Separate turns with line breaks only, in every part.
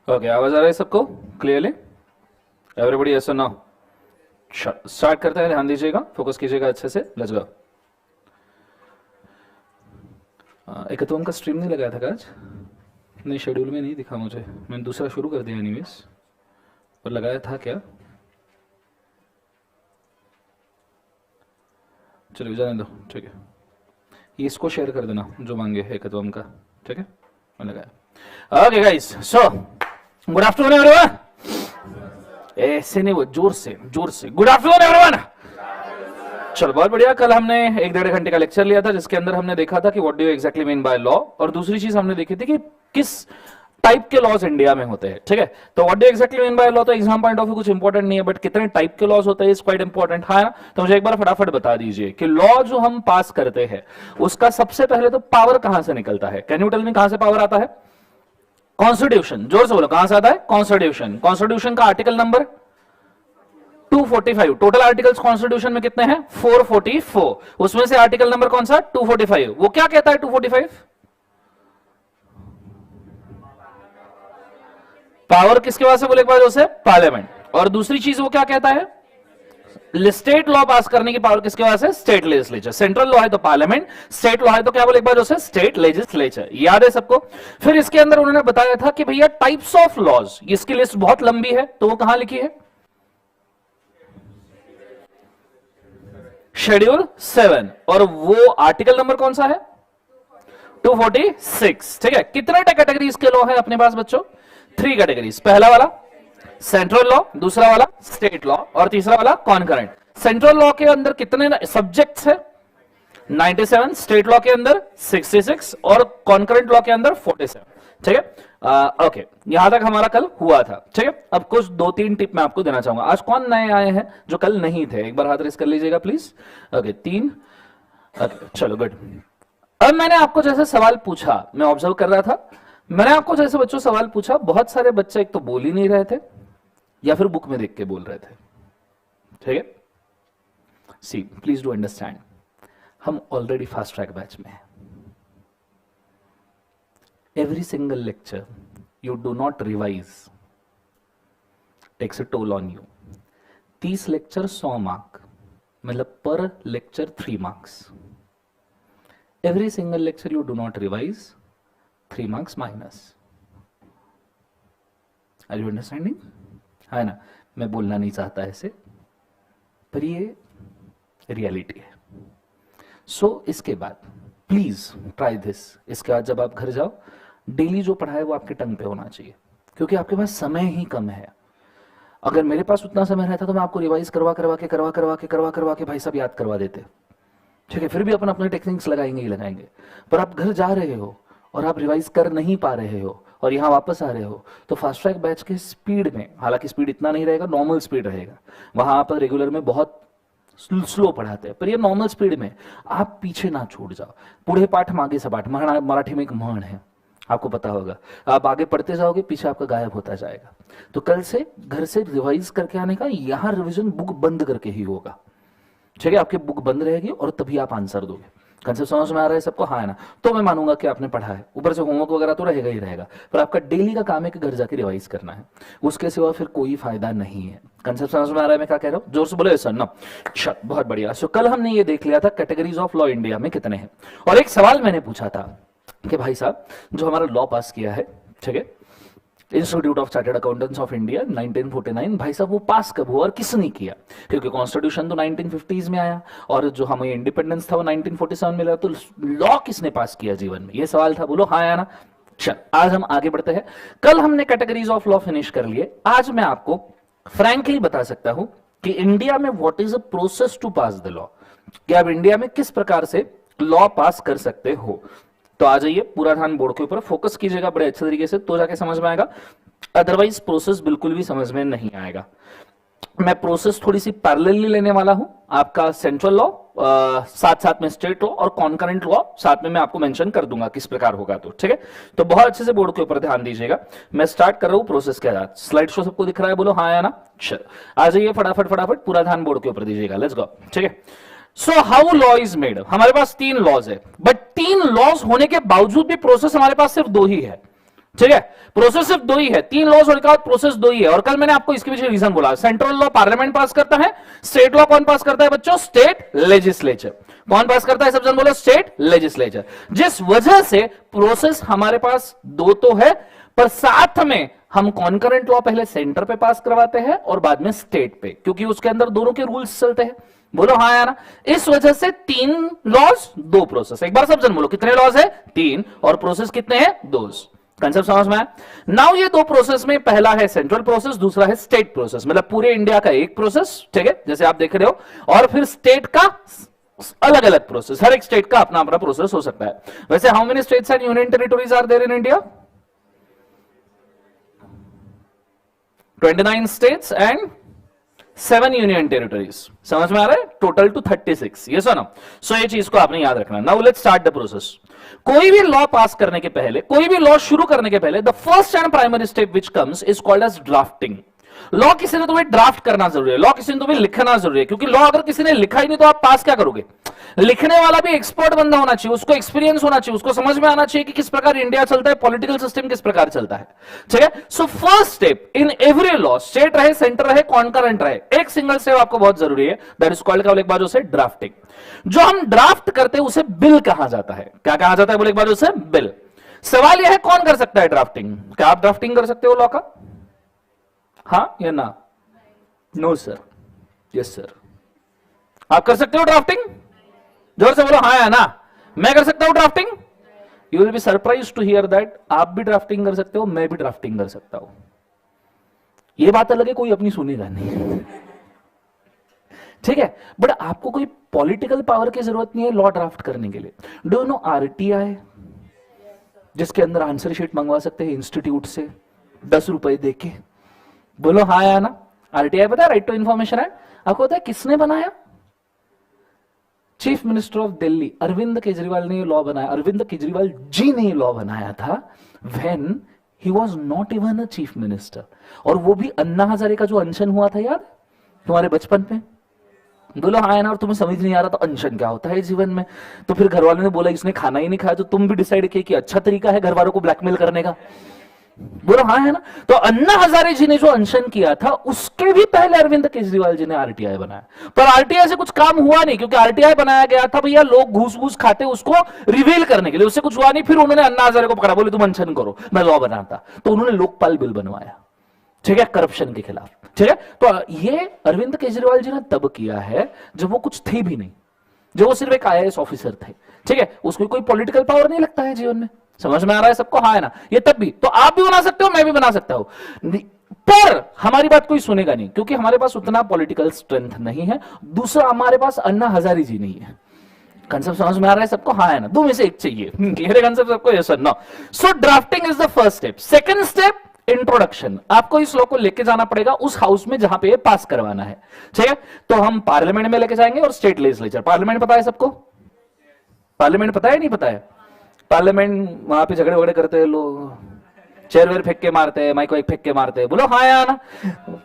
Okay, आवाज आ रहा है सबको क्लियरली? एवरीबॉडी यस और नो? स्टार्ट करते हैं, ध्यान दीजिएगा, फोकस कीजिएगा अच्छे से, लेट्स गो। एक तो उनका स्ट्रीम नहीं लगाया था आज, नहीं शेड्यूल में नहीं दिखा मुझे, मैंने दूसरा शुरू कर दिया एनीवेज, पर लगाया था क्या? चलिए जाने दो, ठीक है। ये इसको शेयर कर देना जो मांगे है एकत्वम का, ठीक है, मैं लगाया। Okay guys, so good afternoon everyone. ऐसे नहीं, वो जोर से गुड आफ्टरनून एवरीवन। चलो बहुत बढ़िया। कल हमने 1-1.5 घंटे का लेक्चर लिया था जिसके अंदर हमने देखा था कि what do you exactly mean by law, और दूसरी चीज हमने देखी थी कि किस टाइप के लॉज इंडिया में होते हैं, ठीक है। तो what do exactly mean by law तो एग्जाम पॉइंट ऑफ व्यू कुछ इंपॉर्टेंट नहीं है, बट कितने टाइप के लॉज होते हैं इज क्वाइट इंपॉर्टेंट है ना। तो मुझे एक बार फटाफट बता दीजिए कि लॉ जो हम पास करते हैं उसका सबसे पहले तो पावर कहां से निकलता है? कैन यू टेल मी कहां से पावर आता है? कॉन्स्टिट्यूशन, जोर से बोलो, कहां से आता है? कॉन्स्टिट्यूशन। कॉन्स्टिट्यूशन का article number 245। Total articles constitution में कितने हैं? 444। उसमें से आर्टिकल नंबर कौन सा? 245। वो क्या कहता है 245? पावर किसके पास है बोले एक बार जोर से? पार्लियामेंट। और दूसरी चीज वो क्या कहता है? स्टेट लॉ पास करने की पावर किसके पास है? State legislature. सेंट्रल लॉ है तो पार्लियामेंट, स्टेट लॉ है तो क्या बोले एक बार जोर से? State legislature. याद है सबको? फिर इसके अंदर उन्होंने बताया था कि भैया टाइप्स ऑफ लॉज, इसकी लिस्ट बहुत लंबी है, तो वो कहां लिखी है? शेड्यूल 7। और वो आर्टिकल नंबर कौन सा है? 246। ठीक है। कितने कैटेगरीज के लॉ है अपने पास बच्चों? 3 कैटेगरीज। पहला वाला सेंट्रल लॉ, दूसरा वाला स्टेट लॉ, और तीसरा वाला कॉन्करेंट। सेंट्रल लॉ के अंदर कितने सब्जेक्ट्स है? 97। स्टेट लॉ के अंदर 66 और कॉन्करेंट लॉ के अंदर 47। ठीक है। ओके, यहां तक हमारा कल हुआ था। ठीक है। अब कुछ 2-3 टिप मैं आपको देना चाहूंगा। आज कौन नए आए हैं जो कल नहीं थे? एक बार हाथ रेस कर लीजिएगा प्लीज। ओके, 3। ओके, चलो गुड। अब मैंने आपको जैसे सवाल पूछा, मैं ऑब्जर्व कर रहा था, मैंने आपको जैसे बच्चों सवाल पूछा, बहुत सारे बच्चे एक तो बोल ही नहीं रहे थे या फिर बुक में देख के बोल रहे थे। ठीक है। सी प्लीज डू अंडरस्टैंड, हम ऑलरेडी फास्ट ट्रैक बैच में हैं। Every single lecture you do not revise takes a toll on you. 30 lecture 100 mark, मतलब पर lecture 3 marks. Every single lecture you do not revise 3 marks minus. Are you understanding? है ना? मैं बोलना नहीं चाहता ऐसे, पर ये रियलिटी है। सो इसके बाद प्लीज ट्राई दिस। इसके बाद जब आप घर जाओ, डेली जो पढ़ा है वो आपके टंग पे होना चाहिए, क्योंकि आपके पास समय ही कम है। अगर मेरे पास उतना समय रहता तो मैं आपको रिवाइज करवा के भाई साहब याद करवा देते। ठीक है। फिर भी अपन अपने टेक्निक्स लगाएंगे ही लगाएंगे, पर आप घर जा रहे हो और आप रिवाइज कर नहीं पा रहे हो और यहां वापस आ रहे हो, तो फास्ट ट्रैक बैच के स्पीड में, हालांकि स्पीड इतना नहीं रहेगा, नॉर्मल स्पीड रहेगा, वहां पर रेगुलर में बहुत स्लो पढ़ाते हैं, पर ये नॉर्मल स्पीड में आप पीछे ना छूट जाओ। पुढे पाठ मागे सपाट, मराठी में एक म्हण है, आपको पता होगा। आप आगे पढ़ते जाओगे, पीछे आपका गायब होता जाएगा। तो कल से घर से रिवाइज करके आने का, यहां रिवीजन बुक बंद करके ही होगा। ठीक है। आपकी बुक बंद रहेगी और तभी आप आंसर दोगे। कंसेप्ट समझ में आ रहा है सबको? हाँ है ना? तो मैं मानूंगा कि आपने पढ़ा है। ऊपर से होमवर्क वगैरह तो रहेगा ही रहेगा, पर आपका डेली का काम है कि घर जाके रिवाइज करना है, उसके सिवा फिर कोई फायदा नहीं है। कंसेप्ट समझ में आ रहा है मैं क्या कह रहा हूं? जोर से बोले सर ना। अच्छा, बहुत बढ़िया। सो कल हमने ये देख लिया था कैटेगरीज ऑफ लॉ इंडिया में कितने हैं, और एक सवाल मैंने पूछा था कि भाई साहब जो हमारा लॉ पास किया है, ठीक है, institute of chartered accountants of India 1949, भाई साहब वो पास कब हुआ और किसने किया? क्योंकि कॉन्स्टिट्यूशन तो 1950s में आया और जो हमें इंडिपेंडेंस था वो 1947 में मिला, तो लॉ किसने पास किया जीवन में? ये सवाल था। बोलो हाँ या ना। चल, आज हम आगे बढ़ते हैं। कल हमने कैटेगरीज ऑफ लॉ फिनिश कर लिए। आज मैं आपको फ्रैंकली बता सकता हूं कि इंडिया में what is a process to pass the law, कि आप इंडिया में किस प्रकार से लॉ पास कर सकते हो। तो आ जाइए, पूरा ध्यान बोर्ड के ऊपर फोकस कीजिएगा बड़े अच्छे तरीके से, तो जाके समझ में आएगा, अदरवाइज प्रोसेस बिल्कुल भी समझ में नहीं आएगा। मैं प्रोसेस थोड़ी सी पैरेलली लेने वाला हूं। आपका सेंट्रल लॉ साथ साथ में स्टेट लॉ और कॉन्करेंट लॉ साथ में मैं आपको मेंशन कर दूंगा किस प्रकार होगा। तो ठीक है, तो बहुत अच्छे से बोर्ड के ऊपर ध्यान दीजिएगा। मैं स्टार्ट कर रहा हूं प्रोसेस के साथ। स्लाइड शो सबको दिख रहा है? बोलो हाँ या ना। चलो आ जाइए, फटाफट पूरा ध्यान बोर्ड के ऊपर दीजिएगा। Let's go. ठीक है। So how law is made, हमारे पास 3 लॉज है, बट 3 लॉज होने के बावजूद भी प्रोसेस हमारे पास सिर्फ 2 ही है। ठीक है, प्रोसेस सिर्फ दो ही है, 3 लॉज और प्रोसेस दो ही है। और कल मैंने आपको इसके पीछे रीजन बोला, सेंट्रल लॉ पार्लियामेंट पास करता है, स्टेट लॉ कौन पास करता है बच्चों? State legislature. कौन पास करता है? सब जन बोलो, स्टेट लेजिस्लेचर। जिस वजह से प्रोसेस हमारे पास दो तो है, पर साथ में हम कॉन्करेंट लॉ पहले सेंटर पे पास करवाते हैं और बाद में स्टेट पे, क्योंकि उसके अंदर दोनों के रूल्स चलते हैं। बोलो हाँ या ना? इस वजह से 3 लॉज 2 प्रोसेस। एक बार सब जन बोलो, कितने लॉज है? 3, और प्रोसेस कितने हैं? 2। कंसेप्ट समझ में आया? नाउ ये 2 प्रोसेस में पहला है सेंट्रल प्रोसेस, दूसरा है स्टेट प्रोसेस, मतलब पूरे इंडिया का एक प्रोसेस, ठीक है, जैसे आप देख रहे हो, और फिर स्टेट का अलग अलग प्रोसेस, हर एक स्टेट का अपना अपना प्रोसेस हो सकता है। वैसे how many states and union territories are there in India? 29 states and 7 union territories. समझ में आ रहा है? Total to 36। ये सुनो, सो ये चीज को आपने याद रखना। Now let's start the process. कोई भी लॉ पास करने के पहले, कोई भी लॉ शुरू करने के पहले, the first and primary step which comes is called as drafting. Law किसी ने तुम्हें ड्राफ्ट करना जरूरी है, लॉ किसी ने तुम्हें लिखना जरूरी है, क्योंकि लॉ अगर किसी ने लिखा ही नहीं तो आप पास क्या करोगे? लिखने वाला भी एक्सपर्ट बंदा होना चाहिए, उसको एक्सपीरियंस होना चाहिए, उसको समझ में आना चाहिए कि किस प्रकार इंडिया चलता है, पॉलिटिकल सिस्टम किस प्रकार चलता है। ठीक है, so first step in every law, state रहे, सेंटर रहे, कॉन्करेंट रहे, एक सिंगल स्टेप आपको बहुत जरूरी है, दैट इज कॉल्ड, एक बार उसे ड्राफ्टिंग। जो हम ड्राफ्ट करते हैं उसे बिल कहा जाता है। क्या कहा जाता है? बोले एक बार उसे बिल। सवाल यह है कौन कर सकता है ड्राफ्टिंग? क्या आप ड्राफ्टिंग कर सकते हो लॉ का? हाँ या ना? No sir, yes sir. आप कर सकते हो ड्राफ्टिंग? जोर से बोलो हाँ या ना। मैं कर सकता हूं drafting? You will be surprise to hear that आप भी ड्राफ्टिंग कर सकते हो, मैं भी ड्राफ्टिंग कर सकता हूं। ये बात अलग है, कोई अपनी सुनेगा नहीं। ठीक है, बट आपको कोई पॉलिटिकल पावर की जरूरत नहीं है लॉ ड्राफ्ट करने के लिए। डू यू नो आरटीआई, जिसके अंदर आंसर शीट मंगवा सकते हैं इंस्टीट्यूट से 10 रुपए देके? बोलो हाँ या ना? आरटीआई पता है, राइट टू इंफॉर्मेशन एक्ट, आपको पता है किसने बनाया? Chief minister of Delhi Arvind Kejriwal ने ये लॉ बनाया। अरविंद केजरीवाल जी ने ये लॉ बनाया था when he was not even a chief minister. और वो भी अन्ना हजारे का जो अनशन हुआ था, याद तुम्हारे बचपन में? बोलो हाँ है ना? और तुम्हें समझ नहीं आ रहा तो अनशन क्या होता है जीवन में? तो फिर घर वालों ने बोला इसने खाना ही नहीं खाया, तो तुम भी डिसाइड किया कि अच्छा तरीका है घर वालों को ब्लैकमेल करने का। बोलो हाँ है ना? तो अन्ना हजारे जी ने जो अनशन किया था उसके भी पहले अरविंद केजरीवाल जी ने आरटीआई बनाया। पर आरटीआई से कुछ काम हुआ नहीं, क्योंकि आरटीआई बनाया गया था भैया लोग घूस घूस खाते उसको रिवील करने के लिए, उससे कुछ हुआ नहीं। फिर उन्होंने अन्ना हजारे को पकड़ा, बोले तुम अनशन करो, मैं लॉ बनाता। तो उन्होंने लोकपाल बिल बनवाया, ठीक है, करप्शन के खिलाफ। ठीक है, तो ये अरविंद केजरीवाल जी ने तब किया है जब वो कुछ थे भी नहीं, जब वो सिर्फ एक आईएएस ऑफिसर थे। ठीक है, उसको कोई पॉलिटिकल पावर नहीं लगता है जीवन में। समझ में आ रहा है सबको? हाँ है ना? ये तब भी तो आप भी बना सकते हो, मैं भी बना सकता हूं, पर हमारी बात कोई सुनेगा नहीं, क्योंकि हमारे पास उतना पॉलिटिकल स्ट्रेंथ नहीं है। दूसरा, हमारे पास अन्ना हजारे जी नहीं है। कंसेप्ट समझ में आ रहा है सबको? हाँ है ना? दो में से एक चाहिए। क्लियर है कंसेप्ट सबको? यस और no? So drafting is the first step. Second step introduction. आपको इस लॉ को लेके जाना पड़ेगा उस हाउस में जहां पे ये पास करवाना है। ठीक है, तो हम पार्लियामेंट में लेके जाएंगे और स्टेट लेजिस्लेचर। पार्लियामेंट पता है सबको? पार्लियामेंट पता है नहीं पता है? पार्लियामेंट वहां पे झगड़े वगड़े करते हैं लोग, चेयर वेयर फेंक के मारते हैं, माइक वाइक फेंक के मारते हैं। बोलो हाँ या ना?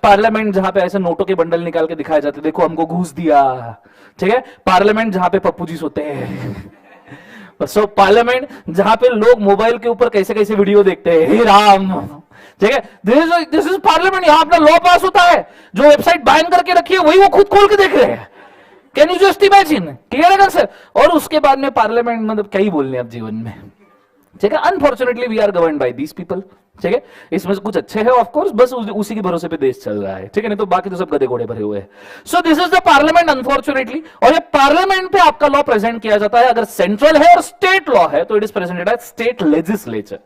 पार्लियामेंट जहां पे ऐसे नोटों के बंडल निकाल के दिखाए जाते, देखो हमको घूस दिया। ठीक है, पार्लियामेंट जहां पे पप्पू जी सोते हैं। सो पार्लियामेंट जहां पे लोग मोबाइल के ऊपर कैसे कैसे वीडियो देखते हैं, हे राम। ठीक है, दिस इज पार्लियामेंट। यहां अपना लॉ पास होता है, जो वेबसाइट बैन करके रखी है वही वो खुद खोल के देख रहे हैं। Can you just imagine? Clear है सर? और उसके बाद में पार्लियामेंट, मतलब क्या ही बोलने अब जीवन में। ठीक है, unfortunately we are governed by these people. ठीक है, इसमें से कुछ अच्छे हैं ऑफ कोर्स, बस उसी के भरोसे पे देश चल रहा है। ठीक है, नहीं तो बाकी तो सब गधे घोड़े भरे हुए हैं। So this is the parliament unfortunately. और ये पार्लियामेंट पे आपका लॉ प्रेजेंट किया जाता है। अगर सेंट्रल है और स्टेट लॉ है तो it is presented as state legislature.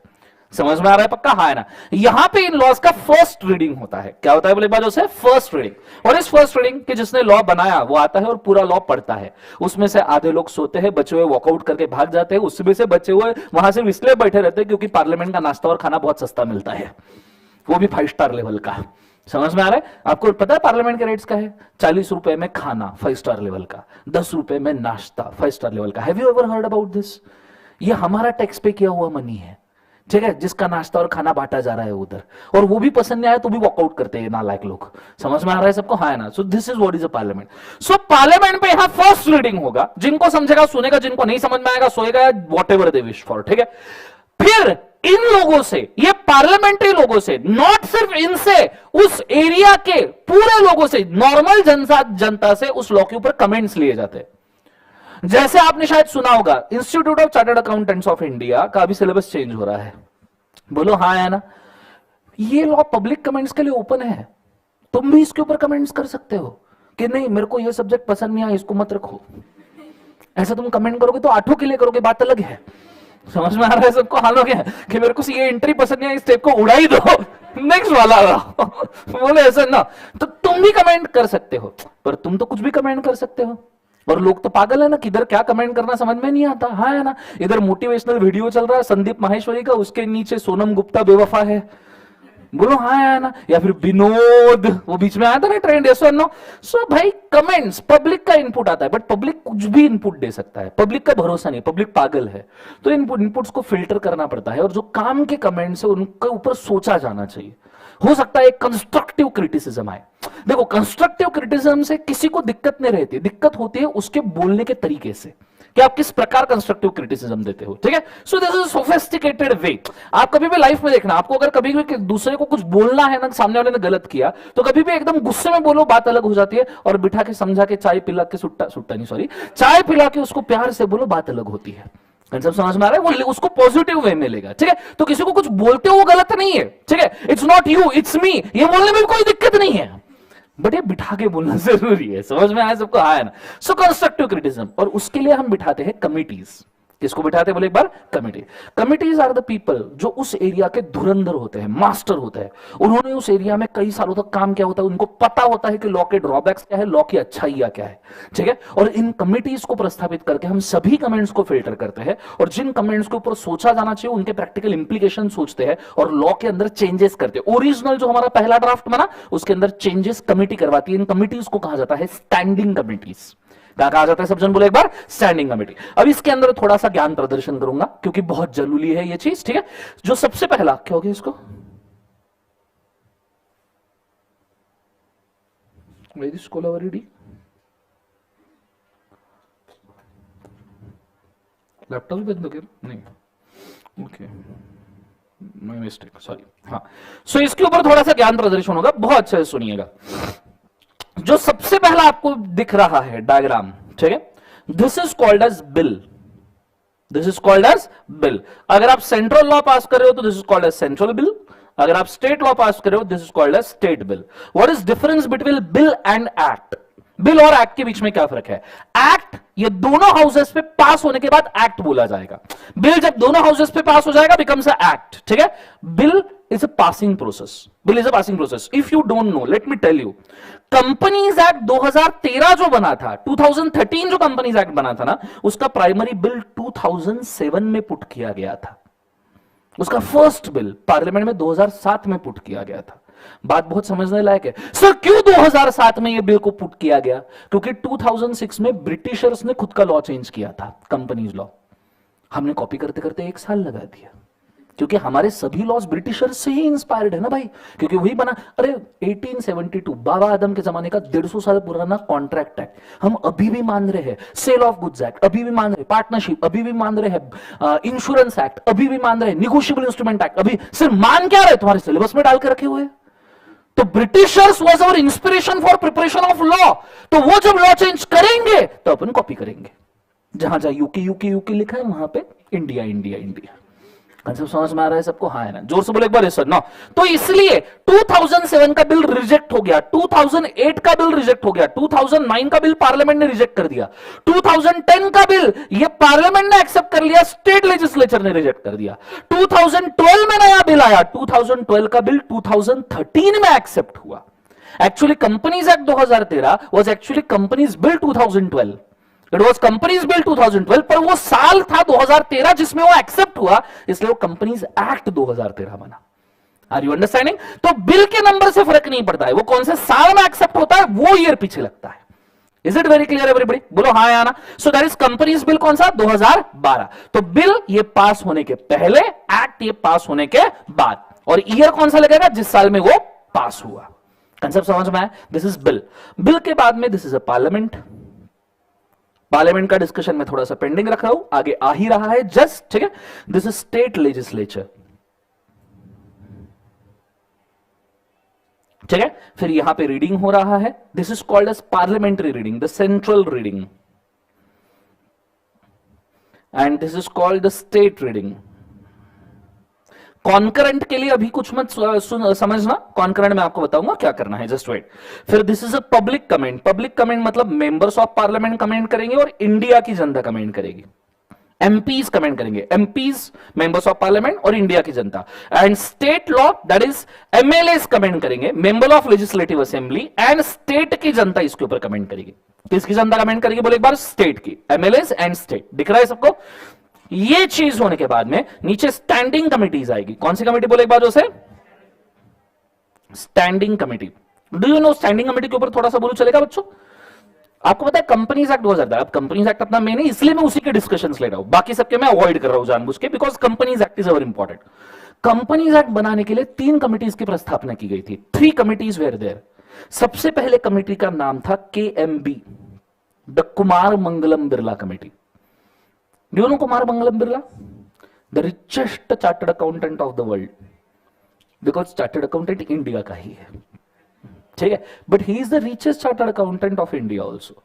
समझ में आ रहा है पक्का? हाँ है ना? यहां पे इन लॉज का फर्स्ट रीडिंग होता है। क्या होता है बोले बाजू से? First reading. और इस फर्स्ट रीडिंग के जिसने लॉ बनाया वो आता है और पूरा लॉ पढ़ता है। उसमें से आधे लोग सोते हैं, बचे हुए वॉकआउट करके भाग जाते हैं, उसमें से बचे हुए वहां से इसलिए बैठे रहते हैं क्योंकि पार्लियामेंट का नाश्ता और खाना बहुत सस्ता मिलता है, वो भी 5 स्टार लेवल का। समझ में आ रहा है? आपको पता है पार्लियामेंट के रेट्स का है? 40 रुपए में खाना 5 स्टार लेवल का, 10 रुपए में नाश्ता 5 स्टार लेवल का। Have you ever heard about this? ये हमारा टैक्स पे किया हुआ मनी है। ठीक है, जिसका नाश्ता और खाना बांटा जा रहा है उधर, और वो भी पसंद नहीं आया तो भी वॉकआउट करते हैं नालायक लोग। समझ में आ रहा है सबको? हाँ है ना? सो this is what is a parliament. So parliament पे यहां फर्स्ट रीडिंग होगा। जिनको समझेगा सुनेगा, जिनको नहीं समझ में आएगा सोएगा, whatever they wish for. ठीक है, फिर इन लोगों से, ये पार्लियामेंट्री लोगों से, नॉट सिर्फ इनसे, उस एरिया के पूरे लोगों से, नॉर्मल जनता से उस लॉ के ऊपर कमेंट्स लिए जाते हैं। जैसे आपने शायद सुना होगा, institute of chartered accountants of India का भी सिलेबस चेंज हो रहा है। बोलो हाँ है ना। ये लॉ पब्लिक कमेंट्स के लिए ओपन है, तुम भी इसके ऊपर कमेंट्स कर सकते हो कि नहीं मेरे को ये सब्जेक्ट पसंद नहीं आया, इसको मत रखो। ऐसा तुम कमेंट करोगे तो आठों के लिए करोगे, बात अलग है। समझ में आ रहा है सबको? हाल हो गया कि मेरे को ये एंट्री पसंद नहीं है, इस टेप को उड़ा ही दो, नेक्स्ट वाला बोले ऐसा ना। तो तुम भी कमेंट कर सकते हो, पर तुम तो कुछ भी कमेंट कर सकते हो। और लोग तो पागल है ना, किधर क्या कमेंट करना समझ में नहीं आता। हाँ है ना, इधर मोटिवेशनल वीडियो चल रहा है संदीप माहेश्वरी का, उसके नीचे सोनम गुप्ता बेवफा है। बोलो हाँ है ना। या फिर विनोद, वो बीच में आया था ना ट्रेंड, ऐसा नो। सो भाई कमेंट्स, पब्लिक का इनपुट आता है, बट पब्लिक कुछ भी इनपुट दे सकता है, पब्लिक का भरोसा नहीं, पब्लिक पागल है। तो इनपुट्स को फिल्टर करना पड़ता है, और जो काम के कमेंट्स है उनके ऊपर सोचा जाना चाहिए। हो सकता है कंस्ट्रक्टिव क्रिटिसिज्म आए। देखो कंस्ट्रक्टिव क्रिटिसिज्म से किसी को दिक्कत नहीं रहती, दिक्कत होती है उसके बोलने के तरीके से, कि आप किस प्रकार कंस्ट्रक्टिव क्रिटिसिज्म देते हो। ठीक है, सो दिस इज सोफिस्टिकेटेड वे। आप कभी भी लाइफ में देखना, आपको अगर कभी भी दूसरे को कुछ बोलना है ना, सामने वाले ने गलत किया, तो कभी भी एकदम गुस्से में बोलो, बात अलग हो जाती है, और बिठा के समझा के चाय पिला के चाय पिला के उसको प्यार से बोलो, बात अलग होती है। कंसेप्ट समझ में आ रहा है? वो उसको पॉजिटिव वे में लेगा। ठीक है, तो किसी को कुछ बोलते हो वो गलत नहीं है। ठीक है, it's not you it's me, ये बोलने में कोई दिक्कत नहीं है, बट ये बिठा के बोलना जरूरी है। समझ में आया सबको? आया ना। सो कंस्ट्रक्टिव क्रिटिसिज्म, और उसके लिए हम बिठाते हैं कमिटीज। किसको बिठाते हैं बोले एक बार? Committee. Committees are the people जो उस एरिया के धुरंधर होते हैं, मास्टर होते हैं। उन्होंने उस एरिया में कई सालों तक काम किया होता है, उनको पता होता है कि लॉ के ड्रॉबैक्स क्या है, लॉ की अच्छाइयां क्या है। ठीक है, और इन कमिटीज को प्रस्तावित करके हम सभी कमेंट्स को फिल्टर करते हैं, और जिन कमेंट्स के ऊपर सोचा जाना चाहिए उनके प्रैक्टिकल इंप्लीकेशन सोचते हैं, और लॉ के अंदर चेंजेस करते हैं। ओरिजिनल जो हमारा पहला ड्राफ्ट बना उसके अंदर चेंजेस कमिटी करवाती है। इन कमिटीज को कहा जाता है स्टैंडिंग कमिटीज। क्या कहा जाता है सब जन बोले एक बार? Standing committee. अब इसके अंदर थोड़ा सा ज्ञान प्रदर्शन करूंगा क्योंकि बहुत जरूरी है ये चीज। ठीक है, जो सबसे पहला क्या हो गया, इसको वेरी स्कॉलरी लैपटॉप भी बंद हो गया नहीं, ओके माय मिस्टेक, सॉरी। हाँ, सो इसके ऊपर थोड़ा सा ज्ञान प्रदर्शन होगा, बहुत अच्छे से सुनिएगा। जो सबसे पहला आपको दिख रहा है डायग्राम, ठीक है, this is called as bill. This is called as bill. अगर आप सेंट्रल लॉ पास कर रहे हो तो this is called as central bill. अगर आप स्टेट लॉ पास कर रहे हो this is called as state bill. What is difference between bill and act? Bill और एक्ट के बीच में क्या फर्क है? एक्ट ये दोनों हाउसेस पे पास होने के बाद एक्ट बोला जाएगा। बिल जब दोनों हाउसेस पे पास हो जाएगा बिकम्स अ एक्ट। ठीक है, bill is a passing process. Bill is a passing process. If you don't know, let me tell you. Companies act 2013 जो बना था, 2013 जो कंपनीज एक्ट बना था ना, उसका प्राइमरी बिल 2007 में पुट किया गया था। उसका फर्स्ट बिल पार्लियामेंट में 2007 में पुट किया गया था। बात बहुत समझने लायक है। सर क्यों 2007 में यह बिल को पुट किया गया? क्योंकि 2006 में ब्रिटिशर्स ने खुद का लॉ चेंज किया था, कंपनीज लॉ। हमने कॉपी करते करते 1 साल लगा दिया, क्योंकि हमारे सभी लॉज ब्रिटिशर्स से ही इंस्पायर्ड है ना भाई, क्योंकि वही बना। अरे 1872 बाबा आदम के जमाने का 150 साल पुराना कॉन्ट्रैक्ट एक्ट हम अभी भी मान रहे हैं, सेल ऑफ गुड्स एक्ट अभी भी मान रहे, पार्टनरशिप अभी भी मान रहे हैं, इंश्योरेंस एक्ट अभी भी मान रहे, निगोशिएबल इंस्ट्रूमेंट एक्ट अभी सिर्फ मान क्या रहे, तुम्हारे सिलेबस में डाल के रखे हुए। तो Britishers was our inspiration for preparation of law. तो वो जब लॉ चेंज करेंगे तो अपन कॉपी करेंगे। जहां जहां यूके यूके यूके लिखा है वहां पे इंडिया इंडिया इंडिया। कंसेप्ट समझ में आ रहा है सबको? हाँ है ना, जोर से बोले एक बार सर ना। तो इसलिए 2007 का बिल रिजेक्ट हो गया, 2008 का बिल रिजेक्ट हो गया, 2009 का बिल पार्लियामेंट ने रिजेक्ट कर दिया, 2010 का बिल ये पार्लियामेंट ने एक्सेप्ट कर लिया, स्टेट लेजिस्लेचर ने रिजेक्ट कर दिया। 2012 में नया बिल आया, 2012 का बिल 2013 में एक्सेप्ट हुआ। Actually companies act 2013 was actually companies bill 2012। It was companies bill 2012, पर वो साल था 2013 जिसमें वो एक्सेप्ट हुआ, इसलिए वो कंपनीज एक्ट 2013 बना। Are you understanding? तो बिल के नंबर से फर्क नहीं पड़ता है, वो कौन से साल में एक्सेप्ट होता है वो ईयर पीछे लगता है। Is it very clear everybody? बोलो हाँ या ना। So that is companies bill कौन सा? 2012। तो बिल ये पास होने के पहले, एक्ट ये पास होने के बाद, और ईयर कौन सा लगेगा? जिस साल में वो पास हुआ। कंसेप्ट समझ में आया? This is bill. बिल के बाद में this is a parliament. Parliament का डिस्कशन में थोड़ा सा पेंडिंग रख रहा हूं, आगे आ ही रहा है जस्ट, ठीक है। दिस इज स्टेट लेजिस्लेचर, ठीक है। फिर यहां पे रीडिंग हो रहा है, this is called as parliamentary reading, the central reading, and this is called the state reading. Concurrent के लिए अभी कुछ मत समझना, कॉन्करेंट में आपको बताऊंगा क्या करना है, जस्ट वेट। फिर this is a public comment, public comment मतलब मेंबर्स ऑफ पार्लियामेंट कमेंट करेंगे और इंडिया की जनता कमेंट करेगी, एमपीज कमेंट करेंगे, एमपीज मेंबर्स ऑफ पार्लियामेंट और इंडिया की जनता। And state law that is MLAs comment करेंगे, member of legislative assembly, and state की जनता इसके ऊपर कमेंट करेगी। किसकी जनता कमेंट करेगी बोले एक बार, स्टेट की, एमएलएस एंड स्टेट, दिख रहा है सबको। ये चीज होने के बाद में नीचे स्टैंडिंग कमिटीज आएगी, कौन सी कमेटी बोले एक बार उसे, standing committee. Do you know standing committee के ऊपर थोड़ा सा बोलूं चलेगा बच्चों? आपको पता है कंपनीज एक्ट 2010, अब कंपनीज एक्ट अपना मेन है इसलिए मैं उसी के डिस्कशंस ले रहा हूं, बाकी सबके मैं अवॉइड कर रहा हूं जानबूझ के, because companies act is very important. Companies act बनाने के लिए 3 कमिटीज की प्रस्थापना की गई थी, 3 कमिटीज वेर देयर। सबसे पहले कमेटी का नाम था KMB, the Kumar Mangalam Birla committee. Do you know Kumar Mangalam Birla? The richest chartered accountant of the world, because chartered accountant India का ही है, ठीक है, but he is the richest chartered accountant of India also,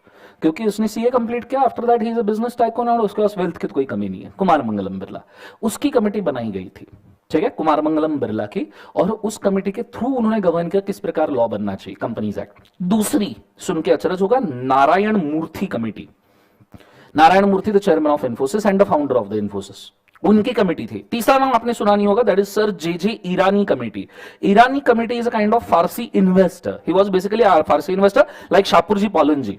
क्योंकि उसने सीए कंप्लीट किया, after that he is a business tycoon और उसके पास wealth की तो कोई कमी नहीं है। कुमार मंगलम बिरला, उसकी कमेटी बनाई गई थी, ठीक है, कुमार मंगलम बिरला की, और उस कमेटी के थ्रू उन्होंने गवर्न किया किस प्रकार लॉ बनना चाहिए, कंपनीज एक्ट। दूसरी, सुन के अचरज होगा, Narayan Murthy committee. Narayan Murthy the chairman of Infosys and the founder of the Infosys, उनकी कमेटी थी। तीसरा नाम आपने सुना नहीं होगा, that is sir JJ Irani committee. Irani committee is a kind of Parsi investor, he was basically Parsi investor like Shapoorji Pallonji,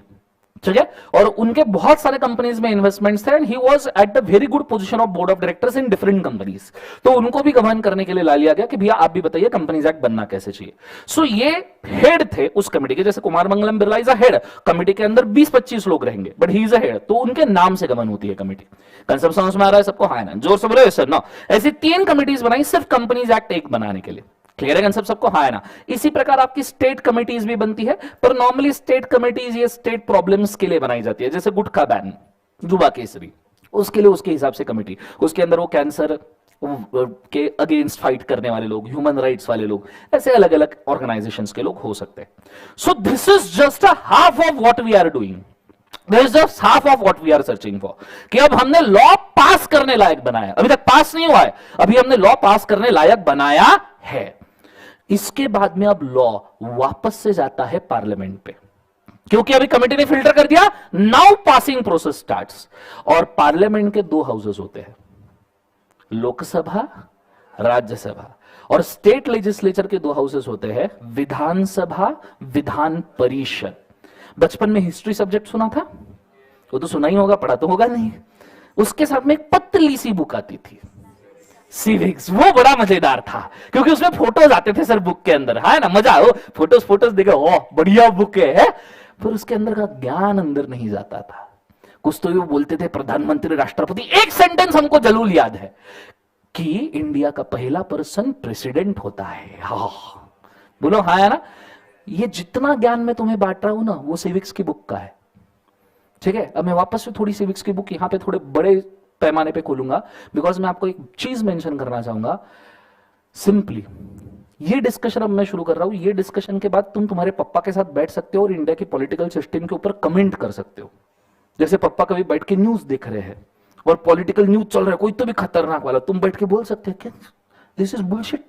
ठीक है, और उनके बहुत सारे कंपनीज में इन्वेस्टमेंट्स थे, and he was at the very good position of board of directors in different companies. तो उनको भी गवर्न करने के लिए ला लिया गया कि भैया आप भी बताइए कंपनीज एक्ट बनना कैसे चाहिए। सो ये हेड थे उस कमेटी के, जैसे Kumar Mangalam Birla is a head, committee के अंदर 20-25 लोग रहेंगे, but he is a head, तो उनके नाम से गवर्न होती है कमेटी। कंसेप्ट समझ में आ रहा है सबको? हाँ ना, जोर से बोलो सर ना। ऐसी 3 कमिटीज बनाई सिर्फ कंपनीज एक्ट 1 बनाने के लिए। क्लियर है कंसेप्ट सबको? हाँ है ना। इसी प्रकार आपकी स्टेट कमिटीज भी बनती है, पर नॉर्मली स्टेट कमिटीज ये स्टेट प्रॉब्लम्स के लिए बनाई जाती है, जैसे गुटखा बैन, जुबा केसरी, उसके लिए उसके हिसाब से कमिटी, उसके अंदर वो कैंसर के अगेंस्ट फाइट करने वाले लोग, ह्यूमन राइट्स वाले लोग, ऐसे अलग अलग ऑर्गेनाइजेशंस के लोग हो सकते हैं। So this is just a half of what we are doing, this is just half of what we are searching for, कि अब हमने लॉ पास करने लायक बनाया, अभी तक पास नहीं हुआ है, अभी हमने लॉ पास करने लायक बनाया है। इसके बाद में अब लॉ वापस से जाता है पार्लियामेंट पे, क्योंकि अभी कमेटी ने फिल्टर कर दिया, नाउ पासिंग प्रोसेस स्टार्ट्स। और पार्लियामेंट के 2 हाउसेस होते हैं, लोकसभा, राज्यसभा, और स्टेट लेजिस्लेचर के 2 हाउसेस होते हैं, विधानसभा, विधान परिषद। बचपन में हिस्ट्री सब्जेक्ट सुना था, वो तो सुना ही होगा, पढ़ा तो होगा नहीं। उसके साथ में एक पतली सी बुक आती थी, सिविक्स, वो बड़ा मजेदार था, क्योंकि उसमें फोटोज आते थे सर बुक के अंदर, है ना, मजा आओ, फोटोज देखे, ओ बढ़िया बुक है, पर उसके अंदर का ज्ञान अंदर नहीं जाता था। कुछ तो ये बोलते थे प्रधानमंत्री, राष्ट्रपति, एक सेंटेंस हमको जरूर याद है कि इंडिया का पहला पर्सन प्रेसिडेंट होता है। हाँ बोलो, हाँ है ना। ये जितना ज्ञान मैं तुम्हें बांट रहा हूं ना, वो सिविक्स की बुक का है, ठीक है। अब मैं वापस से थोड़ी सिविक्स की बुक यहां पे थोड़े बड़े पैमाने पे खोलूंगा, बिकॉज मैं आपको एक चीज मेंशन करना चाहूंगा। सिंपली ये डिस्कशन अब मैं शुरू कर रहा हूं, ये डिस्कशन के बाद तुम तुम्हारे पप्पा के साथ बैठ सकते हो और इंडिया की पॉलिटिकल सिस्टम के ऊपर कमेंट कर सकते हो। जैसे पप्पा कभी बैठ के न्यूज देख रहे हैं और पॉलिटिकल न्यूज चल रहा है, कोई तो भी खतरनाक वाला, तुम बैठ के बोल सकते हैं क्या दिस इज बुलशिट।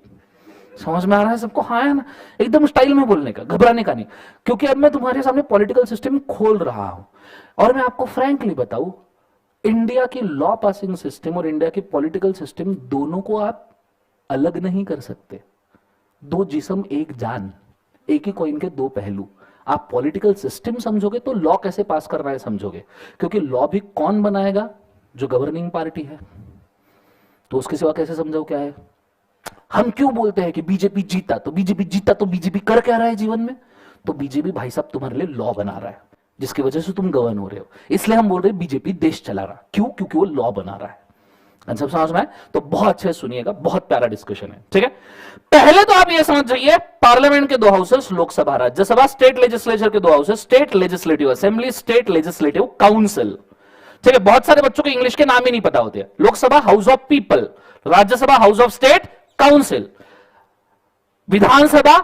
समझ में आ रहा है सबको? हाँ है ना, एकदम स्टाइल में बोलने का, घबराने का नहीं, क्योंकि अब मैं तुम्हारे सामने पॉलिटिकल सिस्टम खोल रहा हूं। और मैं आपको फ्रैंकली बताऊं, इंडिया की लॉ पासिंग सिस्टम और इंडिया की पॉलिटिकल सिस्टम दोनों को आप अलग नहीं कर सकते। 2 जिस्म एक जान, एक ही कॉइन के 2 पहलू। आप पॉलिटिकल सिस्टम समझोगे तो लॉ कैसे पास करना है समझोगे, क्योंकि लॉ भी कौन बनाएगा? जो गवर्निंग पार्टी है। तो उसके सिवा कैसे समझो क्या है? हम क्यों बोलते हैं कि बीजेपी जीता तो बीजेपी कर क्या रहा है जीवन में? तो बीजेपी भाई साहब तुम्हारे लिए लॉ बना रहा है, जिसकी वजह से तुम गवर्न हो रहे हो। इसलिए हम बोल रहे हैं बीजेपी देश चला रहा। क्यों? क्योंकि वो लॉ बना रहा है। कंसेप्ट समझ में आए? तो बहुत अच्छे सुनिएगा, बहुत प्यारा डिस्कशन है, ठीक है। पहले तो आप ये समझ जाइए, पार्लियामेंट के 2 houses, Lok Sabha, Rajya Sabha, state legislature के 2 houses, state legislative assembly, state legislative council. ठीक है, बहुत सारे बच्चों को इंग्लिश के नाम ही नहीं पता होते हैं। Lok Sabha house of people, Rajya Sabha house of state council, Vidhan Sabha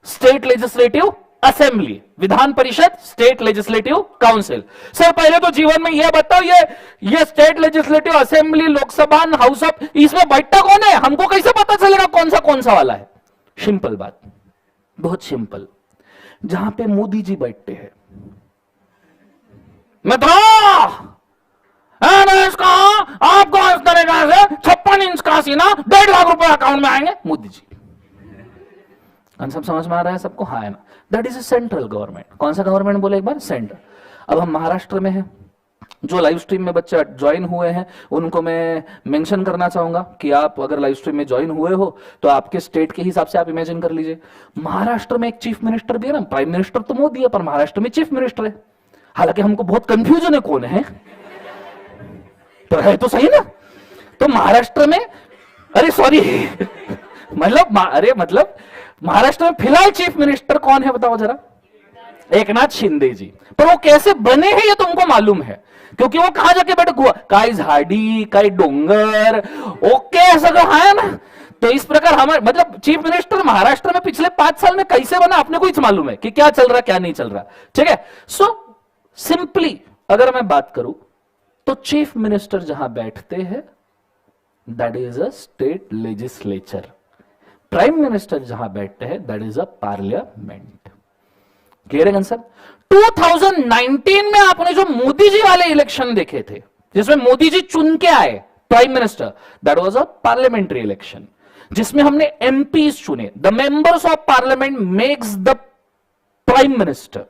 state legislative assembly, Vidhan Parishad state legislative council. Sir पहले तो जीवन में यह बताओ, ये state legislative assembly, Lok Sabha, house of, इसमें बैठता कौन है? हमको कैसे पता चलेगा कौन सा वाला है? सिंपल बात, बहुत सिंपल, जहां पे मोदी जी बैठते हैं, मित्रों आपको इस तरीके से 56 इंच का सीना 1.5 लाख रुपए अकाउंट में आएंगे, मोदी जी। सब समझ में आ रहा है सबको? हाँ है ना? That is a central government. कौन सा गवर्नमेंट बोले एक बार? सेंटर। अब हम महाराष्ट्र में हैं, जो लाइव स्ट्रीम में बच्चे ज्वाइन हुए हैं उनको मैं मेंशन करना चाहूंगा कि आप अगर लाइव स्ट्रीम में ज्वाइन हुए हो तो आपके स्टेट के हिसाब से आप इमेजिन कर लीजिए, महाराष्ट्र में एक चीफ मिनिस्टर भी है ना, प्राइम मिनिस्टर तो मोदी है पर महाराष्ट्र में चीफ मिनिस्टर है। हालांकि हमको बहुत कंफ्यूजन है कौन है, तो है तो सही ना? तो महाराष्ट्र में, अरे सॉरी मतलब महाराष्ट्र में फिलहाल चीफ मिनिस्टर कौन है बताओ जरा? एकनाथ शिंदे जी। पर वो कैसे बने हैं ये तुमको मालूम है, क्योंकि वो कहां जाके बैठे, काय झाड़ी, काय डोंगर, ओके सगळं है ना। तो इस प्रकार हमारे मतलब चीफ मिनिस्टर महाराष्ट्र में पिछले 5 साल में कैसे बना अपने को ही मालूम है कि क्या चल रहा क्या नहीं चल रहा। ठीक है, सो सिंपली अगर मैं बात करूं तो चीफ मिनिस्टर जहां बैठते हैं that is a state legislature, prime minister जहां बैठते हैं that is a parliament. Clear है आंसर? 2019 में आपने जो मोदी जी वाले इलेक्शन देखे थे जिसमें मोदी जी चुन के आए prime minister, that was a parliamentary election जिसमें हमने एमपीज चुने। The members of parliament makes the prime minister.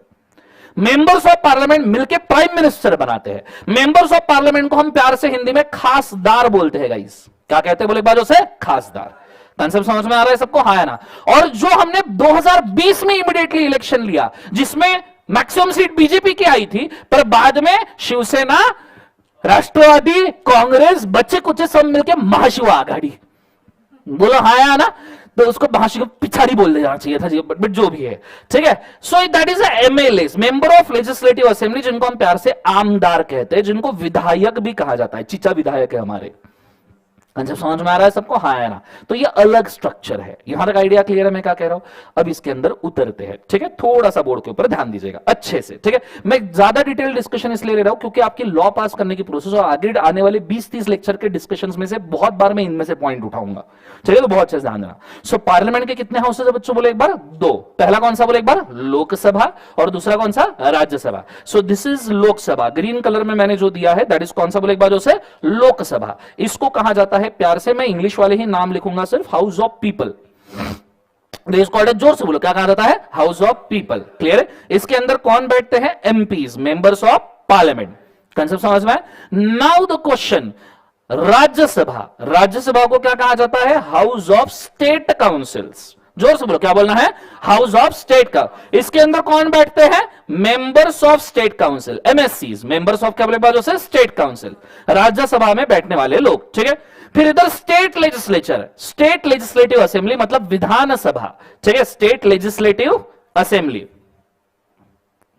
Members of parliament मिलके प्राइम मिनिस्टर बनाते हैं। मेंबर्स ऑफ पार्लियामेंट को हम प्यार से हिंदी में खासदार बोलते हैं गाइस। क्या कहते हैं बोले एक बार से? खासदार। कंसेप्ट समझ में आ रहा है सबको? हाँ है ना? और जो हमने 2020 में इमीडिएटली इलेक्शन लिया जिसमें मैक्सिमम सीट बीजेपी की आई थी, पर बाद में शिवसेना, राष्ट्रवादी कांग्रेस, बच्चे कुछ सब मिलकर महाशिव आघाड़ी, बोलो हाँ है ना? तो उसको महाशिव पिछाड़ी बोल देना चाहिए था, बट जो भी है ठीक है। So that is MLA, member of legislative assembly, जिनको हम प्यार से आमदार कहते हैं, जिनको विधायक भी कहा जाता है। चीचा विधायक है हमारे। कंसेप्ट समझ में आ रहा है सबको? हाँ है ना? तो ये अलग स्ट्रक्चर है। यहां तक आइडिया क्लियर है मैं क्या कह रहा हूं? अब इसके अंदर उतरते हैं। ठीक है, थोड़ा सा बोर्ड के ऊपर ध्यान दीजिएगा अच्छे से। ठीक है, मैं ज्यादा डिटेल डिस्कशन इसलिए ले रहा हूं क्योंकि आपकी लॉ पास करने की प्रोसेस और आगे आने वाले 20-30 लेक्चर के डिस्कशन में से बहुत बार मैं इनमें से पॉइंट उठाऊंगा। चलिए, तो बहुत अच्छे से ध्यान देना। सो पार्लियामेंट के कितने हाउसेज है बच्चों? बोले एक बार 2। पहला कौन सा बोले एक बार? लोकसभा। और दूसरा कौन सा? राज्यसभा। सो this is Lok Sabha, green colour में मैंने जो दिया है दैट इज कौन सा बोले एक बार? जो से लोकसभा। इसको कहा जाता है प्यार से, मैं इंग्लिश वाले ही नाम लिखूंगा सिर्फ, हाउस ऑफ पीपल। जोर से बोलो, क्या कहा जाता है? House of people. क्लियर है? इसके अंदर कौन बैठते हैं? MPs, members of parliament. Concept समझ में? Now the question, Rajya Sabha. Rajya Sabha को क्या कहा जाता है? House of state councils. जोर से बोलो, क्या बोलना है? हाउस ऑफ स्टेट का। इसके अंदर कौन बैठते हैं? Members of state council, MSCs, members of क्या बोले बाजू से? स्टेट काउंसिल, राज्यसभा में बैठने वाले लोग। ठीक है, फिर इधर state legislature, state legislative assembly मतलब विधानसभा। ठीक है, स्टेट लेजिस्लेटिव असेंबली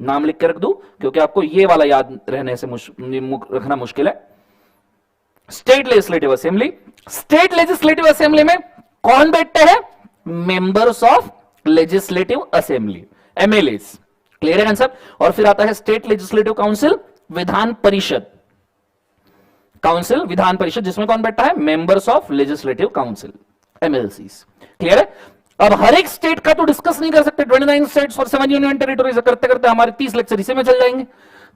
नाम लिख के रख दूं क्योंकि आपको ये वाला याद रहने से रखना मुश्किल है। State legislative assembly, state legislative assembly में कौन बैठते हैं? Members of legislative assembly, MLA. Clear है कंसेप्ट? और फिर आता है state legislative council, Vidhan Parishad council, Vidhan Parishad, जिसमें कौन बैठता है? Members of legislative council, MLCs. Clear है? अब हर एक स्टेट का तो डिस्कस नहीं कर सकते, 29 स्टेट्स और 7 यूनियन टेरिटोरीज करते करते हमारे 30 लेक्चर इसी में चल जाएंगे।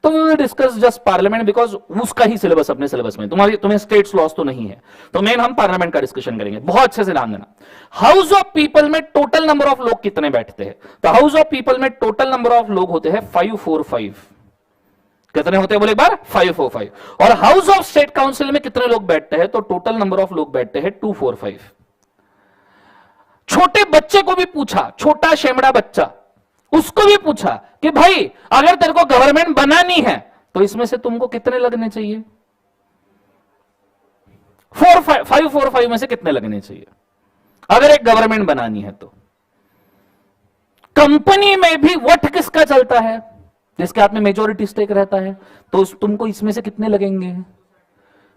तो we will discuss just parliament because उसका ही सिलेबस अपने सिलेबस में, तुम्हें स्टेट्स लॉस तो नहीं है, तो मेन हम पार्लियामेंट का डिस्कशन करेंगे। बहुत अच्छे से ध्यान देना। हाउस ऑफ पीपल में टोटल नंबर ऑफ लोग कितने बैठते हैं? तो हाउस ऑफ पीपल में टोटल नंबर ऑफ लोग होते हैं 545। कितने होते हैं बोले एक बार? 545। और हाउस ऑफ स्टेट काउंसिल में कितने लोग बैठते हैं? तो टोटल नंबर ऑफ लोग बैठते हैं 245। छोटे बच्चे को भी पूछा, छोटा शेमड़ा बच्चा, उसको भी पूछा कि भाई अगर तेरे को गवर्नमेंट बनानी है तो इसमें से तुमको कितने लगने चाहिए? 545 में से कितने लगने चाहिए अगर एक गवर्नमेंट बनानी है? तो कंपनी में भी वट किसका चलता है? जिसके हाथ में मेजोरिटी स्टेक रहता है, तो तुमको इसमें से कितने लगेंगे?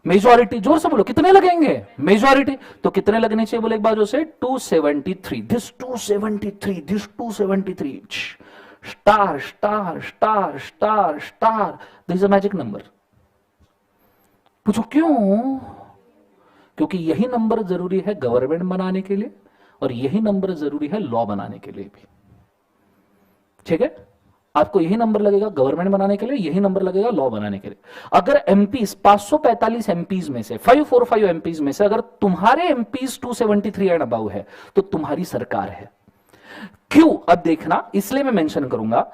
मेजोरिटी, जोर से बोलो, कितने लगेंगे? मेजोरिटी। तो कितने लगने चाहिए बोले एक बार जो से 273, this 273, this 273, star star star star star, this is a magic number. पूछो क्यों? क्योंकि यही नंबर जरूरी है गवर्नमेंट बनाने के लिए, और यही नंबर जरूरी है लॉ बनाने के लिए भी। ठीक है, आपको यही नंबर लगेगा गवर्नमेंट बनाने के लिए, यही नंबर लगेगा लॉ बनाने के लिए। अगर एमपीज 545 एमपीज में से 545 एमपीज में से अगर तुम्हारे एमपीज 273 एंड अबव है तो तुम्हारी सरकार है। क्यों? अब देखना, इसलिए मैं मेंशन करूंगा।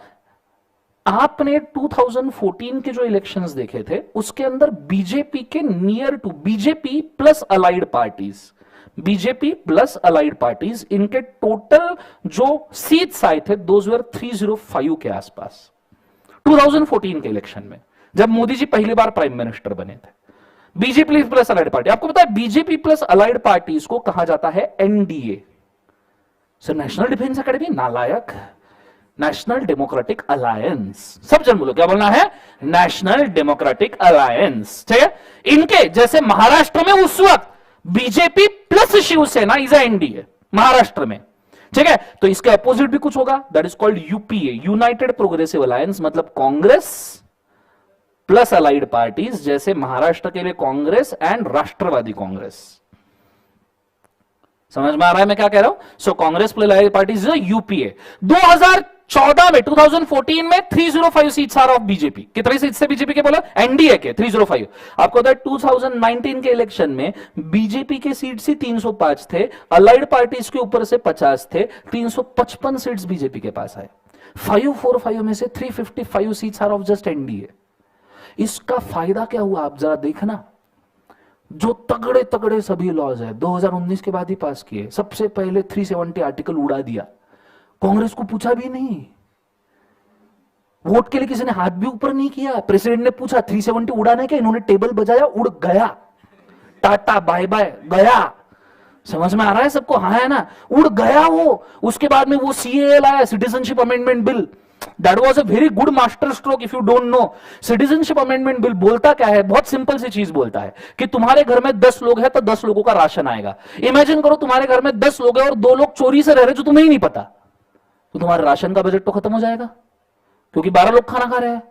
आपने 2014 के जो इलेक्शंस देखे थे उसके अंदर बीजेपी के near to, BJP plus allied parties, BJP plus allied parties, इनके टोटल जो सीट्स आए थे दोज वर 305 के आसपास 2014 के इलेक्शन में, जब मोदी जी पहली बार प्राइम मिनिस्टर बने थे। बीजेपी प्लस अलाइड पार्टी, आपको पता है बीजेपी प्लस अलाइड पार्टीज को कहा जाता है NDA. Sir national defence academy नालायक, नेशनल डेमोक्रेटिक अलायंस, सब जन बोलो क्या बोलना है? National democratic alliance. ठीक है, इनके जैसे महाराष्ट्र में उस वक्त BJP plus Shivsena is NDA Maharashtra में। ठीक है, तो इसके अपोजिट भी कुछ होगा, that is called UPA, united progressive alliance, मतलब कांग्रेस प्लस अलाइड पार्टीज, जैसे महाराष्ट्र के लिए कांग्रेस एंड राष्ट्रवादी कांग्रेस। समझ में आ रहा है मैं क्या कह रहा हूं? So Congress plus allied parties UPA. 2014 में 2014 में 305 सीट्स आर ऑफ बीजेपी। कितनी सीट्स थे बीजेपी के? बोला एनडीए के 305। आपको पता है 2019 के इलेक्शन में बीजेपी के सीट्स ही 305 थे, अलाइड पार्टीज के ऊपर से 50 थे, 355 सीट्स बीजेपी के पास आए। 545 में से 355 seats are of just NDA. इसका फायदा क्या हुआ आप जरा देखना। जो तगड़े तगड़े सभी लॉज है 2019 के बाद ही पास किए, सबसे पहले 370 आर्टिकल उड़ा दिया, कांग्रेस को पूछा भी नहीं, वोट के लिए किसी ने हाथ भी ऊपर नहीं किया। प्रेसिडेंट ने पूछा 370 उड़ाने के, इन्होंने टेबल बजाया, उड़ गया, टाटा बाय बाय गया। समझ में आ रहा है सबको? हाँ है ना, उड़ गया वो। उसके बाद में वो सीएए लाया, citizenship amendment bill, that was a very good master stroke if you don't know. Citizenship amendment bill बोलता क्या है? बहुत सिंपल सी चीज बोलता है कि तुम्हारे घर में 10 लोग हैं तो 10 लोगों का राशन आएगा। इमेजिन करो तुम्हारे घर में 10 लोग हैं और 2 लोग चोरी से रह रहे जो तुम्हें ही नहीं पता, तो तुम्हारे राशन का बजट तो खत्म हो जाएगा, क्योंकि 12 लोग खाना खा रहे हैं।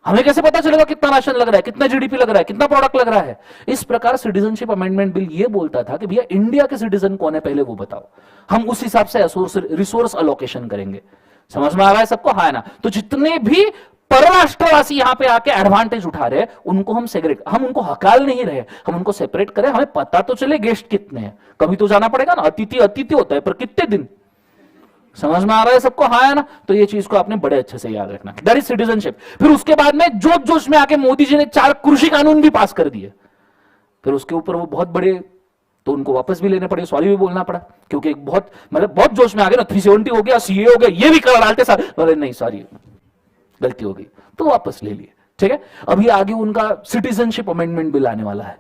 हमें कैसे पता चलेगा कितना राशन लग रहा है, कितना जीडीपी लग रहा है, कितना प्रोडक्ट लग रहा है? इस प्रकार सिटीजनशिप अमेंडमेंट बिल ये बोलता था कि भैया इंडिया के सिटीजन कौन है पहले वो बताओ, हम उस हिसाब से रिसोर्स अलोकेशन करेंगे। समझ में आ रहा है सबको? हाँ है ना? तो जितने भी परराष्ट्रवासी यहां पे आके एडवांटेज उठा रहे उनको हम सेग्रेट, हम उनको हकाल नहीं रहे, हम उनको सेपरेट करें। हमें पता तो चले गेस्ट कितने हैं, कभी तो जाना पड़ेगा ना। अतिथि अतिथि होता है पर कितने दिन? समझ में आ रहा है सबको? हाँ है ना? तो ये चीज को आपने बड़े अच्छे से याद रखना, दैट इज सिटीजनशिप। फिर उसके बाद में जोश जोश में आके मोदी जी ने 4 कृषि कानून भी पास कर दिए। फिर उसके ऊपर वो बहुत बड़े, तो उनको वापस भी लेने पड़े, सॉरी भी बोलना पड़ा, क्योंकि बहुत मतलब बहुत जोश में आ गए ना, 370 हो गया, सीए हो गया, ये भी कर डालते साथ, बोले नहीं सॉरी गलती हो गई, तो वापस ले लिए। ठीक है, अभी आगे उनका सिटीजनशिप अमेंडमेंट बिल आने वाला है।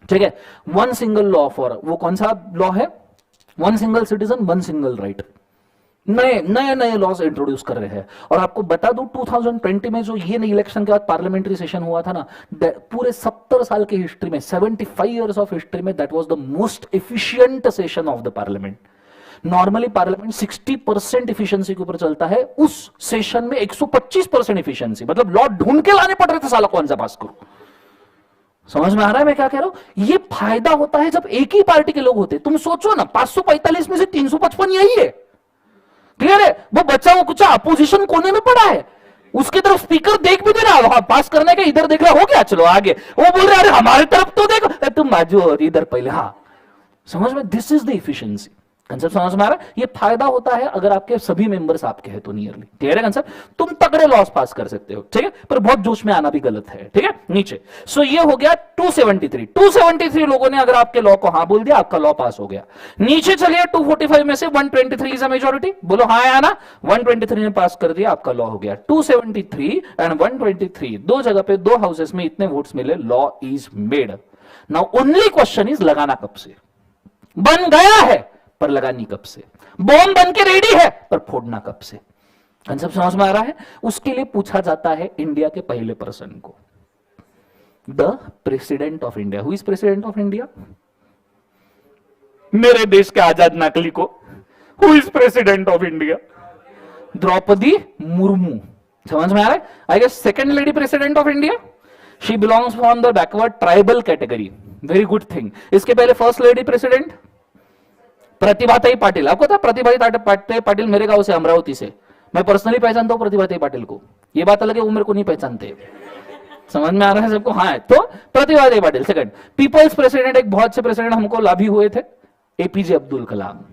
ठीक है, वन सिंगल लॉ फॉर, वो कौन सा लॉ है? One single citizen one single right. नए नए नए लॉज इंट्रोड्यूस कर रहे हैं। और आपको बता दूं 2020 में जो ये इलेक्शन के बाद पार्लियामेंट्री सेशन हुआ था ना, पूरे 70 साल की हिस्ट्री में, 75 इयर्स ऑफ हिस्ट्री में, that was the most efficient session of the parliament. Normally parliament 60% efficiency के ऊपर चलता है, उस सेशन में 125% इफिशियंसी, मतलब लॉ ढूंढ के लाने पड़ रहे थे, साला कौन सा पास करो। समझ में आ रहा है मैं क्या कह रहा हूं? ये फायदा होता है जब एक ही पार्टी के लोग होते। तुम सोचो ना, 545 में से 355 यही है। क्लियर है? वो बच्चा वो कुछ अपोजिशन कोने में पड़ा है, उसकी तरफ स्पीकर देख भी दे रहा, पास करने का इधर देख रहा, हो गया चलो आगे। वो बोल रहे अरे हमारी तरफ तो देखो, तुम बाजू इधर पहले। हाँ समझ में? This is the efficiency. Concept समझ में आ रहा है? ये फायदा होता है अगर आपके सभी मेंबर्स आपके हैं तो नियरली। क्लियर है कंसेप्ट? तुम तगड़े लॉस पास कर सकते हो, ठीक है, पर बहुत जोश में आना भी गलत है। ठीक है, नीचे। सो ये हो गया 273 लोगों ने अगर आपके लॉ को हाँ बोल दिया, आपका लॉ पास हो गया। नीचे चलिए 245 में से 123 इज अ मेजॉरिटी, बोलो हाँ या ना। 123 ने पास कर दिया, आपका लॉ हो गया। 273 एंड 123, दो जगह पे, दो हाउसेस में इतने वोट्स मिले, law is made. Now only question is लगाना कब से? बन गया है पर लगानी कब से? बॉम्ब बन के रेडी है पर फोड़ना कब से? कंसेप्ट समझ में आ रहा है? उसके लिए पूछा जाता है इंडिया के पहले पर्सन को, the president of India. Who is president of India? मेरे देश के आजाद नागरिक को who is president of India? Draupadi Murmu. समझ में आ रहा है? I guess second lady president of India, she belongs from the backward tribal category, very good thing. इसके पहले first lady president Pratibhatai Patil. आपको पता प्रतिभाताई पाटिल मेरे गांव से, अमरावती से, मैं पर्सनली पहचानता हूं प्रतिभाताई पाटिल को। ये बात अलग है वो मेरे को नहीं पहचानते। समझ में आ रहा है सबको? हाँ, तो Pratibhatai Patil second. People's president, एक बहुत से प्रेसिडेंट हमको लाभी हुए थे, एपीजे अब्दुल कलाम।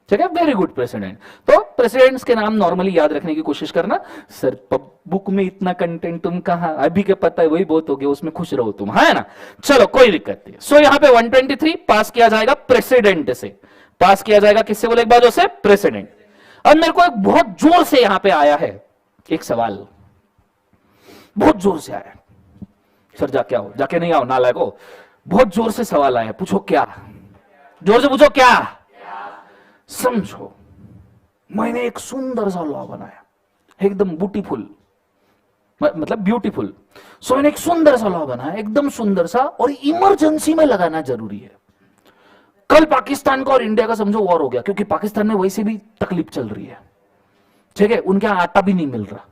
ठीक है, वेरी गुड प्रेसिडेंट। तो प्रेसिडेंट्स के नाम नॉर्मली याद रखने की कोशिश करना। सर बुक में इतना कंटेंट तुम कहां, अभी के पता है वही बहुत हो गया, उसमें खुश रहो तुम, है ना? चलो कोई दिक्कत नहीं। सो यहां पे 123 पास किया जाएगा प्रेसिडेंट से, पास किया जाएगा किससे बोले एक बार से? प्रेसिडेंट। अब मेरे को एक बहुत जोर से यहां पे आया है एक सवाल, बहुत जोर से आया। सर जाके आओ, जाके नहीं आओ नालायक हो, बहुत जोर से सवाल आया। पूछो क्या? जोर से पूछो क्या? समझो, मैंने एक सुंदर सा लॉ बनाया, एकदम ब्यूटीफुल, मतलब ब्यूटीफुल। सो मैंने एक सुंदर सा लॉ बनाया, एकदम सुंदर सा, और इमरजेंसी में लगाना जरूरी है। कल पाकिस्तान का और इंडिया का समझो वॉर हो गया, क्योंकि पाकिस्तान में वैसे भी तकलीफ चल रही है। ठीक है, उनके यहां आटा भी नहीं मिल रहा,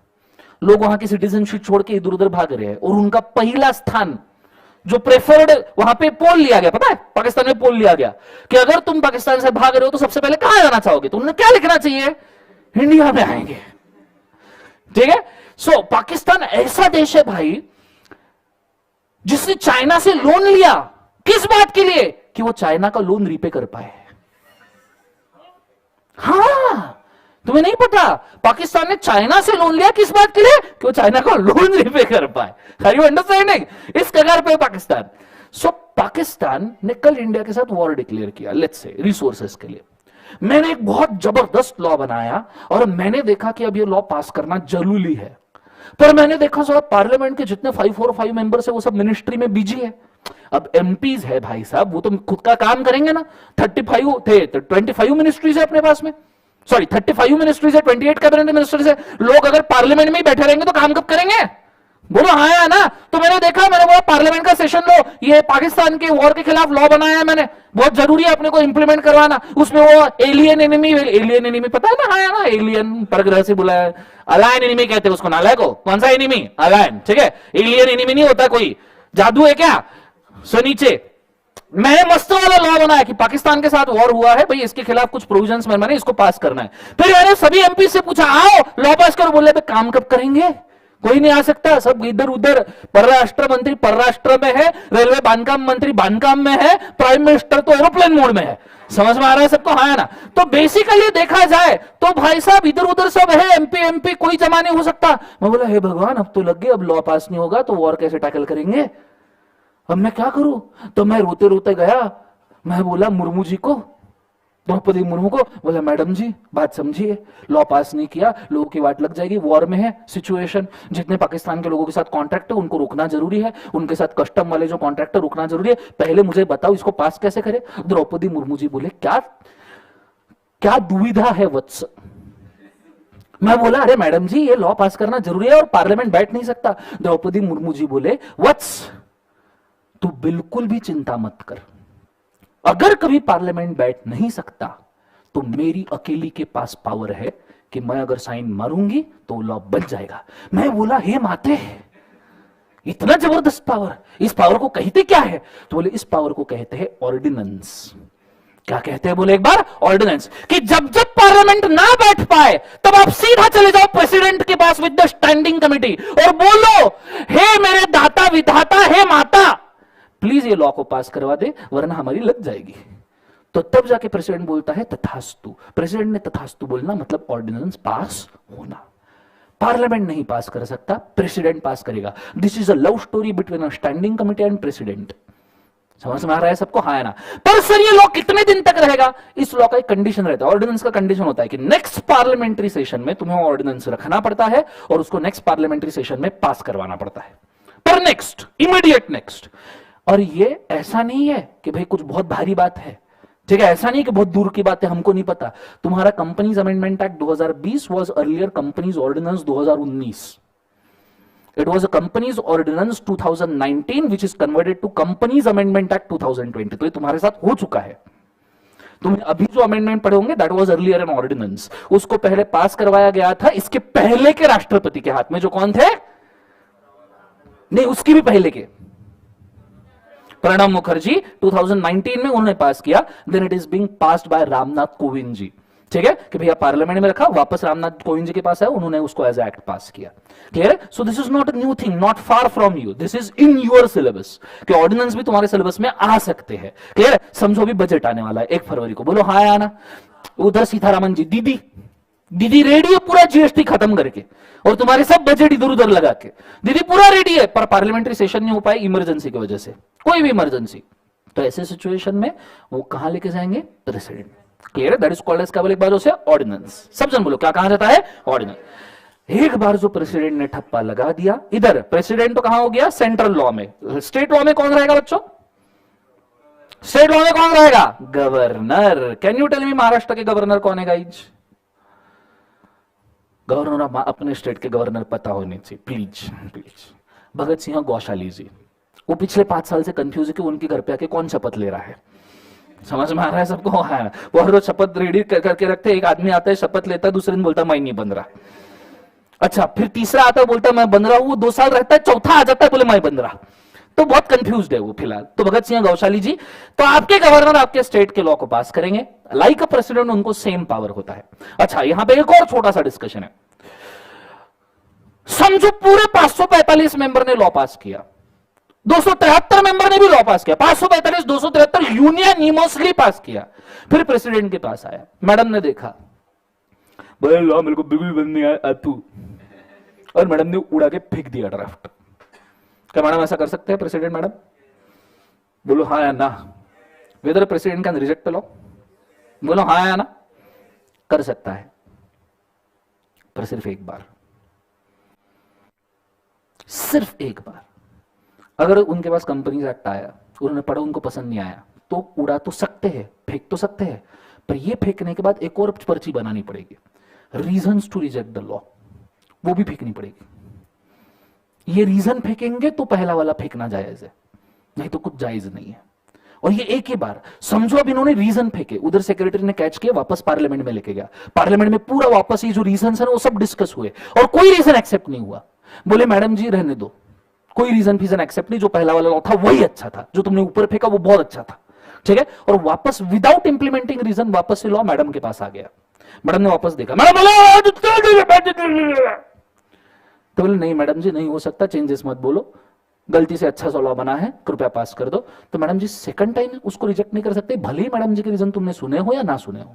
लोग वहां की सिटीजनशिप छोड़ के इधर उधर भाग रहे हैं, और उनका पहला स्थान जो प्रेफर्ड, वहां पे पोल लिया गया, पता है पाकिस्तान में पोल लिया गया कि अगर तुम पाकिस्तान से भाग रहे हो तो सबसे पहले कहां जाना चाहोगे? तो उन्हें क्या लिखना चाहिए? इंडिया में आएंगे। ठीक है, सो पाकिस्तान ऐसा देश है भाई जिसने चाइना से लोन लिया, किस बात के लिए? कि वो चाइना का लोन रीपे कर पाए। हाँ, तुम्हें नहीं पता पाकिस्तान ने चाइना से लोन लिया किस बात के लिए? कि वो चाइना का लोन रीपे कर पाए। Are you understanding? इस कगार पे पाकिस्तान। सो पाकिस्तान ने कल इंडिया के साथ वॉर डिक्लेयर किया, लेट्स से रिसोर्सेस के लिए। मैंने एक बहुत जबरदस्त लॉ बनाया, और मैंने देखा कि अब ये लॉ पास करना जरूरी है। पर मैंने देखा साहब पार्लियामेंट के जितने 545 मेंबर्स है वो सब मिनिस्ट्री में बिजी है। अब एमपीज है भाई साहब, वो तो खुद का काम करेंगे ना। 35 थे तो 25 मिनिस्ट्रीज है अपने पास में, सॉरी 35 मिनिस्ट्रीज है, 28 कैबिनेट मिनिस्टर्स है। लोग अगर पार्लियामेंट में ही बैठे रहेंगे तो काम कब करेंगे? बोलो हाँ या ना? तो मैंने देखा, मैंने बोला पार्लियामेंट का सेशन लो, ये पाकिस्तान के वॉर के खिलाफ लॉ बनाया है मैंने, बहुत जरूरी है अपने को इंप्लीमेंट करवाना। उसमें वो एलियन एनिमी पता है ना? हाँ या ना? एलियन परग्रह से बुलाया, अलायन एनिमी कहते हैं उसको, नालायक को। कौन सा एनिमी? अलायन। ठीक है, एलियन एनिमी नहीं होता, कोई जादू है क्या? सो नीचे मैंने मस्त वाला लॉ बनाया कि पाकिस्तान के साथ वॉर हुआ है भाई, इसके खिलाफ कुछ प्रोविजंस मैंने इसको पास करना है। फिर मैंने सभी एमपी से पूछा, आओ लॉ पास करो। बोले काम कब करेंगे? कोई नहीं आ सकता, सब इधर उधर। परराष्ट्र मंत्री परराष्ट्र में है, रेलवे बांधकाम मंत्री बांधकाम में है, प्राइम मिनिस्टर तो एरोप्लेन मोड में है। समझ में आ रहा है सबको? हाँ ना? तो बेसिकली देखा जाए तो भाई साहब इधर उधर सब है, एमपी कोई जमा नहीं हो सकता। मैं बोला हे भगवान, अब तो लग गए, अब लॉ पास नहीं होगा तो वॉर कैसे टैकल करेंगे? अब मैं क्या करूं? तो मैं रोते रोते गया, मैं बोला मुर्मू जी को, द्रौपदी मुर्मू को, बोला मैडम जी बात समझिए, लॉ पास नहीं किया, लोगों की वाट लग जाएगी, वॉर में है सिचुएशन, जितने पाकिस्तान के लोगों के साथ कॉन्ट्रैक्ट है उनको रोकना जरूरी है, उनके साथ कस्टम वाले जो कॉन्ट्रैक्टर रोकना जरूरी है, पहले मुझे बताओ इसको पास कैसे करे। द्रौपदी मुर्मू जी बोले क्या क्या दुविधा है वत्स? मैं बोला अरे मैडम जी ये लॉ पास करना जरूरी है और पार्लियामेंट बैठ नहीं सकता। द्रौपदी मुर्मू जी बोले वत्स तू बिल्कुल भी चिंता मत कर, अगर कभी पार्लियामेंट बैठ नहीं सकता तो मेरी अकेली के पास पावर है कि मैं अगर साइन मारूंगी तो लॉ बन जाएगा। मैं बोला हे माते, इतना जबरदस्त पावर, इस पावर को कहते क्या है? तो बोले इस पावर को कहते हैं ऑर्डिनेंस। क्या कहते हैं? बोले एक बार ऑर्डिनेंस, कि जब जब पार्लियामेंट ना बैठ पाए तब आप सीधा चले जाओ प्रेसिडेंट के पास विद द स्टैंडिंग कमिटी और बोलो हे मेरे दाता विधाता, हे माता प्लीज ये लॉ को पास करवा दे वरना हमारी लग जाएगी। तो तब जाके प्रेसिडेंट बोलता है तथास्तु। प्रेसिडेंट ने तथास्तु बोलना मतलब ऑर्डिनेंस पास होना। पार्लियामेंट नहीं पास कर सकता, प्रेसिडेंट पास करेगा। This is a love story between a standing committee and president. समझ में आ रहा है सबको? हाँ है ना? पर सर ये लॉ कितने दिन तक रहेगा? इस लॉ का एक कंडीशन रहता है, ऑर्डिनेंस का कंडीशन होता है कि नेक्स्ट पार्लियामेंट्री सेशन में तुम्हें ऑर्डिनेंस रखना पड़ता है और उसको नेक्स्ट पार्लियामेंट्री सेशन में पास करवाना पड़ता है। पर नेक्स्ट, इमीडिएट नेक्स्ट। और ये ऐसा नहीं है कि भाई कुछ बहुत भारी बात है, ठीक है, ऐसा नहीं कि बहुत दूर की बात है हमको नहीं पता। तुम्हारा companies amendment act 2020 was earlier companies ordinance 2019। It was a Companies Ordinance 2019 which is converted to Companies Amendment Act 2020। तो ये तुम्हारे साथ हो चुका है। तुम अभी जो अमेंडमेंट पढ़े होंगे that was earlier an ordinance, उसको पहले पास करवाया गया था इसके पहले के राष्ट्रपति के हाथ में, जो कौन थे, नहीं उसकी भी पहले के प्रणब मुखर्जी 2019 में उन्होंने पास किया। Then it is being passed by Ramnath Kovind ji. ठीक है कि भैया पार्लियामेंट में रखा, वापस रामनाथ कोविंद जी के पास है, उन्होंने उसको एज एक्ट पास किया। Clear? So this is not a new thing, not far from you, this is in your syllabus कि ऑर्डिनेंस भी तुम्हारे सिलेबस में आ सकते हैं। क्लियर? समझो भी बजट आने वाला है 1 फरवरी को, बोलो हाँ आना। उधर सीतारामन जी दीदी दीदी रेडी है पूरा जीएसटी खत्म करके, और तुम्हारे सब बजट इधर उधर लगा के, दीदी पूरा रेडी है, पर पार्लियामेंट्री सेशन नहीं हो पाए इमरजेंसी की वजह से, कोई भी इमरजेंसी। तो ऐसे सिचुएशन में वो कहां लेके जाएंगे, president. Clear? That is called as क्या बोले एक बार उसे, ऑर्डिनेंस। सब जन बोलो क्या कहा जाता है, ऑर्डिनेंस। एक बार जो प्रेसिडेंट ने ठप्पा लगा दिया, इधर प्रेसिडेंट तो कहां हो गया, सेंट्रल लॉ में। स्टेट लॉ में कौन रहेगा बच्चों, स्टेट लॉ में कौन रहेगा, governor. Can you tell me Maharashtra के गवर्नर कौन है गाइज, गवर्नर अपने स्टेट के गवर्नर पता होने चाहिए प्लीज प्लीज। भगत सिंह गौशाली जी, वो पिछले 5 साल से कंफ्यूज है कि उनके घर पे आके कौन शपथ ले रहा है। समझ में आ रहा है सबको? हाँ, वो हर रोज शपथ रेडी करके रखते हैं। एक आदमी आता है शपथ लेता है, दूसरे दिन बोलता है मैं नहीं बन रहा। अच्छा, फिर तीसरा आता है बोलता है मैं बन रहा हूं, वो 2 साल रहता है, चौथा आ जाता है बोले मैं बन रहा। तो बहुत कंफ्यूज्ड है वो फिलहाल। तो भगत सिंह गौशाली जी, तो आपके गवर्नर आपके स्टेट के लॉ को पास करेंगे, लाइक अ प्रेसिडेंट, उनको सेम पावर होता है। अच्छा, यहां पे एक और छोटा सा डिस्कशन है। समझो पूरे 545 मेंबर ने लॉ पास किया, 273 मेंबर ने भी लॉ पास किया, 545 273 यूनियनिमसली पास किया। फिर प्रेसिडेंट के पास आया, मैडम ने देखा, बोले लॉ मेरे को बिल्कुल बंद नहीं आया तू, और मैडम ने उड़ा के फेंक दिया ड्राफ्ट। क्या मैडम ऐसा कर सकते हैं प्रेसिडेंट मैडम, बोलो हाँ या ना। Whether president can reject the law, बोलो हाँ या ना, कर सकता है, पर सिर्फ एक बार, सिर्फ एक बार। अगर उनके पास कंपनीज एक्ट आया, उन्होंने पढ़ा, उनको पसंद नहीं आया, तो उड़ा तो सकते हैं, फेंक तो सकते हैं, पर ये फेंकने के बाद एक और पर्ची बनानी पड़ेगी, reasons to reject the law, वो भी फेंकनी पड़ेगी। ये रीजन फेंकेंगे तो पहला वाला फेंकना जायज है, नहीं तो कुछ जायज नहीं है। और ये एक ही बार समझो, अब इन्होंने रीजन फेंके, उधर सेक्रेटरी ने कैच किया, वापस पार्लियामेंट में लेके गया, पार्लियामेंट में पूरा वापस ये जो रीजन है वो सब डिस्कस हुए, और कोई रीजन एक्सेप्ट नहीं हुआ। बोले मैडम जी रहने दो, कोई रीजन फीजन एक्सेप्ट नहीं, जो पहला वाला लॉ था वही अच्छा था, जो तुमने ऊपर फेंका वो बहुत अच्छा था। ठीक है? और वापस विदाउट इंप्लीमेंटिंग रीजन वापस से लॉ मैडम के पास आ गया। मैडम ने वापस देखा, मैडम तो बोले नहीं मैडम जी नहीं हो सकता, चेंजेस मत बोलो, गलती से अच्छा सा लॉ बना है, कृपया पास कर दो। तो मैडम जी सेकंड टाइम उसको रिजेक्ट नहीं कर सकते, भले ही मैडम जी के रीजन तुमने सुने हो या ना सुने हो।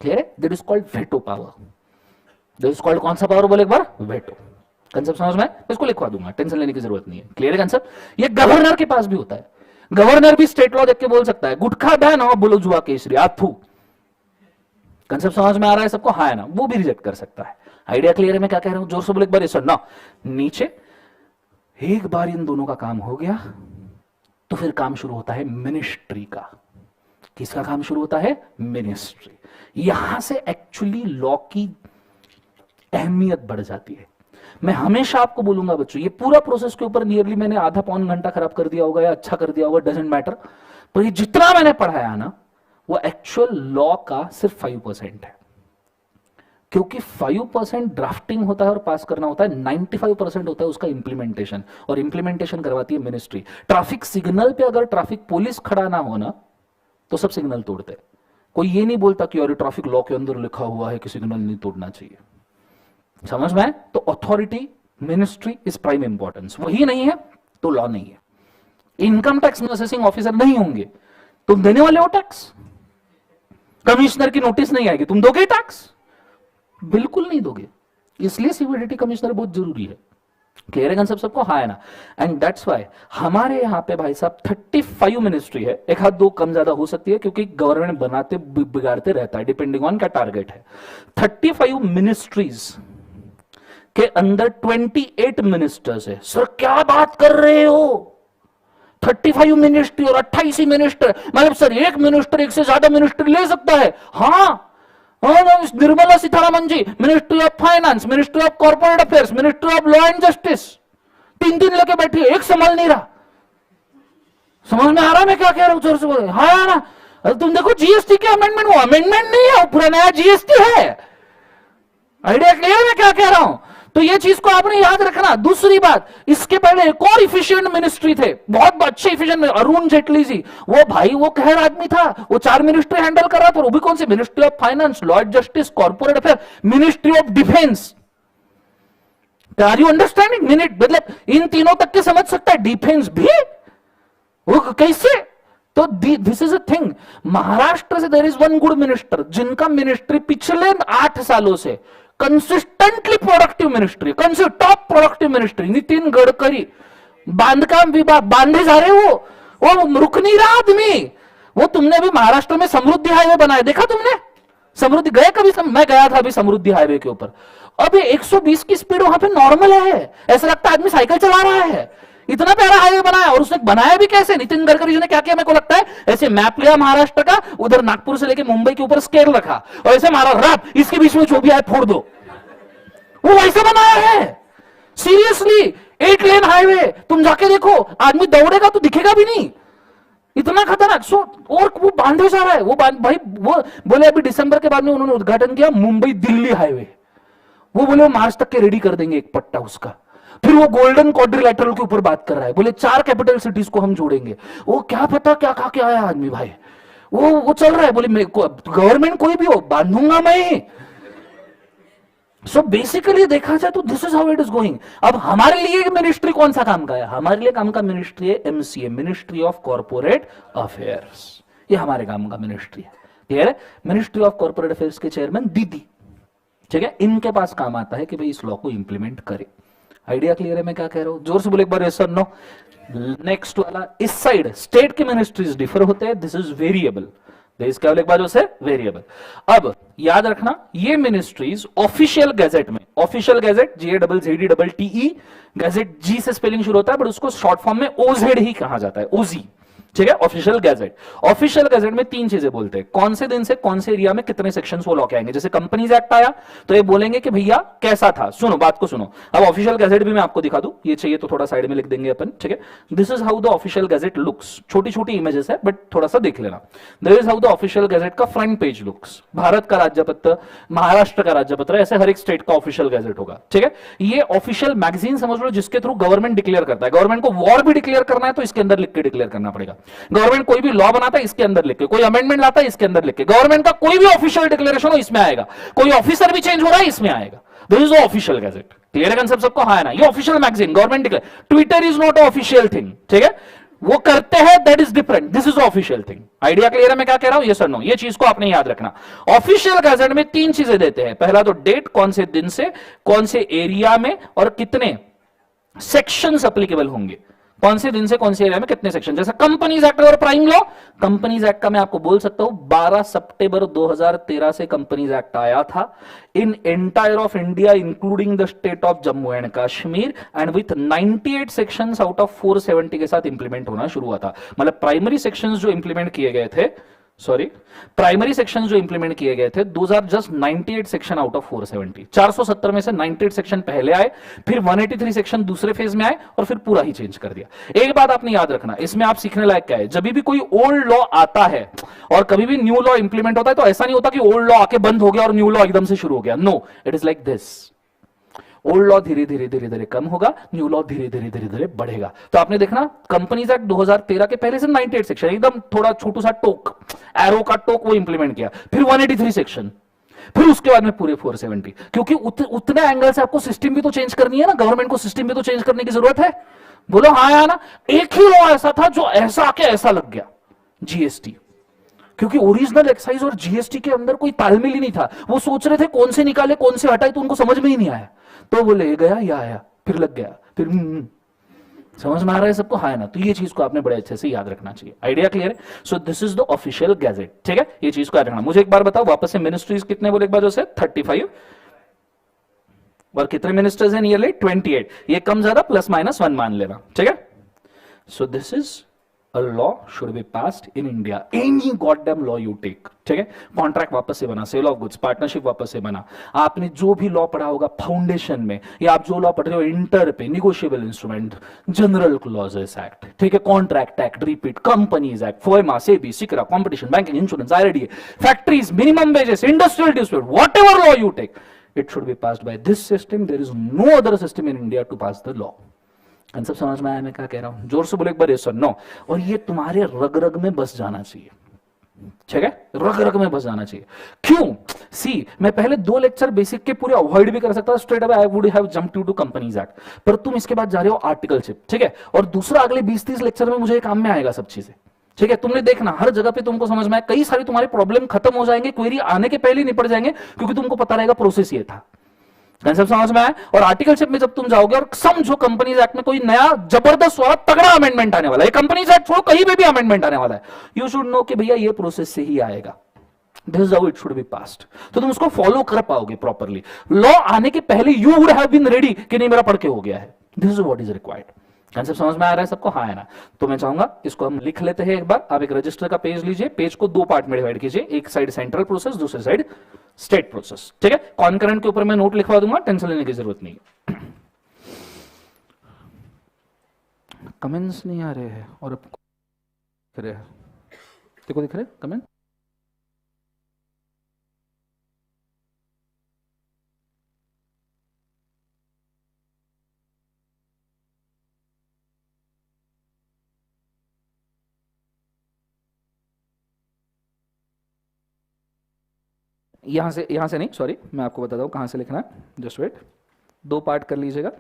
क्लियर है? That is called veto power. That is called कौन सा पावर बोले एक बार, वेटो। कंसेप्ट समझ में? इसको लिखवा दूंगा, टेंशन लेने की जरूरत नहीं है। क्लियर है कंसेप्ट? ये गवर्नर के पास भी होता है, गवर्नर भी स्टेट लॉ देख के बोल सकता है गुटखा बैन हो, बोलो जुआ केसरी आथू। कंसेप्ट समझ में आ रहा है सबको? हाँ है ना? वो भी रिजेक्ट कर सकता है। आइडिया क्लियर है मैं क्या कह रहा हूं? जोर से बोले एक बार, सुनना नीचे। एक बार इन दोनों का काम हो गया तो फिर काम शुरू होता है मिनिस्ट्री का। किसका काम शुरू होता है? मिनिस्ट्री। यहां से एक्चुअली लॉ की अहमियत बढ़ जाती है। मैं हमेशा आपको बोलूंगा बच्चों, ये पूरा प्रोसेस के ऊपर नियरली मैंने आधा पौन घंटा खराब कर दिया होगा या अच्छा कर दिया होगा, डजंट मैटर, पर ये जितना मैंने पढ़ाया ना वो एक्चुअल लॉ का सिर्फ 5% है, क्योंकि 5% ड्राफ्टिंग होता है और पास करना होता है, 95% होता है उसका इंप्लीमेंटेशन, और इंप्लीमेंटेशन करवाती है मिनिस्ट्री। ट्रैफिक सिग्नल पे अगर ट्रैफिक पुलिस खड़ा ना हो ना तो सब सिग्नल तोड़ते। कोई ये नहीं बोलता कि यार ट्रैफिक लॉ के अंदर लिखा हुआ है कि सिग्नल नहीं तोड़ना चाहिए। समझ में? तो authority ministry is prime importance, वही नहीं है तो लॉ नहीं है। इनकम टैक्स असेसिंग ऑफिसर नहीं होंगे, तुम देने वाले हो टैक्स, कमिश्नर की नोटिस नहीं आएगी, तुम दोगे टैक्स? बिल्कुल नहीं दोगे। इसलिए सीवीडीटी कमिश्नर बहुत जरूरी है। क्लियर है कंसेप्ट सबको? हाँ है ना? एंड दैट्स व्हाई हमारे यहां पे भाई साहब 35 मिनिस्ट्री है, एक हाथ दो कम ज्यादा हो सकती है क्योंकि गवर्नमेंट बनाते बिगाड़ते रहता है, डिपेंडिंग ऑन क्या टारगेट है। 35 मिनिस्ट्रीज के अंदर 28 मिनिस्टर्स है। सर क्या बात कर रहे हो? 35 मिनिस्ट्री और 28 मिनिस्टर, मतलब सर एक मिनिस्टर एक से ज्यादा मिनिस्ट्री ले सकता है? हाँ, Nirmala Sitharaman ji ministry of finance, ministry of corporate affairs, ministry of law and justice, 3 लेके बैठी है, एक संभाल नहीं रहा। समझ में आ रहा है मैं क्या कह रहा हूं? जोर से बोले। हाँ ना, तुम देखो जीएसटी के अमेंडमेंट, वो अमेंडमेंट नहीं है, पूरा नया जीएसटी है। आइडिया क्लियर है मैं क्या कह रहा हूं? तो ये चीज को आपने याद रखना। दूसरी बात, इसके पहले एक और इफिशिएंट मिनिस्ट्री थे, बहुत अच्छे इफिशिएंट, अरुण जेटली जी। वो भाई वो कहर आदमी था, वो 4 मिनिस्ट्री हैंडल कर रहा था। वो भी कौन सी? Ministry of finance, law and justice, corporate affair, ministry of defence. Are you understanding? मतलब इन तीनों तक के समझ सकता है, डिफेंस भी वो कैसे? तो this is a thing. Maharashtra से there is one good minister, जिनका मिनिस्ट्री पिछले 8 सालों से consistently productive ministry, top productive ministry, Nitin Gadkari. बांधकाम विभाग बांधे जा रहे, वो रुक नहीं रहा आदमी। वो तुमने अभी महाराष्ट्र में समृद्धि हाईवे बनाया, देखा तुमने? समृद्धि गए कभी? मैं गया था अभी समृद्धि हाईवे के ऊपर। अभी 120 की स्पीड वहां पे नॉर्मल है, ऐसा लगता है आदमी साइकिल चला रहा है। इतना प्यारा हाईवे बनाया, और उसने बनाया भी कैसे? नितिन गडकरी जी ने क्या किया मेरे को लगता है, ऐसे मैप लिया महाराष्ट्र का, उधर नागपुर से लेके मुंबई के ऊपर स्केल रखा और ऐसे मारा रैप, इसके बीच में जो भी आए फोड़ दो। वो वैसे बनाया है, सीरियसली। 8 लेन हाईवे, तुम जाके देखो, आदमी दौड़ेगा तो दिखेगा भी नहीं, इतना खतरनाक। सो और वो बांधे जा रहा है। वो भाई वो बोले अभी दिसंबर के बाद में उन्होंने उद्घाटन किया मुंबई दिल्ली हाईवे। वो बोले वो मार्च तक के रेडी कर देंगे एक पट्टा उसका। फिर वो गोल्डन क्वाड्रिलैटरल के ऊपर बात कर रहा है, बोले 4 कैपिटल सिटीज को हम जोड़ेंगे। वो क्या पता क्या खा के आया आदमी भाई, वो चल रहा है। बोले गवर्नमेंट कोई भी हो बांधूंगा मैं। सो बेसिकली देखा जाए तो this is how it is going. अब हमारे लिए मिनिस्ट्री कौन सा काम का है? हमारे लिए काम का मिनिस्ट्री है MCA, ministry of corporate affairs. ये हमारे काम का मिनिस्ट्री है, क्लियर है? मिनिस्ट्री ऑफ कॉर्पोरेट अफेयर्स के चेयरमैन दीदी, ठीक है, इनके पास काम आता है कि भाई इस लॉ को इंप्लीमेंट करे। आइडिया क्लियर है मैं क्या कह रहा हूं? जोर से बोले एक बार, यस और नो। नेक्स्ट वाला, इस साइड स्टेट के मिनिस्ट्रीज डिफर होते हैं, दिस इज वेरिएबल। क्या बोले एक बार, उसे वेरिएबल। अब याद रखना, ये मिनिस्ट्रीज ऑफिशियल गैजेट में, ऑफिशियल गैजेट GAZZEDTE, गैजेट जी से स्पेलिंग शुरू होता है, बट उसको शॉर्ट फॉर्म में OZ ही कहा जाता है, ओजी, ठीक है? Official gazette. ऑफिशियल गैजेट में 3 चीजें बोलते हैं, कौन से दिन से कौन से एरिया में कितने सेक्शंस वो लॉ के आएंगे। जैसे कंपनीज एक्ट आया तो ये बोलेंगे कि भैया कैसा था, सुनो बात को सुनो। अब ऑफिशियल गैजेट भी मैं आपको दिखा दूं, ये चाहिए तो थोड़ा साइड में लिख देंगे अपन, ठीक है? This is how the official gazette looks. छोटी छोटी इमेजेस है बट थोड़ा सा देख लेना। This is how the official gazette का फ्रंट पेज लुक्स। भारत का राज्यपत्र, महाराष्ट्र का राज्यपत्र, ऐसे हर एक स्टेट का ऑफिशियल गैजेट होगा, ठीक है? ये ऑफिशियल मैगजीन समझ लो, जिसके थ्रू गवर्नमेंट डिक्लेयर करता है। गवर्नमेंट को वॉर भी डिक्लेयर करना है तो इसके अंदर लिख के डिक्लेयर करना पड़ेगा। गवर्नमेंट कोई भी लॉ बनाता है इसके अंदर लिख के, कोई अमेंडमेंट लाता है इसके अंदर लिख के, गवर्नमेंट का कोई भी ऑफिशियल डिक्लेरेशन हो इसमें आएगा, कोई ऑफिसर भी चेंज हो रहा है इसमें आएगा। This is official gazette. Clear concept सबको? हाँ है ना? ये official magazine, government declare. Twitter is not official thing, ठीक है? वो करते हैं, that is different, this is official thing. Idea clear है मैं क्या कह रहा हूं? यस और नो? ये चीज को आपने याद रखना। ऑफिशियल गैजेट में 3 चीजें देते हैं। पहला तो डेट, कौन से दिन से कौन से एरिया में और कितने सेक्शंस एप्लीकेबल होंगे, कौन से दिन से कौन से एरिया में कितने सेक्शन। जैसे कंपनीज एक्ट और प्राइम लॉ, कंपनीज एक्ट का मैं आपको बोल सकता हूं 12 सितंबर 2013 से कंपनीज एक्ट आया था in entire of India including the state of Jammu and Kashmir, and with 98 sections out of 470 के साथ इंप्लीमेंट होना शुरू हुआ था। मतलब प्राइमरी सेक्शंस जो इंप्लीमेंट किए गए थे, प्राइमरी सेक्शन जो इंप्लीमेंट किए गए थे, those are just 98 section out of 470। 470 में से 98 सेक्शन पहले आए, फिर 183 सेक्शन दूसरे फेज में आए और फिर पूरा ही चेंज कर दिया। एक बात आपने याद रखना, इसमें आप सीखने लायक क्या है, जब भी कोई ओल्ड लॉ आता है और कभी भी न्यू लॉ इंप्लीमेंट होता है तो ऐसा नहीं होता कि ओल्ड लॉ आके बंद हो गया और न्यू लॉ एकदम से शुरू हो गया। No, it is like this. Old law धीरे धीरे कम होगा, न्यू लॉ धीरे धीरे बढ़ेगा। तो आपने देखना कंपनीज एक्ट 2013 के पहले से 98 सेक्शन, एकदम थोड़ा छोटू सा टोक, एरो का टोक, वो इंप्लीमेंट किया। फिर 183 सेक्शन, फिर उसके बाद में पूरे 470, क्योंकि उतने एंगल से आपको सिस्टम भी तो चेंज करनी है ना, गवर्नमेंट को सिस्टम भी तो चेंज करने की जरूरत है। बोलो हाँ या ना? एक ही लॉ ऐसा था जो ऐसा आके ऐसा लग गया, जीएसटी, क्योंकि ओरिजिनल एक्साइज और जीएसटी के अंदर कोई तालमेल ही नहीं था। वो सोच रहे थे कौन से निकाले कौन से हटाए, तो उनको समझ में ही नहीं आया, तो बोले ये गया या आया, फिर लग गया, फिर समझ में आ रहा है सबको? हाँ ना? तो ये चीज को आपने बड़े अच्छे से याद रखना चाहिए। आइडिया क्लियर है? सो this is the official gazette, ठीक है? ये चीज को याद रखना। मुझे एक बार बताओ वापस से, मिनिस्ट्रीज कितने बोले एक बार, जो से 35 और कितने मिनिस्टर्स हैं नियरली 28। ये कम ज्यादा प्लस माइनस 1 मान लेना, ठीक है? सो this is A law should be passed in India. Any goddamn law you take, ठीक है? कॉन्ट्रैक्ट वापस से बना, सेल ऑफ गुड्स, पार्टनरशिप वापस से बना, आपने जो भी लॉ पढ़ा होगा फाउंडेशन में, या आप जो लॉ पढ़ रहे हो इंटर पे, negotiable instrument, general clauses act, ठीक है, contract act, repeat, companies act, FEMA, SEBI, सिकरा, competition, banking, insurance, IRDA, factories, minimum wages, industrial dispute, whatever law you take, it should be passed by this system. There is no other system in India to pass the law. सब समझ में आया मैं क्या कह रहा हूं? जोर से बोले एक बार yes or no. और ये तुम्हारे रग रग में बस जाना चाहिए, ठीक है? रग रग में बस जाना चाहिए. क्यों? सी, मैं पहले 2 लेक्चर बेसिक के पूरे अवॉइड भी कर सकता, straight away I would have jumped you to companies act, पर तुम इसके बाद जा रहे हो आर्टिकलशिप, ठीक है? और दूसरा अगले 20-30 लेक्चर में मुझे काम में आएगा सब चीजें, ठीक है? तुमने देखना हर जगह पे तुमको समझ में आए, कई सारी तुम्हारे प्रॉब्लम खत्म हो जाएंगे, क्वेरी आने के पहले निपट जाएंगे, क्योंकि तुमको पता रहेगा प्रोसेस ये था. कंसेप्ट समझ में आया? और आर्टिकलशिप में जब तुम जाओगे और समझो कंपनीज एक्ट में कोई नया जबरदस्त वाला तगड़ा अमेंडमेंट आने वाला है, कंपनीज एक्ट छोड़ो कहीं पे भी अमेंडमेंट आने वाला है, यू शुड नो कि भैया ये प्रोसेस से ही आएगा. This is how it should be passed. तो तुम उसको फॉलो कर पाओगे प्रॉपरली. लॉ आने के पहले you would have been ready कि नहीं मेरा पढ़ के हो गया है. This is what is required. Concept समझ में आ रहा है सबको? हाँ है ना? तो मैं चाहूंगा इसको हम लिख लेते हैं एक बार. आप एक रजिस्टर का पेज लीजिए, पेज को 2 पार्ट में डिवाइड कीजिए, एक साइड सेंट्रल प्रोसेस, दूसरी साइड स्टेट प्रोसेस, ठीक है? कॉन्करेंट के ऊपर मैं नोट लिखवा दूंगा, टेंशन लेने की जरूरत नहीं है. कमेंट्स नहीं आ रहे हैं और अब दिख रहे हैं, देखो दिख रहे कमेंट. यहां से नहीं, सॉरी, मैं आपको बताता हूं कहां से लिखना है. जस्ट वेट, 2 पार्ट कर लीजिएगा.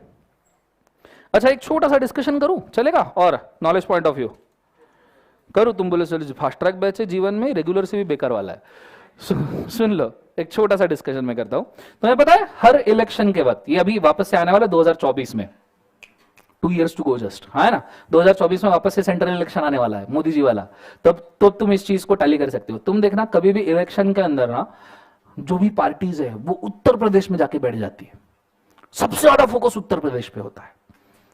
अच्छा, एक छोटा सा डिस्कशन करूं, चलेगा? और नॉलेज पॉइंट ऑफ व्यू करूं? तुम बोले सर फास्ट ट्रैक बैच है, जीवन में रेगुलर से भी बेकार वाला है. सुन लो, एक छोटा सा डिस्कशन मैं करता हूं. तुम्हें पता है हर इलेक्शन के वक्त, ये अभी वापस से आने वाला 2024 में, 2 years टू गो जस्ट, है ना? 2024 में वापस से सेंट्रल इलेक्शन आने वाला है, मोदी जी वाला. तब तो तुम इस चीज को टैली कर सकते हो. तुम देखना कभी भी इलेक्शन के अंदर ना, जो भी पार्टीज है वो उत्तर प्रदेश में जाके बैठ जाती है. सबसे ज्यादा फोकस उत्तर प्रदेश पे होता है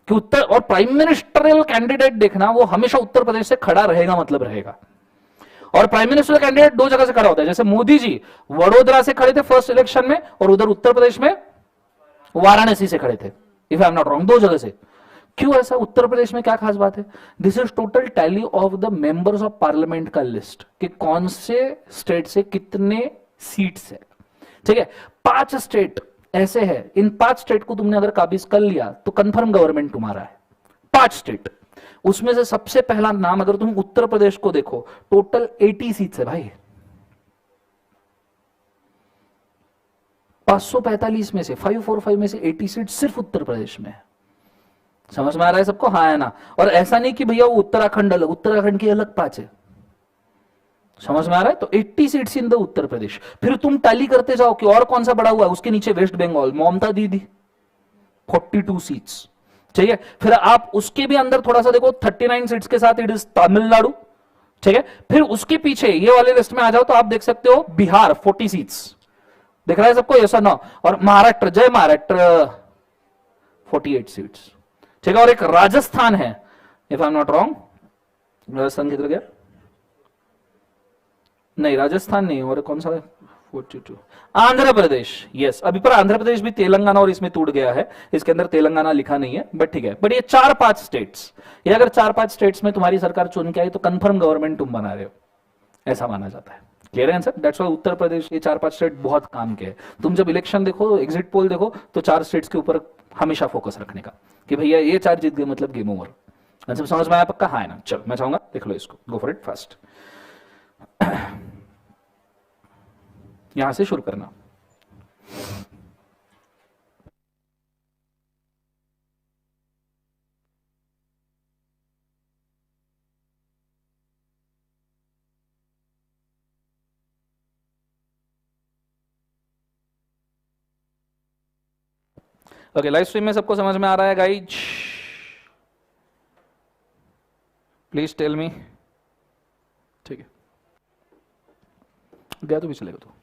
कि उत्तर, और प्राइम मिनिस्टरियल कैंडिडेट देखना वो हमेशा उत्तर प्रदेश से खड़ा रहेगा, मतलब रहेगा. और प्राइम मिनिस्टर कैंडिडेट 2 जगह से खड़ा होता है. जैसे मोदी जी वडोदरा से खड़े थे फर्स्ट इलेक्शन में, और उधर उत्तर प्रदेश में वाराणसी से खड़े थे, if I am not wrong, 2 जगह से. क्यों ऐसा? उत्तर प्रदेश में क्या खास बात है? This is total tally of the members of parliament का लिस्ट कि कौन से स्टेट से कितने सीट्स है, ठीक है? 5 स्टेट ऐसे हैं, इन 5 स्टेट को तुमने अगर काबिज कर लिया तो कंफर्म गवर्नमेंट तुम्हारा है. 5 स्टेट, उसमें से सबसे पहला नाम अगर तुम उत्तर प्रदेश को देखो, टोटल 80 सीट्स है भाई. 545 में से 545 में से 80 सीट सिर्फ उत्तर प्रदेश में है. समझ में आ रहा है सबको? हाँ है ना? और ऐसा नहीं कि भैया वो उत्तराखंड अलग, उत्तराखंड की अलग 5 है. समझ में आ रहा है? तो 80 seats in the Uttar Pradesh. फिर तुम टैली करते जाओ कि और कौन सा बड़ा हुआ है, उसके नीचे वेस्ट बंगाल, ममता दीदी 42 सीट्स, ठीक है? फिर आप उसके भी अंदर थोड़ा सा देखो, 39 सीट्स के साथ इट इज तमिलनाडु, ठीक है? फिर उसके पीछे ये वाले लिस्ट में आ जाओ तो आप देख सकते हो बिहार 40 सीट्स, दिख रहा है सबको? ऐसा ना? और महाराष्ट्र, जय महाराष्ट्र 48 सीट्स, ठीक है? और एक राजस्थान है, if I am not wrong, Rajasthan किधर गया? नहीं, राजस्थान नहीं, और कौन सा है? 42. आंध्र प्रदेश, यस. अभी पर आंध्र प्रदेश भी तेलंगाना और इसमें टूट गया है, इसके अंदर तेलंगाना लिखा नहीं है, बट ठीक है. बट ये 4-5 स्टेट्स, ये अगर 4-5 स्टेट्स में तुम्हारी सरकार चुन के आई तो कंफर्म गवर्नमेंट तुम बना रहे हो, ऐसा माना जाता है. क्लियर है sir? That's why Uttar Pradesh, ये 4-5 स्टेट बहुत काम के हैं. तुम जब इलेक्शन देखो, एग्जिट पोल देखो, तो 4 स्टेट्स के ऊपर हमेशा फोकस रखने का कि भैया ये 4 जीत गए मतलब गेम ओवर. समझ में आया पक्का? हाँ है ना? चलो मैं चाहूंगा देख लो इसको, गो फॉर इट फास्ट. यहां से शुरू करना. ओके, लाइव स्ट्रीम में सबको समझ में आ रहा है गाइज? Please tell me. ठीक है, गया तो भी चलेगा. तो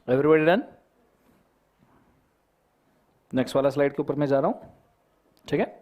एवरीबॉडी डन? नेक्स्ट वाला स्लाइड के ऊपर मैं जा रहा हूं, ठीक है?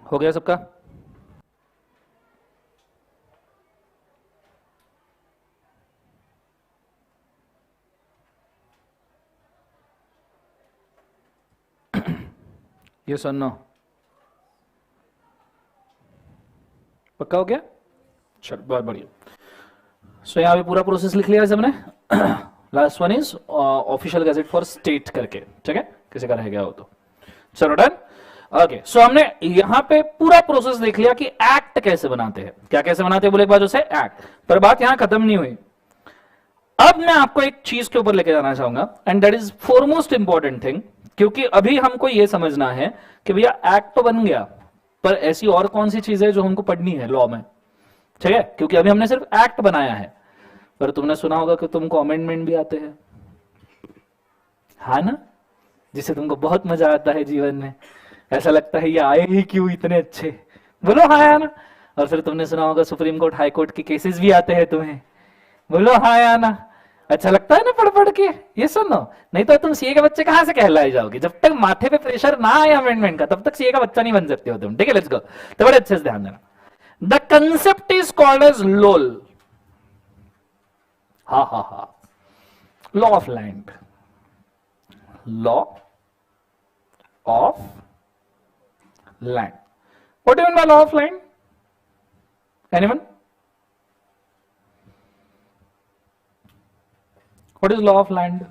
हो गया सबका? ये सुनो, पक्का हो गया? चल बहुत बढ़िया। सो यहाँ पे पूरा प्रोसेस लिख लिया है सबने। Last one is official gazette for state करके, ठीक है? किसी का रह गया हो तो चलो डन। ओके, सो हमने यहां पे पूरा प्रोसेस देख लिया कि एक्ट कैसे बनाते हैं। क्या कैसे बनाते हैं बोले एक बार उसे एक्ट, पर बात यहां खत्म नहीं हुई। अब मैं आपको एक चीज के ऊपर लेके जाना चाहूंगा, and that is foremost important thing, क्योंकि अभी हमको यह समझना है कि भैया एक्ट तो बन गया, पर ऐसी और कौन सी चीजें जो हमको पढ़नी है लॉ में, ठीक है? क्योंकि अभी हमने सिर्फ एक्ट बनाया है, पर तुमने सुना होगा कि तुमको अमेंडमेंट भी आते हैं, हाँ ना? जिससे तुमको बहुत मजा आता है जीवन में, ऐसा लगता है ये आए ही क्यों इतने अच्छे, बोलो हाँ या ना? और फिर तुमने सुना होगा सुप्रीम कोर्ट हाई कोर्ट के केसेस भी आते हैं तुम्हें, बोलो हाँ या ना? अच्छा लगता है ना पढ़ पढ़ के? ये सुनो, नहीं तो तुम सीए के बच्चे कहां से कहलाए जाओगे? जब तक माथे पे प्रेशर ना आए अमेंडमेंट का, तब तक सीए का बच्चा नहीं बन सकते हो तुम, ठीक है? Let's go. तो बड़े अच्छे से ध्यान देना, the concept is called as lol, हा हा हा, law of land, law of land. What do mean by law of land? Anyone? What is law of land?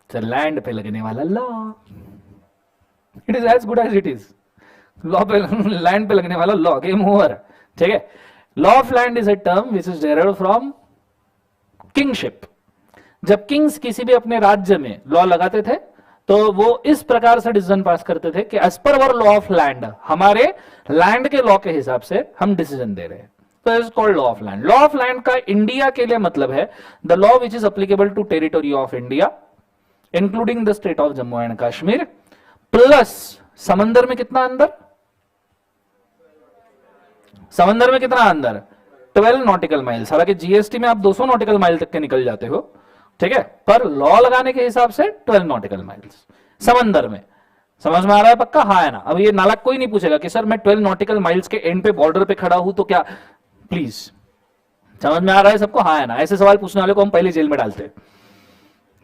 Land पे लगने वाला law, it is as good as it is. Law पे, land पे लगने वाला लॉ, गेम ओवर। ठीक है, law of land is a term which is derived from kingship. जब किंग्स किसी भी अपने राज्य में लॉ लगाते थे तो वो इस प्रकार से डिसीजन पास करते थे कि as per our law of land, हमारे लैंड के लॉ के हिसाब से हम डिसीजन दे रहे हैं, तो is called law of land. Law of land का इंडिया के लिए मतलब है the law which is applicable to territory of India including the state of Jammu and Kashmir, plus समंदर में कितना अंदर, समंदर में कितना अंदर, 12 नॉटिकल माइल्स। हालांकि जीएसटी में आप 200 नॉटिकल माइल तक के निकल जाते हो, ठीक है, पर लॉ लगाने के हिसाब से 12 नॉटिकल माइल्स समंदर में। समझ में आ रहा है पक्का? हाँ है ना? अब ये नालायक कोई नहीं पूछेगा कि सर मैं 12 नॉटिकल माइल्स के एंड पे बॉर्डर पे खड़ा हूं तो क्या, प्लीज समझ में आ रहा है सबको? हाँ है ना? ऐसे सवाल पूछने वाले को हम पहले जेल में डालते हैं।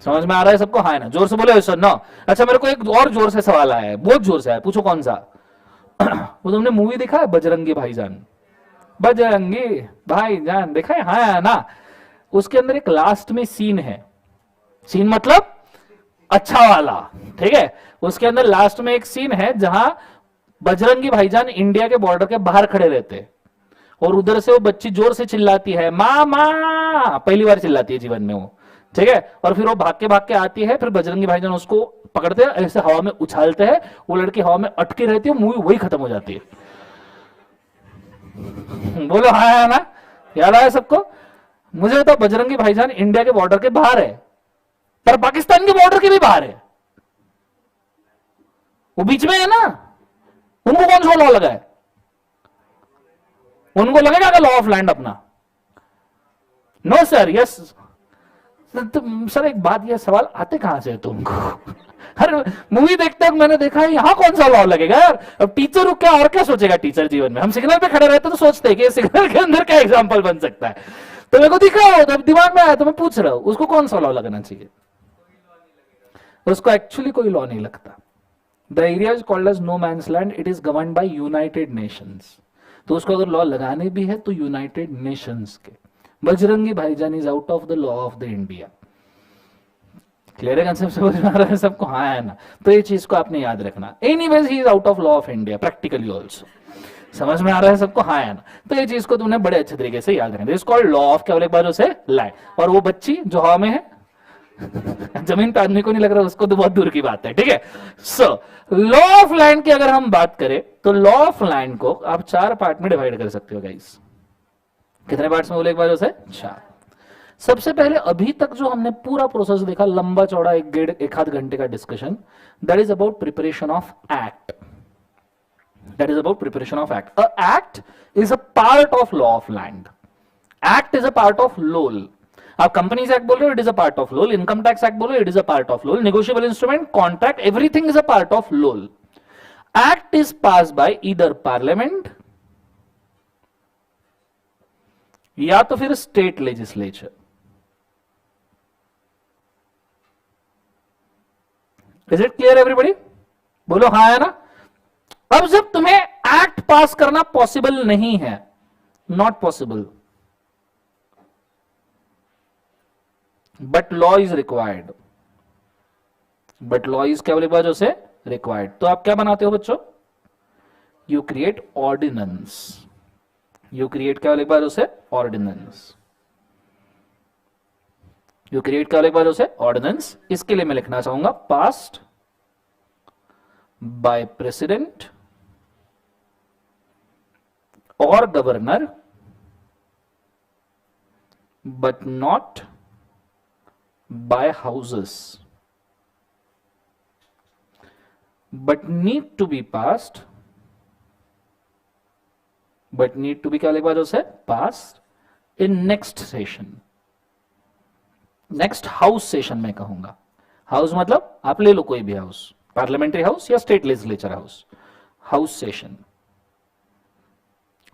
समझ में आ रहा है सबको? हाँ है ना? जोर से बोले सर ना। अच्छा, मेरे को एक और जोर से सवाल आया है, बहुत जोर से आया, पूछो कौन सा? वो तुमने मूवी देखा है बजरंगी भाईजान? बजरंगी भाईजान देखा है? हाँ ना? उसके अंदर एक लास्ट में सीन है, सीन मतलब अच्छा वाला, ठीक है, उसके अंदर लास्ट में एक सीन है जहां बजरंगी भाईजान इंडिया के बॉर्डर के बाहर खड़े रहते और उधर से वो बच्ची जोर से चिल्लाती है मामा, पहली बार चिल्लाती है जीवन में वो, ठीक है, और फिर वो भाग के आती है, फिर बजरंगी भाईजान उसको पकड़ते हैं, ऐसे हवा में उछालते हैं, वो लड़की हवा में अटकी रहती है, मूवी वही खत्म हो जाती है। बोलो हाँ है ना? याद आया सबको? मुझे तो बजरंगी भाईजान इंडिया के बॉर्डर के बाहर है, पर पाकिस्तान के बॉर्डर के भी बाहर है, वो बीच में है ना। उनको कौन सा लॉ लगा है? उनको लगेगा क्या लॉ ऑफ लैंड अपना? No sir, yes sir. एक बात, ये सवाल आते कहां से तुमको? हर मूवी देखते वक्त मैंने देखा है यहां कौन सा लॉ लगेगा यार। अब टीचर क्या और क्या सोचेगा टीचर जीवन में? हम सिग्नल पे खड़े रहते तो सोचते हैं कि सिग्नल के अंदर क्या एग्जांपल बन सकता है, तो मेरे को दिखा हो तो दिमाग में आया तो मैं पूछ रहा हूं, उसको कौन सा लॉ लगना चाहिए? उसको एक्चुअली कोई लॉ नहीं लगता। The area is called as no man's land, it is governed by United Nations. तो उसको अगर लॉ लगाने भी है तो यूनाइटेड नेशंस के। बजरंगी भाईजान is out of the law of the India. Clear है कंसेप्ट? समझ में आ रहा है सबको? हाँ है ना? तो ये चीज को आपने याद रखना। Anyways he is out of law of India practically also. समझ में आ रहा है सबको? हाँ है ना? तो ये चीज को तुमने बड़े अच्छे तरीके से याद रखना। इज कॉल्ड लॉ ऑफ क्या बोले एक बार उसे लैंड। और वो बच्ची जो हवा में है जमीन पे आदमी को नहीं लग रहा, उसको तो बहुत दूर की बात है, ठीक है। सो लॉ ऑफ लैंड की अगर हम बात करें तो लॉ ऑफ लैंड को आप 4 पार्ट में डिवाइड कर सकते हो गाइस। कितने पार्ट्स में बोले एक बार उसे? 4। सबसे पहले अभी तक जो हमने पूरा प्रोसेस देखा, लंबा चौड़ा 1-1.5 घंटे का discussion, that is about preparation of act. That is about preparation of act. A act is a part of law of land. Act is a part of LOL. आप कंपनीज एक्ट बोल रहे हो, it is a part of law. Income tax act बोल रहे हो, it is a part of law. Negotiable instrument, contract, everything is a part of law. Act is pass by either parliament या तो फिर state legislature. Is it clear everybody? बोलो हाँ है ना? अब जब तुम्हें एक्ट पास करना पॉसिबल नहीं है, not possible, but law is required, but law is क्या बोले बात उसे? रिक्वायर्ड। तो आप क्या बनाते हो बच्चों? You create ordinance. You create क्या बोले बात उसे? ऑर्डिनेंस। यू क्रिएट क्या बोले बात उसे? ऑर्डिनेंस। इसके लिए मैं लिखना चाहूंगा passed by president or governor but not by houses, but need to be passed, but need to be क्या लिखा जो से? passed in next session। Next house session में कहूंगा। हाउस मतलब आप ले लो कोई भी हाउस, पार्लियामेंट्री हाउस या state legislature house. House session,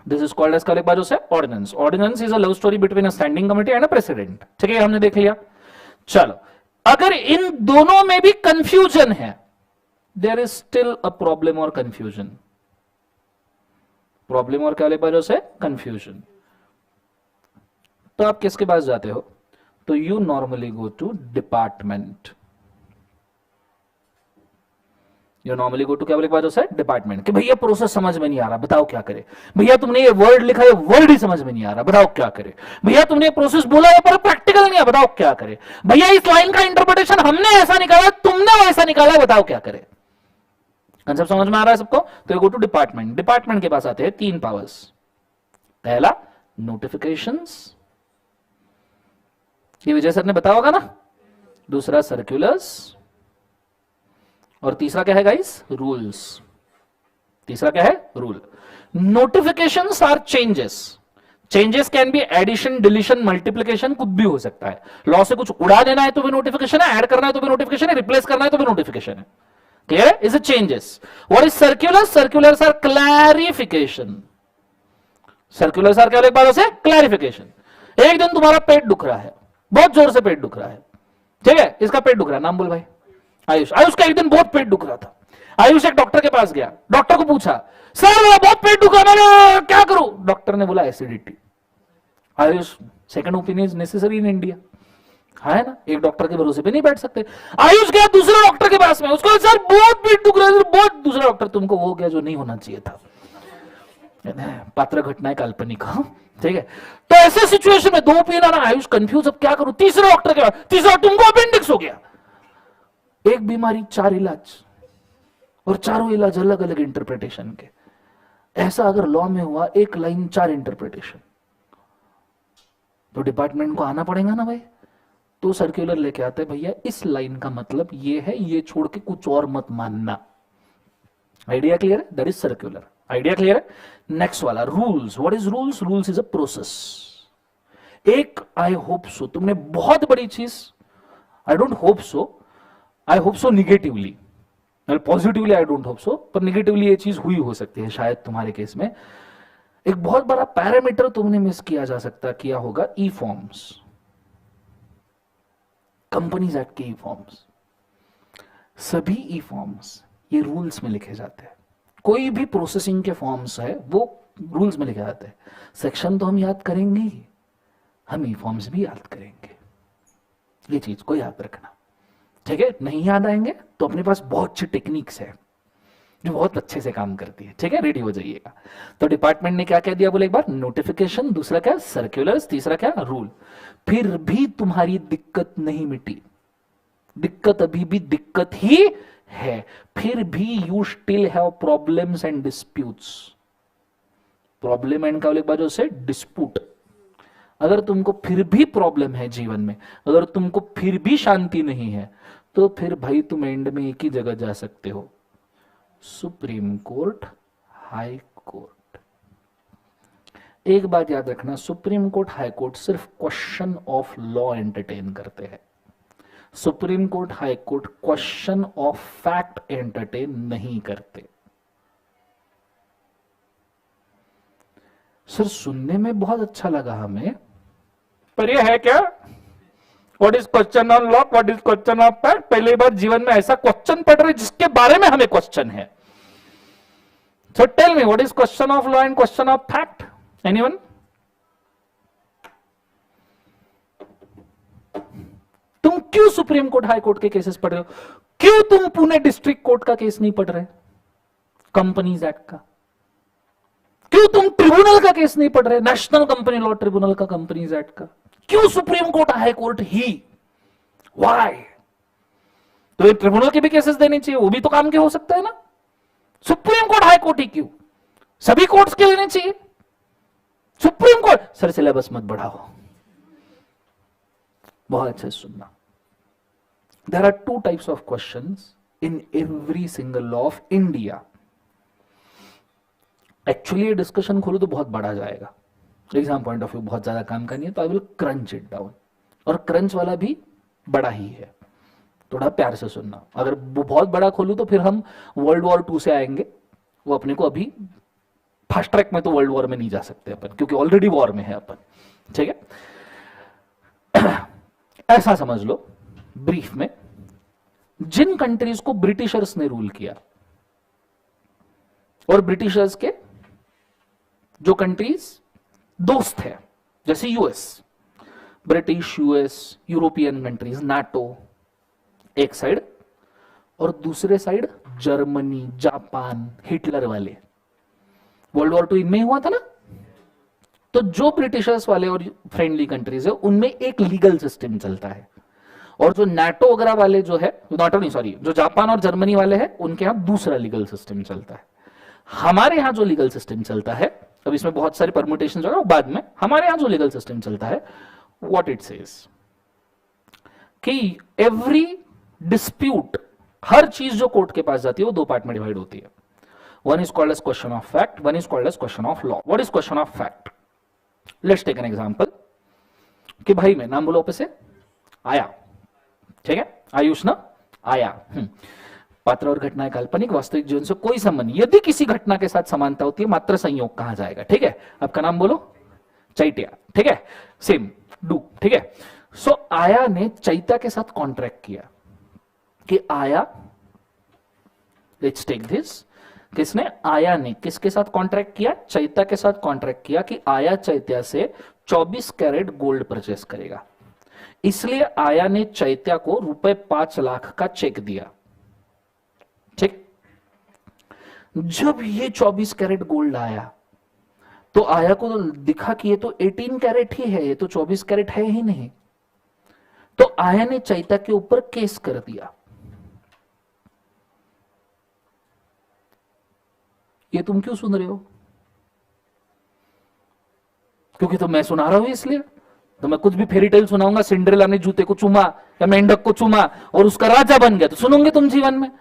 this is called as क्या लिखा जो से? Ordinance. Ordinance is a love story between a standing committee and a president. ठीक है, हमने देख लिया। चलो, अगर इन दोनों में भी कंफ्यूजन है, there is still a problem और कंफ्यूजन। प्रॉब्लम और क्या वजह से? कंफ्यूजन। तो आप किसके पास जाते हो? तो you normally go to department. You normally go to क्या वजह से? डिपार्टमेंट। कि भैया प्रोसेस समझ में नहीं आ रहा, बताओ क्या करे। भैया तुमने ये वर्ड लिखा है, वर्ड ही समझ में नहीं आ रहा, बताओ क्या करे। भैया तुमने ये प्रोसेस बोला है पर प्रैक्टिकल नहीं है, बताओ क्या करे। भैया इस लाइन का इंटरप्रिटेशन हमने ऐसा निकाला, तुमने वैसा निकाला, बताओ क्या करे। कंसेप्ट समझ में आ रहा है सबको? तो ये गो टू डिपार्टमेंट। डिपार्टमेंट के पास आते हैं 3 पावर्स। पहला नोटिफिकेशंस, ये विजय सर ने बताया होगा ना। दूसरा सर्कुलर्स, और तीसरा क्या है गाइस? रूल्स। तीसरा क्या है? Rule. Notifications are changes. Changes can be addition, deletion, multiplication, कुछ भी हो सकता है। लॉ से कुछ उड़ा देना है तो भी नोटिफिकेशन है, ऐड करना है तो भी नोटिफिकेशन है, रिप्लेस करना है तो भी नोटिफिकेशन है। Clear? Is a changes. What is circulars? Circulars are clarification. Circulars are क्या एक बार से? क्लैरिफिकेशन। एक दिन तुम्हारा पेट दुख रहा है, बहुत जोर से पेट दुख रहा है, ठीक है, इसका पेट दुख रहा है, नाम बोल भाई। आयुष। आयुष का एक दिन बहुत पेट दुख रहा था। आयुष एक डॉक्टर के पास गया, डॉक्टर को पूछा, सर मेरा बहुत पेट दुख रहा है, क्या करूं? डॉक्टर ने बोला acidity. Ayush, second opinion necessary in India, है ना, एक डॉक्टर के भरोसे पे नहीं बैठ सकते। आयुष गया दूसरे डॉक्टर के पास में, उसको सर बहुत पेट दुख रहा है, बहुत। दूसरा डॉक्टर, तुमको वो गया जो नहीं होना चाहिए था। पात्र घटना है काल्पनिक, ठीक है। तो ऐसे सिचुएशन में 2 ओपिनियन, आयुष कंफ्यूज, अब क्या करूं? तीसरे डॉक्टर के पास, तीसरा, तुमको अपेंडिक्स हो गया। एक बीमारी 4 इलाज, और चारों इलाज अलग अलग इंटरप्रिटेशन के। ऐसा अगर लॉ में हुआ, एक लाइन 4 इंटरप्रिटेशन, तो डिपार्टमेंट को आना पड़ेगा ना भाई। तो सर्कुलर लेके आते हैं, भैया इस लाइन का मतलब ये है, ये छोड़ के कुछ और मत मानना। आइडिया क्लियर है? That is circular. Idea clear है? नेक्स्ट वाला rules. What is rules? Rules is a process. एक, आई होप सो, तुमने बहुत बड़ी चीज, I don't hope so, I hope so negatively, positively I don't hope so, पर negatively ये चीज हुई हो सकती है शायद तुम्हारे केस में। एक बहुत बड़ा पैरामीटर तुमने मिस किया जा सकता, किया होगा, ई फॉर्म्स। कंपनीज एक्ट के ई फॉर्म्स, सभी ई फॉर्म्स ये रूल्स में लिखे जाते हैं। कोई भी प्रोसेसिंग के फॉर्म्स है वो रूल्स में लिखे जाते हैं। सेक्शन तो हम याद करेंगे ही, हम ई फॉर्म्स भी याद करेंगे। ये चीज को याद रखना, ठीक है। नहीं याद आएंगे तो अपने पास बहुत अच्छी टेक्निक्स है जो बहुत अच्छे से काम करती है, ठीक है। रेडी हो जाइएगा। तो डिपार्टमेंट ने क्या कह दिया बोले एक बार? नोटिफिकेशन। दूसरा क्या? सर्कुलर्स। तीसरा क्या? रूल। फिर भी तुम्हारी दिक्कत नहीं मिटी, दिक्कत अभी भी दिक्कत ही है। फिर भी you still have problems and disputes. Problem and का वजह से डिस्प्यूट। अगर तुमको फिर भी प्रॉब्लम है जीवन में, अगर तुमको फिर भी शांति नहीं है, तो फिर भाई तुम एंड में एक ही जगह जा सकते हो, सुप्रीम कोर्ट, हाई कोर्ट। एक बात याद रखना, सुप्रीम कोर्ट, हाई कोर्ट सिर्फ क्वेश्चन ऑफ लॉ एंटरटेन करते हैं। Supreme court, high court question of fact entertain नहीं करते। सर सुनने में बहुत अच्छा लगा हमें, पर यह है क्या? What is question on law, what is question of fact? पहली बार जीवन में ऐसा क्वेश्चन पढ़ रहे जिसके बारे में हमें क्वेश्चन है। So tell me, what is question of law and question of fact? Anyone? तुम क्यों सुप्रीम कोर्ट, हाई कोर्ट के केसेस पढ़ रहे हो? क्यों तुम पुणे डिस्ट्रिक्ट कोर्ट का केस नहीं पढ़ रहे, कंपनीज एक्ट का? क्यों तुम ट्रिब्यूनल का केस नहीं पढ़ रहे, नेशनल कंपनी लॉ ट्रिब्यूनल का, कंपनीज एक्ट का? क्यों supreme court, high court he? Why? तो ये ट्रिब्यूनल के भी केसेस देने चाहिए, वो भी तो काम के हो सकते हैं ना। सुप्रीम कोर्ट, हाई कोर्ट ही क्यों? सभी कोर्ट्स के लेने चाहिए। सुप्रीम कोर्ट, सर सिलेबस मत बढ़ाओ, बहुत अच्छे से सुनना। There are 2 types of questions in every single law of India. Actually ये डिस्कशन खोलो तो बहुत बड़ा जाएगा, एग्जाम पॉइंट ऑफ व्यू बहुत ज्यादा काम करनी है, तो I will crunch it down. और क्रंच वाला भी बड़ा ही है, थोड़ा प्यार से सुनना। अगर वो बहुत बड़ा खोलूं तो फिर हम वर्ल्ड वॉर 2 से आएंगे, वो अपने को अभी फास्ट ट्रैक में तो वर्ल्ड वॉर में नहीं जा सकते अपन, क्योंकि ऑलरेडी वॉर में है अपन, ठीक है। ऐसा समझ लो ब्रीफ में, जिन कंट्रीज को ब्रिटिशर्स ने रूल किया, और ब्रिटिशर्स के जो कंट्रीज दोस्त है, जैसे US, British, US, European countries, NATO एक साइड, और दूसरे साइड जर्मनी, जापान, हिटलर वाले, वर्ल्ड वॉर 2 इनमें हुआ था ना। तो जो ब्रिटिशर्स वाले और फ्रेंडली कंट्रीज है उनमें एक लीगल सिस्टम चलता है, और जो नाटो वगैरह वाले जो है, नाटो नहीं सॉरी, जो जापान और जर्मनी वाले हैं उनके यहां दूसरा लीगल सिस्टम चलता है। हमारे यहां जो लीगल सिस्टम चलता है, अब इसमें बहुत सारे परम्यूटेशन जो है बाद में, हमारे यहां जो लीगल सिस्टम चलता है, व्हाट इट सेज कि एवरी डिस्प्यूट, हर चीज जो कोर्ट के पास जाती है वो दो पार्ट में डिवाइड होती है। One is called as question of fact, one is called as question of law. What is question of fact? Let's take an example कि भाई मैं नाम बोलो पे से आया, ठीक है, आयुष ना आया। पात्र और घटनाएं काल्पनिक, वास्तविक जीवन से कोई संबंध, यदि किसी घटना के साथ समानता होती है मात्र संयोग कहा जाएगा, ठीक है। आपका नाम बोलो चैत्या, ठीक है, सेम डू, ठीक है। सो आया ने चैत्या के साथ कॉन्ट्रैक्ट किया कि आया, लेट्स टेक दिस, किसने? आया ने किसके साथ कॉन्ट्रैक्ट किया? चैत्या के साथ कॉन्ट्रैक्ट किया कि आया चैत्या से 24 कैरेट गोल्ड परचेस करेगा। इसलिए आया ने चैत्या को रुपए 5 लाख का चेक दिया, ठीक। जब ये 24 कैरेट गोल्ड आया तो आया को तो दिखा कि ये तो 18 कैरेट ही है, ये तो 24 कैरेट है ही नहीं। तो आया ने चैत्या के ऊपर केस कर दिया। ये तुम क्यों सुन रहे हो? क्योंकि तो मैं सुना रहा हूं इसलिए। तो मैं कुछ भी फेरी टेल सुनाऊंगा, सिंड्रेला ने जूते को चूमा या मेंढक को चूमा और उसका राजा बन गया, तो सुनोगे तुम जीवन में?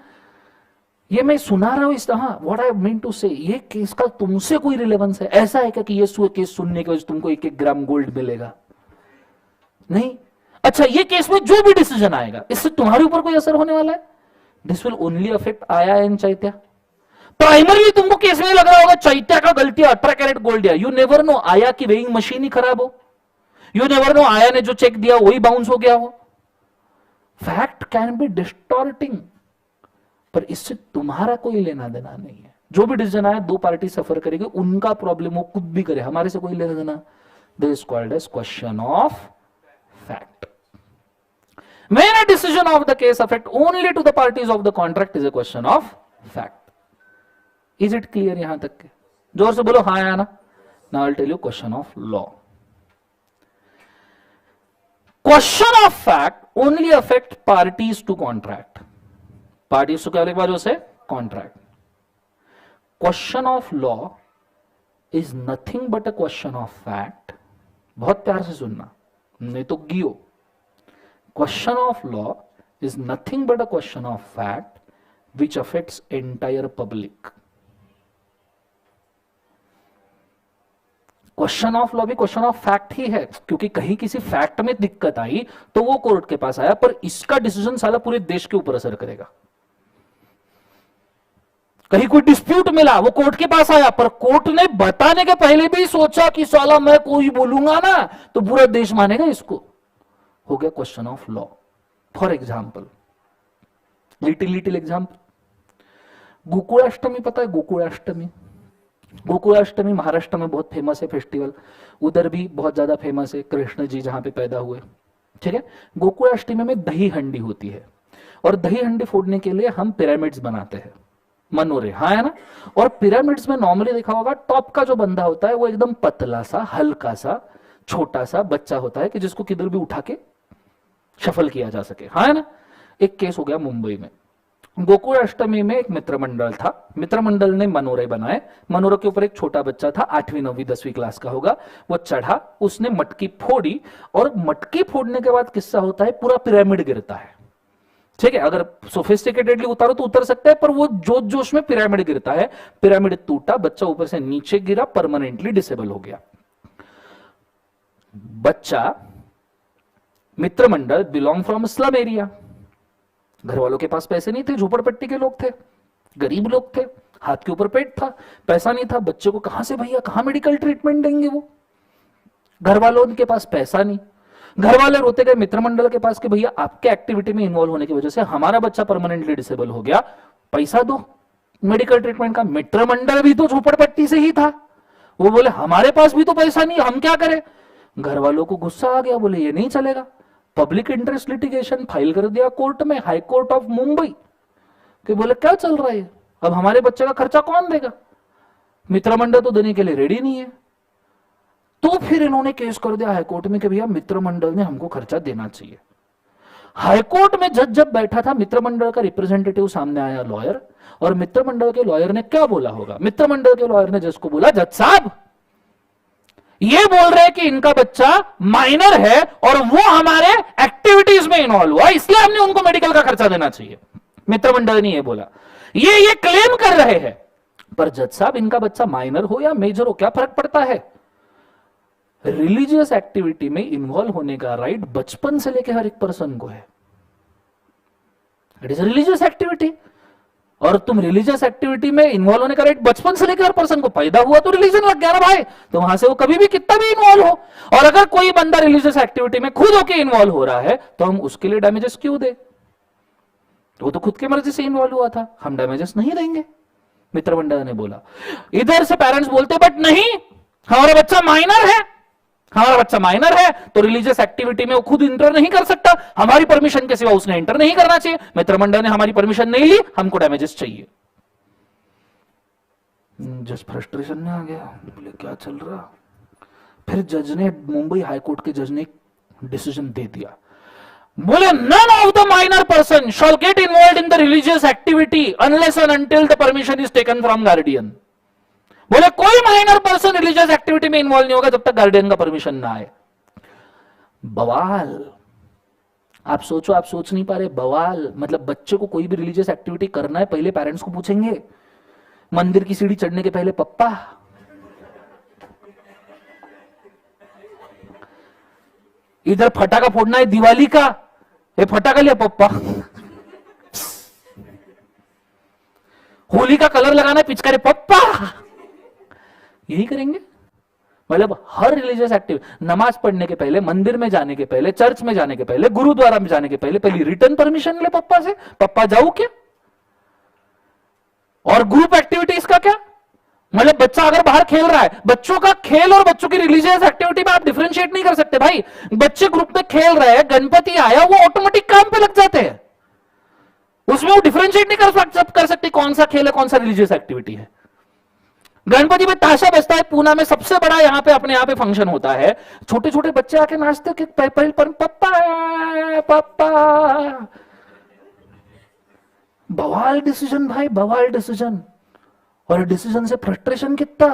ये मैं सुना रहा हूं इस तरह। व्हाट आई मीन टू से, ये केस का तुमसे कोई रिलेवेंस है? ऐसा है क्या कि ये केस सुनने के वजह तुमको 1-1 ग्राम गोल्ड मिलेगा? नहीं। अच्छा, ये केस में जो भी डिसीजन आएगा इससे तुम्हारे ऊपर कोई असर होने वाला है? दिस विल ओनली अफेक्ट आया एंड चैत्या। प्राइमरी तुमको केस में लग रहा होगा चैत्या का गलती 18 कैरेट गोल्ड दिया। यू नेवर नो आया की वेइंग मशीन ही खराब हो, यू नेवर नो आया ने जो चेक दिया वही बाउंस हो गया हो। फैक्ट कैन बी डिस्टॉर्टिंग, पर इससे तुम्हारा कोई लेना देना नहीं है। जो भी डिसीजन आया, दो पार्टी सफर करेगी, उनका प्रॉब्लम, वो कुछ भी करे, हमारे से कोई लेना देना। This is called as question of fact. When a decision of the case affect only to the parties of the contract is a question of fact. Is it clear यहां तक के? जोर से बोलो हाँ या ना। Now I'll tell you question of law. Question of fact only affect parties to contract. Parties to क्या लिखा जो contract. Question of law is nothing but a question of fact. बहुत प्यार से सुनना, नहीं तो गियो। Question of law is nothing but a question of fact which affects entire public. Question of law भी क्वेश्चन ऑफ फैक्ट ही है, क्योंकि कहीं किसी फैक्ट में दिक्कत आई तो वो कोर्ट के पास आया, पर इसका डिसीजन साला पूरे देश के ऊपर असर करेगा। कहीं कोई डिस्प्यूट मिला, वो कोर्ट के पास आया, पर कोर्ट ने बताने के पहले भी सोचा कि साला मैं कोई बोलूंगा ना तो पूरा देश मानेगा इसको, हो गया question of law. For example, little example, Gokulashtami पता है? गोकुलाष्टमी, गोकुलाष्टमी महाराष्ट्र में बहुत फेमस है फेस्टिवल, उधर भी बहुत ज्यादा फेमस है, कृष्ण जी जहां पे पैदा हुए, ठीक है। गोकुलाष्टमी में दही हंडी होती है, और दही हंडी फोड़ने के लिए हम पिरामिड्स बनाते हैं, मनोरे, हाँ है ना। और पिरामिड्स में नॉर्मली देखा होगा टॉप का जो बंदा होता है वो एकदम पतला सा, हल्का सा, छोटा सा बच्चा होता है कि जिसको किधर भी उठा के शफल किया जा सके, हाँ है ना। एक केस हो गया मुंबई में, गोकुलाष्टमी में एक मित्र मंडल था, मित्र मंडल ने मनोरे बनाए, मनोरे के ऊपर एक छोटा बच्चा था, 8वीं 9वीं 10वीं क्लास का होगा, वो चढ़ा, उसने मटकी फोड़ी, और मटकी फोड़ने के बाद किस्सा होता है पूरा पिरामिड गिरता है, ठीक है। अगर सोफिस्टिकेटेडली उतारो तो उतर सकता है, पर वो जोश जोश में पिरामिड गिरता है, पिरामिड टूटा, बच्चा ऊपर से नीचे गिरा, परमानेंटली डिसेबल हो गया। बच्चा, मित्र मंडल बिलोंग फ्रॉम स्लम एरिया, घर वालों के पास पैसे नहीं थे, झोपड़पट्टी के लोग थे, गरीब लोग थे, हाथ के ऊपर पेट था, पैसा नहीं था, बच्चे को कहां से भैया, कहां मेडिकल ट्रीटमेंट देंगे वो, घर वालों के पास पैसा नहीं। घर वाले रोते गए मित्रमंडल के पास कि भैया आपके एक्टिविटी में इन्वॉल्व होने की वजह से हमारा बच्चा परमानेंटली डिसेबल हो गया, पैसा दो मेडिकल ट्रीटमेंट का। मित्रमंडल भी तो झोपड़पट्टी से ही था, वो बोले हमारे पास भी तो पैसा नहीं, हम क्या करें। घर वालों को गुस्सा आ गया, बोले ये नहीं चलेगा। पब्लिक इंटरेस्ट लिटिगेशन फाइल कर दिया कोर्ट में, हाई कोर्ट ऑफ मुंबई, कि बोले क्या चल रहा है, अब हमारे बच्चे का खर्चा कौन देगा, मित्रमंडल तो देने के लिए रेडी नहीं है। तो फिर इन्होंने केस कर दिया हाईकोर्ट में कि भैया मित्रमंडल ने हमको खर्चा देना चाहिए। हाईकोर्ट में जज जब बैठा था, मित्रमंडल का रिप्रेजेंटेटिव सामने आया, लॉयर, और मित्रमंडल के लॉयर ने क्या बोला होगा। मित्रमंडल के लॉयर ने जज को बोला, जज साहब ये बोल रहे हैं कि इनका बच्चा माइनर है और वो हमारे एक्टिविटीज में इन्वॉल्व हुआ, इसलिए हमने उनको मेडिकल का खर्चा देना चाहिए। मित्रमंडल ने ये बोला, ये क्लेम कर रहे हैं। पर जज साहब इनका बच्चा माइनर हो या मेजर हो क्या फर्क पड़ता है। रिलीजियस एक्टिविटी में इन्वॉल्व होने का राइट बचपन से लेकर हर एक पर्सन को है। इट इज रिलीजियस एक्टिविटी, और तुम रिलीजियस एक्टिविटी में इन्वॉल्व होने का राइट बचपन से लेकर हर पर्सन को, पैदा हुआ तो रिलीजन लग गया ना भाई, तो वहां से वो कभी भी कितना भी इन्वॉल्व हो। और अगर कोई बंदा रिलीजियस एक्टिविटी में खुद होकर इन्वॉल्व हो रहा है तो हम उसके लिए डैमेजेस क्यों दे, वो तो खुद की मर्जी से इन्वॉल्व हुआ था, हम डैमेजेस नहीं देंगे। मित्रमंडल ने बोला। इधर से पेरेंट्स बोलते बट नहीं, हमारा बच्चा माइनर है, हमारा बच्चा माइनर है तो रिलीजियस एक्टिविटी में वो खुद इंटर नहीं कर सकता, हमारी परमिशन के सिवा उसने इंटर नहीं करना चाहिए। मित्रमंडल ने हमारी परमिशन नहीं ली, हमको डैमेजेस चाहिए। जज फ्रस्ट्रेशन में आ गया, बोले क्या चल रहा। फिर जज ने, मुंबई हाईकोर्ट के जज ने डिसीजन दे दिया, बोले none of the minor person shall get involve in the religious activity unless and until the permission is taken from guardian. बोले कोई माइनर पर्सन रिलीजियस एक्टिविटी में इन्वॉल्व नहीं होगा जब तक गार्डियन का परमिशन ना आए। बवाल, आप सोचो, आप सोच नहीं पा रहे, बवाल। मतलब बच्चे को कोई भी रिलीजियस एक्टिविटी करना है, पहले पेरेंट्स को पूछेंगे, मंदिर की सीढ़ी चढ़ने के पहले पप्पा, इधर फटाका फोड़ना है दिवाली का, ये फटाका लिया पप्पा, होली का कलर लगाना है पिचकारी पप्पा, यही करेंगे। मतलब हर रिलीजियस एक्टिविटी, नमाज पढ़ने के पहले, मंदिर में जाने के पहले, चर्च में जाने के पहले, गुरुद्वारा में जाने के पहले पहली रिटर्न परमिशन ले पप्पा से, पप्पा जाऊं क्या। और ग्रुप एक्टिविटीज का क्या, मतलब बच्चा अगर बाहर खेल रहा है, बच्चों का खेल और बच्चों की रिलीजियस एक्टिविटी में आप डिफरेंशिएट नहीं कर सकते भाई। बच्चे ग्रुप में खेल रहे हैं, गणपति आया, वो ऑटोमेटिक काम पे लग जाते हैं, उसमें वो डिफरेंशिएट नहीं कर सकते कौन सा खेल है कौन सा रिलीजियस एक्टिविटी है। गणपति में ताशा बजता है, पूना में सबसे बड़ा यहां पे अपने यहां पे फंक्शन होता है, छोटे छोटे बच्चे आके नाचते कि पप्पा पप्पा। बवाल डिसीजन भाई, बवाल डिसीजन। और डिसीजन से फ्रस्ट्रेशन कितना।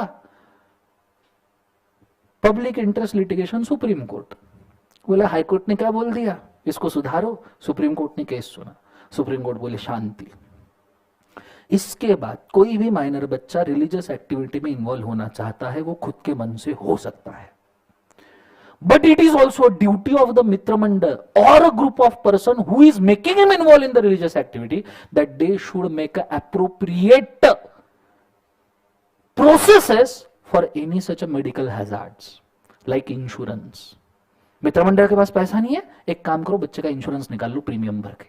Public interest litigation supreme court, बोला हाई कोर्ट ने क्या बोल दिया, इसको सुधारो। सुप्रीम कोर्ट ने केस सुना, सुप्रीम कोर्ट बोले शांति। इसके बाद कोई भी माइनर बच्चा रिलीजियस एक्टिविटी में इन्वॉल्व होना चाहता है, वो खुद के मन से हो सकता है, but it is also duty of the मित्र मंडल और a group of person who is making him involve in the religious activity that they should make appropriate processes for any such a medical hazards like insurance। मित्रमंडल के पास पैसा नहीं है, एक काम करो, बच्चे का इंश्योरेंस निकाल लो प्रीमियम भर के।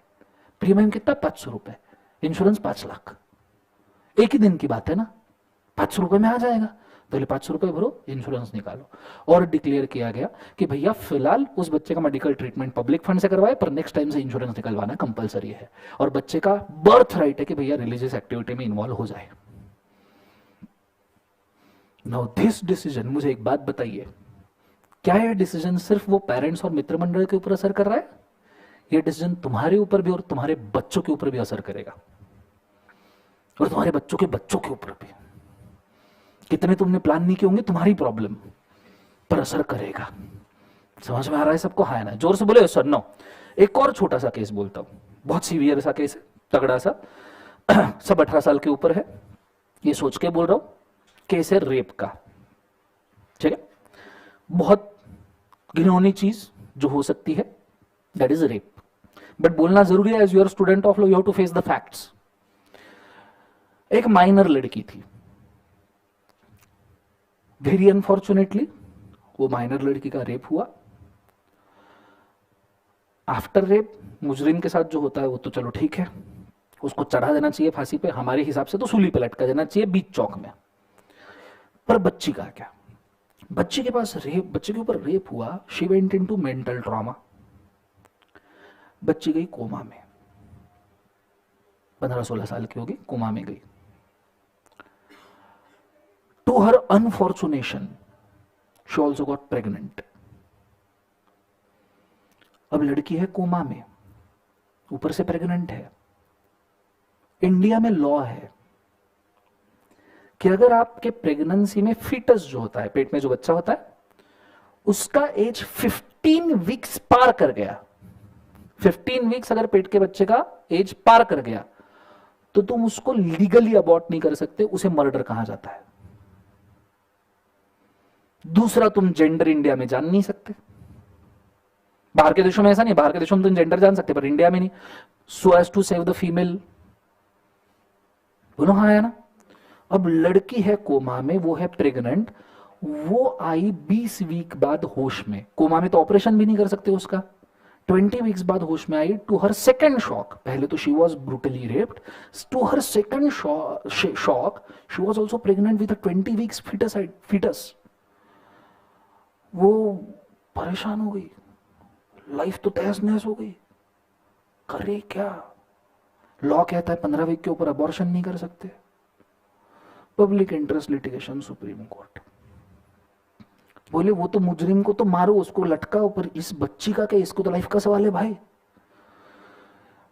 प्रीमियम कितना, 500 रुपए, इंश्योरेंस 5 लाख। एक ही दिन की बात है ना, 500 रुपए में आ जाएगा। पहले 500 रुपए भरो, इंश्योरेंस निकालो। और डिक्लेयर किया गया कि भैया फिलहाल उस बच्चे का मेडिकल ट्रीटमेंट पब्लिक फंड से करवाए, पर नेक्स्ट टाइम से इंश्योरेंस निकलवाना कंपलसरी है। और बच्चे का बर्थ राइट है कि भैया रिलीजियस एक्टिविटी में इन्वॉल्व हो जाए। नाउ दिस डिसीजन, मुझे एक बात बताइए, क्या यह डिसीजन सिर्फ वो पेरेंट्स और मित्र मंडल के ऊपर असर कर रहा है? यह डिसीजन तुम्हारे ऊपर भी और तुम्हारे बच्चों के ऊपर भी असर करेगा, और तुम्हारे बच्चों के बच्चों के ऊपर भी। कितने तुमने प्लान नहीं किए होंगे, तुम्हारी प्रॉब्लम पर असर करेगा। समझ में आ रहा है सबको? हाँ ना? जोर से बोले सर। नो, एक और छोटा सा केस बोलता हूं, बहुत सीवियर सा केस है, तगड़ा सा, सब 18 साल के ऊपर है, ये सोच के बोल रहा हूं। केस है रेप का, ठीक है? बहुत घिनौनी चीज जो हो सकती है, दैट इज रेप। बट बोलना जरूरी है, as you are student of law, you have to face the facts. एक माइनर लड़की थी, वेरी अनफॉर्चुनेटली वो माइनर लड़की का रेप हुआ। आफ्टर रेप मुजरिम के साथ जो होता है वो तो चलो ठीक है, उसको चढ़ा देना चाहिए फांसी पे, हमारे हिसाब से तो सूली पे लटका देना चाहिए बीच चौक में। पर बच्ची का क्या? बच्ची के पास रेप, बच्चे के ऊपर रेप हुआ, she went into mental trauma, बच्ची गई कोमा में, 15-16 साल की होगी, कोमा में गई। To her unfortunation she also got pregnant. अब लड़की है कोमा में, ऊपर से प्रेग्नेंट है। इंडिया में लॉ है कि अगर आपके प्रेगनेंसी में फीटस जो होता है, पेट में जो बच्चा होता है, उसका एज 15 वीक्स पार कर गया, 15 वीक्स अगर पेट के बच्चे का एज पार कर गया, तो तुम उसको लीगली अबॉर्ट नहीं कर सकते, उसे मर्डर कहा जाता है। दूसरा, तुम जेंडर इंडिया में जान नहीं सकते। बाहर के देशों में ऐसा नहीं, बाहर के देशों में तुम जेंडर जान सकते, पर इंडिया में नहीं। So as to save the female, बोलो हाँ है ना। अब लड़की है कोमा में, वो है प्रेग्नेंट, वो आई 20 वीक बाद होश में। कोमा में तो ऑपरेशन भी नहीं कर सकते उसका। 20 वीक्स बाद होश में आई। टू हर सेकेंड शॉक, पहले तो she was brutally raped, to her second shock she was also pregnant with 20 weeks foetus. वो परेशान हो गई, लाइफ तो तहस नहस हो गई, करे क्या? लॉ कहता है 15 वीक के ऊपर अबॉर्शन नहीं कर सकते। Public interest litigation, supreme court बोले वो तो मुजरिम को तो मारो, उसको लटकाओ, पर इस बच्ची का क्या, इसको तो लाइफ का सवाल है भाई।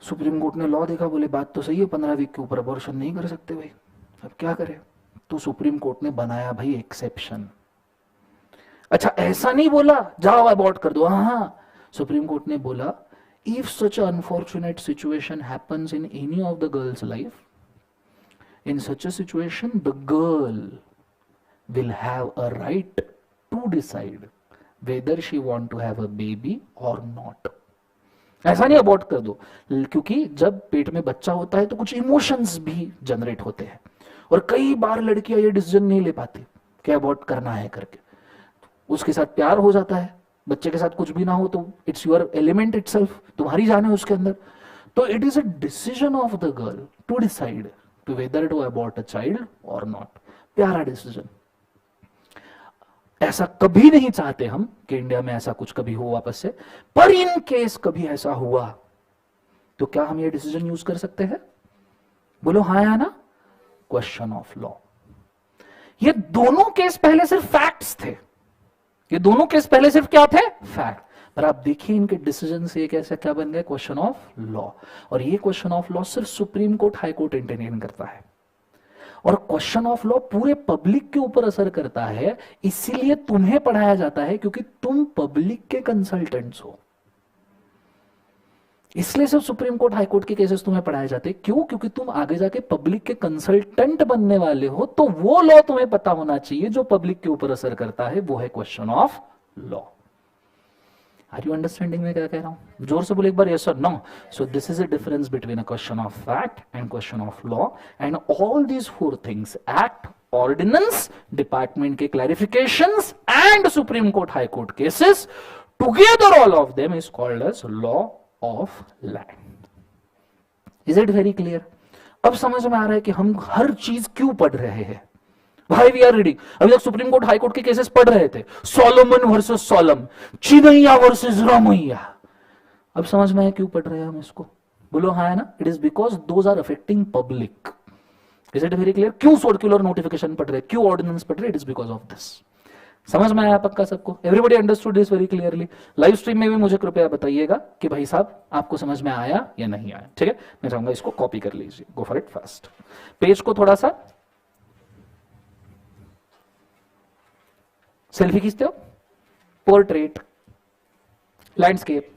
सुप्रीम कोर्ट ने लॉ देखा, बोले बात तो सही है, 15 वीक के ऊपर अबॉर्शन नहीं कर सकते भाई, अब क्या करें? तो सुप्रीम कोर्ट ने बनाया भाई एक्सेप्शन। अच्छा, ऐसा नहीं बोला जाओ अबॉर्ट कर दो, हाँ, सुप्रीम कोर्ट ने बोला if such unfortunate situation happens in any of the girls life, in such a situation the girl will have a right to decide whether she want to have a baby or not। ऐसा नहीं abort कर दो, क्योंकि जब पेट में बच्चा होता है तो कुछ इमोशंस भी जनरेट होते हैं, और कई बार लड़कियां ये डिसीजन नहीं ले पाती कि अबॉर्ट करना है करके। उसके साथ प्यार हो जाता है, बच्चे के साथ कुछ भी ना हो तो इट्स योर एलिमेंट इटसेल्फ, तुम्हारी जान है उसके अंदर। तो it is a decision of the girl to decide to whether to abort a child or not। प्यारा डिसीजन। ऐसा कभी नहीं चाहते हम कि इंडिया में ऐसा कुछ कभी हो वापस से, पर इन केस कभी ऐसा हुआ तो क्या हम ये डिसीजन यूज कर सकते हैं? बोलो हाँ या ना। Question of law. ये दोनों केस पहले सिर्फ फैक्ट्स थे, ये दोनों केस पहले सिर्फ क्या थे? फैक्ट। पर आप देखिए इनके डिसीजन से कैसे क्या बन गया? Question of law. और ये क्वेश्चन ऑफ लॉ सिर्फ supreme court, high court intervene करता है, और क्वेश्चन ऑफ लॉ पूरे पब्लिक के ऊपर असर करता है। इसीलिए तुम्हें पढ़ाया जाता है, क्योंकि तुम पब्लिक के कंसल्टेंट्स हो, इसलिए सिर्फ सुप्रीम कोर्ट, हाई कोर्ट के केसेस तुम्हें पढ़ाए जाते हैं। क्यों? क्योंकि तुम आगे जाके पब्लिक के कंसल्टेंट बनने वाले हो, तो वो लॉ तुम्हें पता होना चाहिए जो पब्लिक के ऊपर असर करता है, वो है question of law. Are you understanding मैं क्या कह रहा हूं? जोर से बोले एक बार, यस और no. So this is a difference between a question of fact and question of law, and all these 4 things, act, ordinance, department के clarifications and supreme court, high court cases, together all of them is called as law of land. Is it very clear? अब समझ में आ रहा है कि हम हर चीज क्यों पढ़ रहे हैं। भाई वी आर रीडिंग, अभी तक सुप्रीम कोर्ट, हाई कोर्ट के केसेस पढ़ रहे थे, सोलोमन वर्सेस सोलम, चिनैया वर्सेस रामैया। अब समझ में आया क्यों पढ़ रहे हैं हम इसको? बोलो हाँ है ना। It is because those are affecting public. Is it very clear? क्यों सर्कुलर नोटिफिकेशन पढ़ रहे, क्यों ऑर्डिनेंस पढ़ रहे? It is because of this. समझ में आया पक्का सबको? Everybody understood this very clearly? Live stream में भी मुझे कृपया बताइएगा कि भाई साहब आपको समझ में आया या नहीं आया। ठीक है, मैं चाहूंगा इसको कॉपी कर लीजिए, go for it fast. Page को थोड़ा सा सेल्फी खींचते हो, पोर्ट्रेट, लैंडस्केप,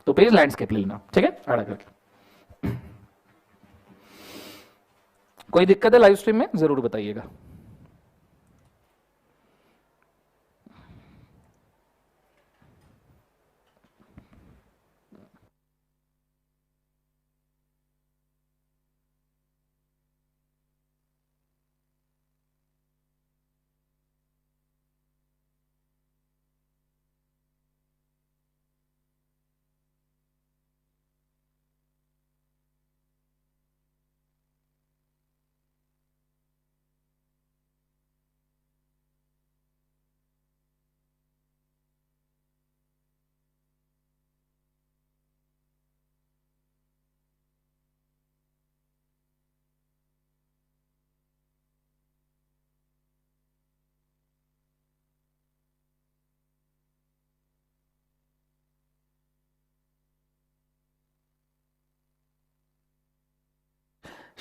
तो पेज लैंडस्केप ले लेना। ठीक है, आड़ा करके। कोई दिक्कत है लाइव स्ट्रीम में जरूर बताइएगा।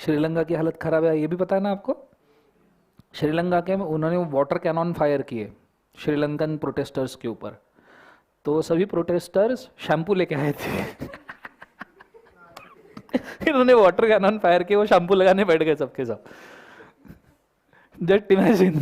श्रीलंका की हालत खराब है, ये भी पता है ना आपको? श्रीलंका के में उन्होंने वाटर कैनॉन फायर किए श्रीलंकन प्रोटेस्टर्स के ऊपर, तो सभी प्रोटेस्टर्स शैम्पू लेके आए थे इन्होंने वाटर कैनॉन फायर किए, वो शैम्पू लगाने बैठ गए सबके सब। Just imagine.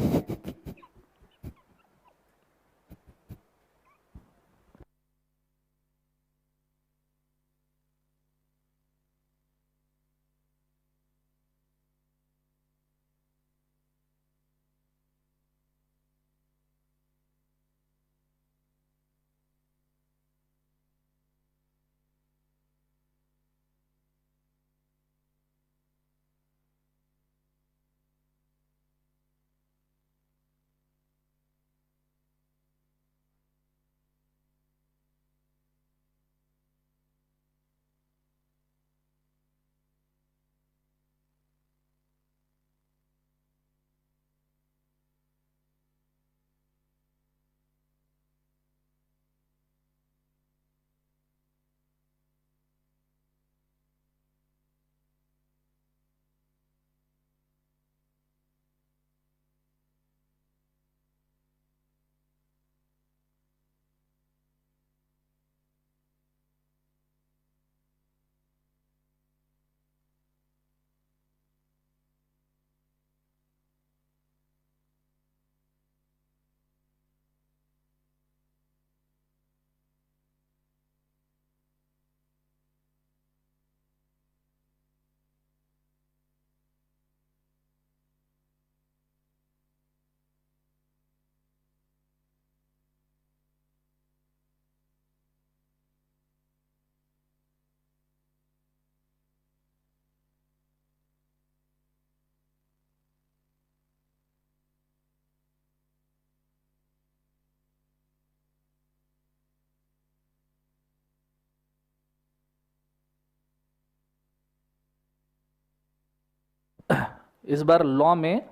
इस बार लॉ में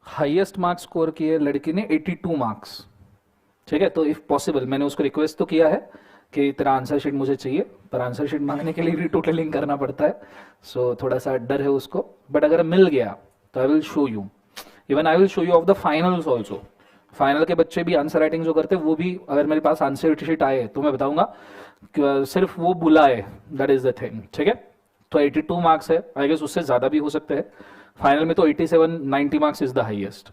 हाईएस्ट मार्क्स स्कोर किए लड़की ने 82 मार्क्स। ठीक है, तो इफ पॉसिबल मैंने उसको रिक्वेस्ट तो किया है कि तेरा आंसर शीट मुझे चाहिए, पर आंसर शीट मांगने के लिए रीटोटलिंग करना पड़ता है, सो थोड़ा सा डर है उसको। बट अगर मिल गया तो I will show you, even I will show you of the finals also. Final के बच्चे भी आंसर राइटिंग जो करते हैं वो भी, अगर मेरे पास आंसर शीट आए तो मैं बताऊंगा, सिर्फ वो बुलाए, दैट इज द थिंग। ठीक है, तो 82 मार्क्स है, आई गेस उससे ज्यादा भी हो सकते हैं। फाइनल में तो 87 90 मार्क्स इज द हाईएस्ट।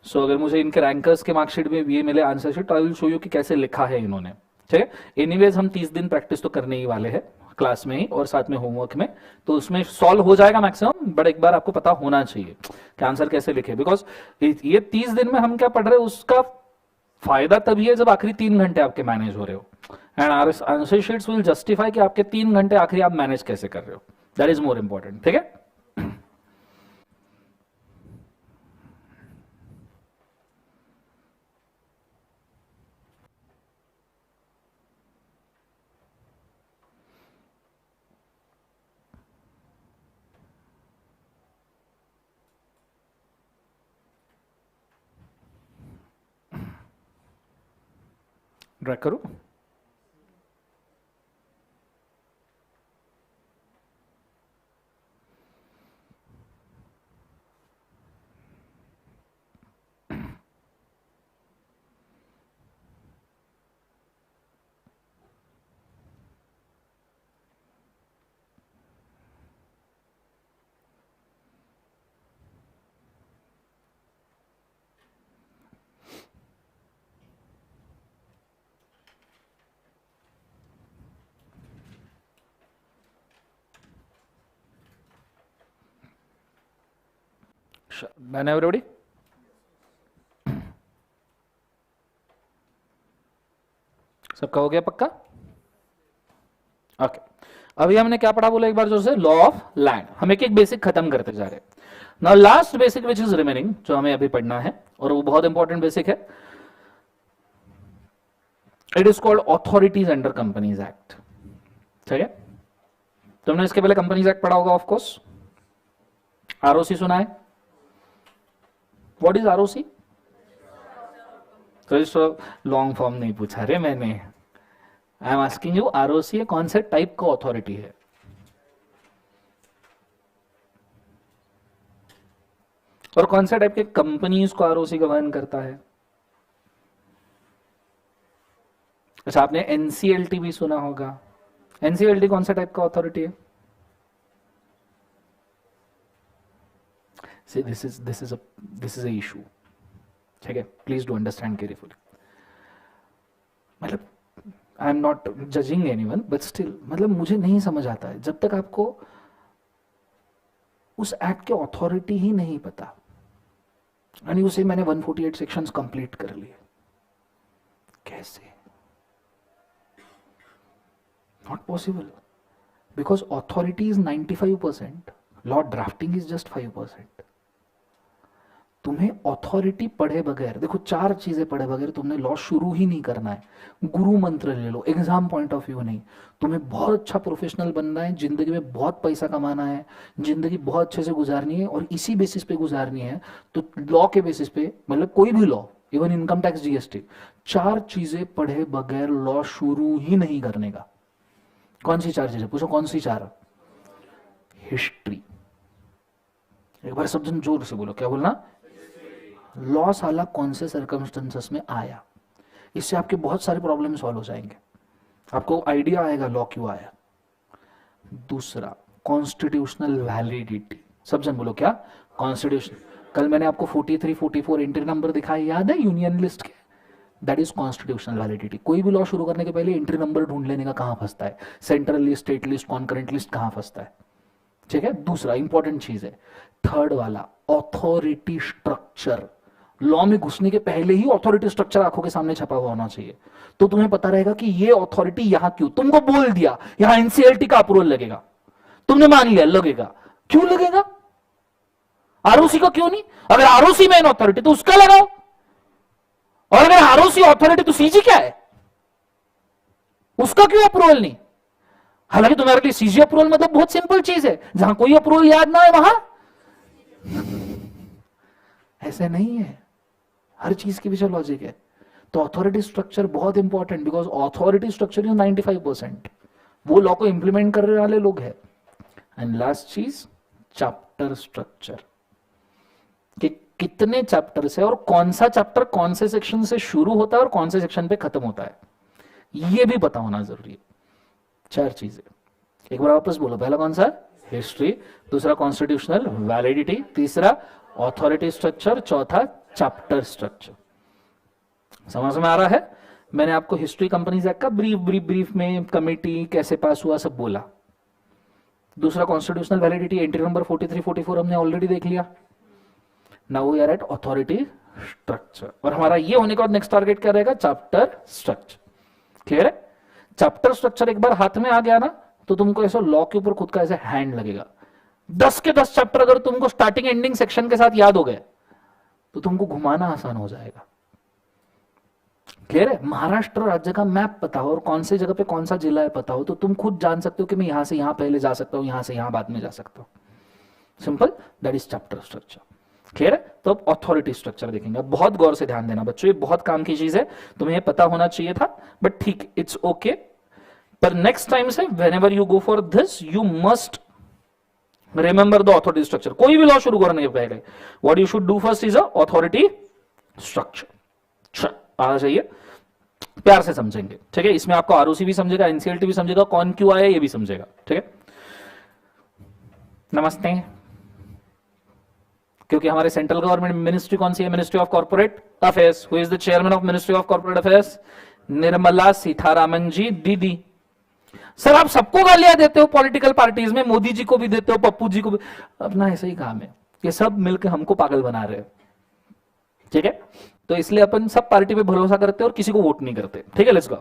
सो अगर मुझे इनके रैंकर्स के मार्कशीट में ये मिले आंसर शीट, तो आई विल शो यू कि कैसे लिखा है इन्होंने। ठीक है, एनीवेज हम 30 दिन प्रैक्टिस तो करने ही वाले हैं क्लास में ही और साथ में होमवर्क में, तो उसमें सॉल्व हो जाएगा मैक्सिमम। बट एक बार आपको पता होना चाहिए कि आंसर कैसे लिखे, बिकॉज ये 30 दिन में हम क्या पढ़ रहे हैं उसका फायदा तभी है जब आखिरी 3 घंटे आपके मैनेज हो रहे हो, and answer sheets will justify कि आपके 3 घंटे आखिरी आप मैनेज कैसे कर रहे हो। That is more important. ठीक है, ड्रैग करूं? Done everybody? सबका हो गया पक्का? ओके, अभी हमने क्या पढ़ा बोला एक बार जोर से? Law of land. हम एक एक बेसिक खत्म करते जा रहे हैं। Now last basic which is remaining, जो हमें अभी पढ़ना है, और वो बहुत इंपॉर्टेंट बेसिक है। It is called authorities under companies act. ठीक है, तुमने इसके पहले कंपनीज एक्ट पढ़ा होगा ऑफ कोर्स। आरओसी सुना है? What is ROC? Register long form नहीं पूछा रे मैंने, I am asking you ROC कौन से टाइप का अथॉरिटी है? और कौन से टाइप के कंपनीज को आरओसी गवर्न करता है? अच्छा, आपने एनसीएलटी भी सुना होगा। एनसीएलटी कौन सा टाइप का अथॉरिटी है? See, this is a issue, ठीक है? Please do understand carefully. मतलब I am not judging anyone, but still मतलब मुझे नहीं समझ आता है जब तक आपको उस एक्ट के अथॉरिटी ही नहीं पता, यानी उसे मैंने 148 सेक्शंस कंप्लीट कर लिए, कैसे? Not possible, because authority is 95%, law drafting is just 5%। तुम्हें अथॉरिटी पढ़े बगैर, देखो 4 चीजें पढ़े बगैर तुमने लॉ शुरू ही नहीं करना है। गुरु मंत्र ले लो, एग्जाम पॉइंट ऑफ व्यू नहीं। तुम्हें बहुत अच्छा प्रोफेशनल बनना है, जिंदगी में बहुत पैसा कमाना है, जिंदगी बहुत अच्छे से गुजारनी है और इसी बेसिस पे गुजारनी है, तो लॉ के बेसिस पे, मतलब कोई भी law, even income tax, GST, 4 चीजें पढ़े बगैर लॉ शुरू ही नहीं करने का। कौन सी 4 चीजें? पूछो कौन सी 4? हिस्ट्री। एक बार सब जन जोर से बोलो, क्या बोलना? लॉ साला कौन से सर्कमस्टेंसेस में आया, इससे आपके बहुत सारे प्रॉब्लम सॉल्व हो जाएंगे, आपको आइडिया आएगा लॉ क्यों आया। दूसरा, कॉन्स्टिट्यूशनल वैलिडिटी। सब जन बोलो क्या? कॉन्स्टिट्यूशन। कल मैंने आपको 43, 44 एंट्री नंबर दिखाए, याद है यूनियन लिस्ट के? That is constitutional validity. कोई भी लॉ शुरू करने के पहले एंट्री नंबर ढूंढ लेने का कहां फंसता है, central list, state list, concurrent list कहां फंसता है, ठीक है? दूसरा इंपॉर्टेंट चीज है, थर्ड वाला, ऑथोरिटी स्ट्रक्चर। लॉ में घुसने के पहले ही ऑथोरिटी स्ट्रक्चर आंखों के सामने छपा हुआ होना चाहिए, तो तुम्हें पता रहेगा कि ये ऑथोरिटी यहां क्यों, तुमको बोल दिया यहां एनसीएलटी का अप्रूवल लगेगा, तुमने मान लिया लगेगा, क्यों लगेगा? आरओसी का क्यों नहीं? अगर आरओसी मेन अथॉरिटी तो उसका लगाओ, और अगर आरओसी अथॉरिटी तो सीजी क्या है, उसका क्यों अप्रूवल नहीं? हालांकि तुम्हारे लिए सीजी अप्रूवल मतलब बहुत सिंपल चीज है, जहां कोई अप्रूवल याद ना है वहां ऐसे नहीं है, हर चीज के पीछे लॉजिक है। तो अथॉरिटी स्ट्रक्चर बहुत important, because authority structure is 95%, वो लॉ को इंप्लीमेंट करने वाले लोग हैं। एंड लास्ट चीज, चैप्टर स्ट्रक्चर, कि कितने चैप्टर्स है और कौन सा चैप्टर कौन से सेक्शन से शुरू होता है और कौन से सेक्शन पे खत्म होता है, ये भी पता होना जरूरी है। 4 चीजें, एक बार वापस बोलो। पहला कौन सा? हिस्ट्री। दूसरा कॉन्स्टिट्यूशनल वैलिडिटी। तीसरा ऑथोरिटी स्ट्रक्चर। चौथा चैप्टर स्ट्रक्चर। समझ में आ रहा है? मैंने आपको हिस्ट्री कंपनीज एक्ट का ब्रीफ में कमेटी कैसे पास हुआ सब बोला। दूसरा कॉन्स्टिट्यूशनल वैलिडिटी, एंट्री नंबर 43, 44 हमने ऑलरेडी देख लिया। Now we are at authority structure, और हमारा ये होने के बाद नेक्स्ट टारगेट क्या रहेगा? Chapter structure. क्लियर है? चैप्टर स्ट्रक्चर एक बार हाथ में आ गया ना, तो तुमको ऐसा लॉ के ऊपर खुद का ऐसे हैंड लगेगा। 10 के 10 चैप्टर अगर तुमको स्टार्टिंग एंडिंग सेक्शन के साथ याद हो गए तो तुमको घुमाना आसान हो जाएगा। क्लियर है? महाराष्ट्र राज्य का मैप पता हो और कौन से जगह पे कौन सा जिला है पता हो, तो तुम खुद जान सकते हो कि मैं यहां से यहां पहले जा सकता हूं, यहां से यहां बाद में जा सकता हूं। Simple, that is chapter structure. Clear है? तो अब अथॉरिटी स्ट्रक्चर देखेंगे। बहुत गौर से ध्यान देना बच्चों, ये बहुत काम की चीज है, तुम्हें पता होना चाहिए था, बट ठीक, इट्स ओके। पर नेक्स्ट टाइम से whenever you go for this, you must remember the authority structure. कोई भी लॉ शुरू करने के पहले what you should do first is authority structure. आ जाइए, प्यार से समझेंगे, ठीक है? इसमें आपको आरओसी भी समझेगा, एनसीएलटी भी समझेगा, कौन क्यों आया ये भी समझेगा, ठीक है? नमस्ते। क्योंकि हमारे सेंट्रल गवर्नमेंट मिनिस्ट्री कौन सी है? Ministry of corporate affairs. Who is the chairman of ministry of corporate affairs? Nirmala Sitharaman ji दीदी। सर आप सबको गालियां देते हो पॉलिटिकल पार्टीज में, मोदी जी को भी देते हो, पप्पू जी को भी, अपना ऐसा ही काम है, ये सब मिलकर हमको पागल बना रहे हैं, ठीक है? तो इसलिए अपन सब पार्टी पे भरोसा करते हैं और किसी को वोट नहीं करते, ठीक है? Let's go.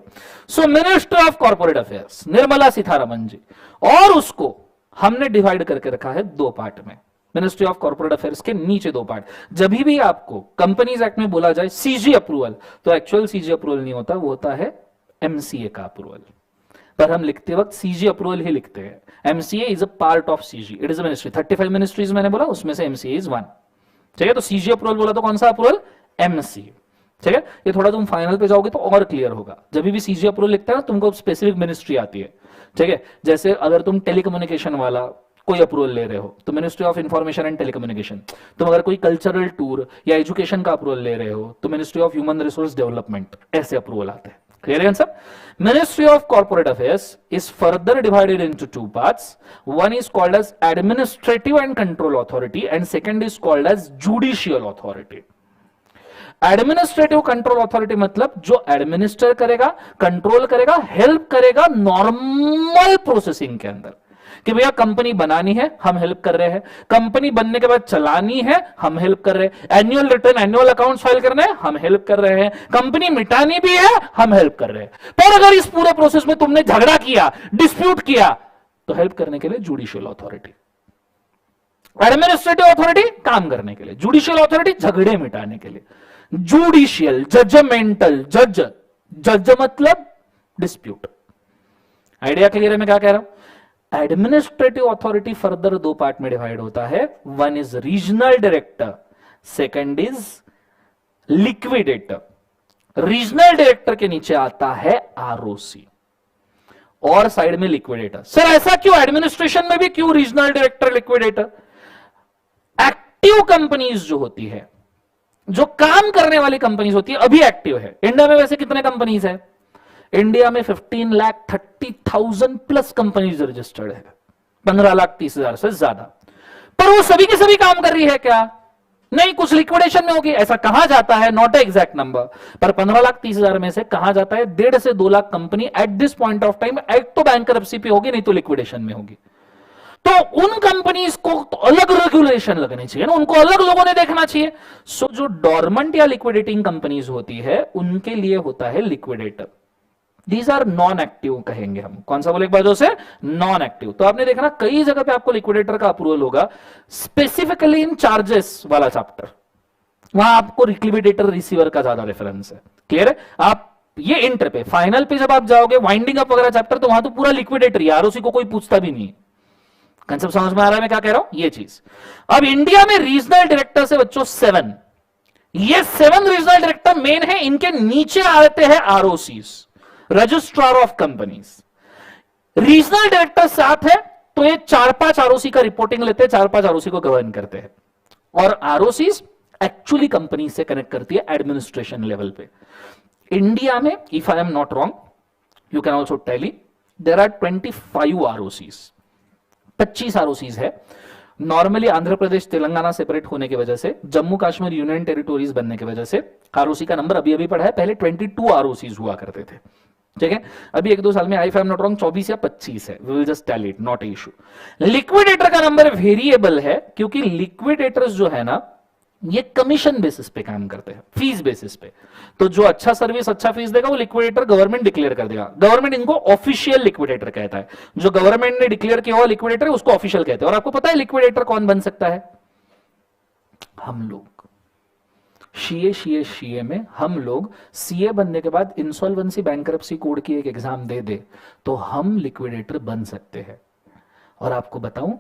So minister of corporate affairs Nirmala Sitharaman ji, और उसको हमने डिवाइड करके रखा है 2 पार्ट में। मिनिस्ट्री ऑफ कॉर्पोरेट अफेयर्स के नीचे 2 पार्ट। जब भी आपको कंपनीज एक्ट में बोला जाए सीजी अप्रूवल, तो एक्चुअल सीजी अप्रूवल नहीं होता, वो होता है एमसीए का अप्रूवल। पर हम लिखते वक्त सीजी अप्रूवल ही लिखते हैं। MCA is a part of CG, it is a ministry. 35 ministries मैंने बोला, उसमें से एमसीए इज 1, ठीक है? तो सीजी अप्रूवल बोला तो कौन सा अप्रूवल? एमसीए, ठीक है? ये थोड़ा तुम फाइनल पे जाओगे तो और क्लियर होगा। जब भी सीजी अप्रूवल लिखता है ना, तुमको स्पेसिफिक मिनिस्ट्री आती है, ठीक है? जैसे अगर तुम टेलीकम्युनिकेशन वाला कोई अप्रूवल ले रहे हो तो ministry of information and telecommunication. तुम अगर कोई कल्चरल टूर या एजुकेशन का अप्रूवल ले रहे हो तो ministry of human resource development, ऐसे अप्रूवल आते हैं। Clear answer? Ministry of corporate affairs is further divided into two parts. One is called as administrative and control authority and second is called as judicial authority. Administrative control authority मतलब जो administer करेगा, control करेगा, help करेगा normal processing के अंदर, कि भैया company बनानी है हम हेल्प कर रहे हैं, कंपनी बनने के बाद चलानी है हम हेल्प कर रहे हैं, annual return annual accounts file करने हैं हम हेल्प कर रहे हैं, कंपनी मिटानी भी है हम हेल्प कर रहे हैं। पर अगर इस पूरे प्रोसेस में तुमने झगड़ा किया, डिस्प्यूट किया, तो हेल्प करने के लिए जुडिशियल अथॉरिटी। एडमिनिस्ट्रेटिव अथॉरिटी काम करने के लिए, जुडिशियल अथॉरिटी झगड़े मिटाने के लिए। जुडिशियल जजमेंटल, जज मतलब डिस्प्यूट। आइडिया क्लियर है मैं क्या कह रहा हूं? एडमिनिस्ट्रेटिव अथॉरिटी फर्दर दो पार्ट में डिवाइड होता है। One is regional director, second is liquidator. Regional director के नीचे आता है आरओसी और साइड में लिक्विडेटर। सर ऐसा क्यों? एडमिनिस्ट्रेशन में भी क्यों regional director, liquidator? Active companies जो होती है, जो काम करने वाली कंपनीज होती है, अभी एक्टिव है। इंडिया में वैसे कितने कंपनीज है? इंडिया में 15,30,000 प्लस कंपनीज रजिस्टर्ड है, 15,30,000 से ज्यादा। पर वो सभी के सभी काम कर रही है क्या? नहीं, कुछ लिक्विडेशन में होगी, ऐसा कहा जाता है, नॉट एग्जैक्ट नंबर, पर 15,30,000 में से कहा जाता है 1.5 से 2 lakh company at this point of time एक तो बैंकरप्सी पे होगी, नहीं तो लिक्विडेशन में होगी। तो उन कंपनीज को तो अलग रेगुलेशन लगनी चाहिए ना, उनको अलग लोगों ने देखना चाहिए। सो जो डॉर्मेंट या लिक्विडेटिंग कंपनीज होती है उनके लिए होता है liquidator. These are non active कहेंगे हम। कौन सा बोले एक बार जो से? Non active. तो आपने देखा ना कई जगह पे आपको लिक्विडेटर का अप्रूवल होगा, स्पेसिफिकली इन चार्जेस वाला चैप्टर, वहां आपको लिक्विडेटर रिसीवर का ज्यादा रेफरेंस है। क्लियर है? आप ये इंटर पे, फाइनल पे जब आप जाओगे वाइंडिंग अप वगैरह चैप्टर, तो वहां तो पूरा लिक्विडेटर, आरओसी को कोई पूछता भी नहीं। कंसेप्ट समझ में आ रहा है मैं क्या कह रहा हूं? ये चीज। अब इंडिया में रीजनल डायरेक्टर से बच्चों 7, ये 7 रीजनल डायरेक्टर मेन है, इनके नीचे आते हैं ROCs, registrar of companies. Regional director 7 है तो ये 4-5 आरओसी का रिपोर्टिंग लेते हैं, 4-5 आरओसी को गवर्न करते हैं। और आरओसीज एक्चुअली कंपनी से कनेक्ट करती है एडमिनिस्ट्रेशन लेवल पे। इंडिया में, if I am not wrong, you can also tally, there are 25 ROCs, 25 ROCs है। नॉर्मली आंध्र प्रदेश तेलंगाना सेपरेट होने की वजह से, जम्मू कश्मीर यूनियन टेरिटोरीज बनने की वजह से आरओसी का नंबर अभी अभी बढ़ा है। पहले 22 आरओसीज हुआ करते थे, ठीक है? अभी 1-2 साल में, आई एम नॉट रॉन्ग, 24 या 25 है। We will just tell it, not issue. Liquidator का नंबर वेरिएबल है क्योंकि लिक्विडेटर्स जो है ना, ये कमीशन बेसिस पे काम करते हैं, फीस बेसिस पे। तो जो अच्छा सर्विस, अच्छा फीस देगा, वो लिक्विडेटर गवर्नमेंट डिक्लेयर कर देगा। गवर्नमेंट इनको ऑफिशियल लिक्विडेटर कहता है। जो गवर्नमेंट ने डिक्लेयर किया हुआ लिक्विडेटर है उसको ऑफिशियल कहते हैं। और आपको पता है लिक्विडेटर कौन बन सकता है? हम लोग। सीए में हम लोग सीए बनने के बाद इंसॉल्वेंसी बैंकरप्सी कोड की एक एग्जाम दे दे तो हम लिक्विडेटर बन सकते हैं। और आपको बताऊं,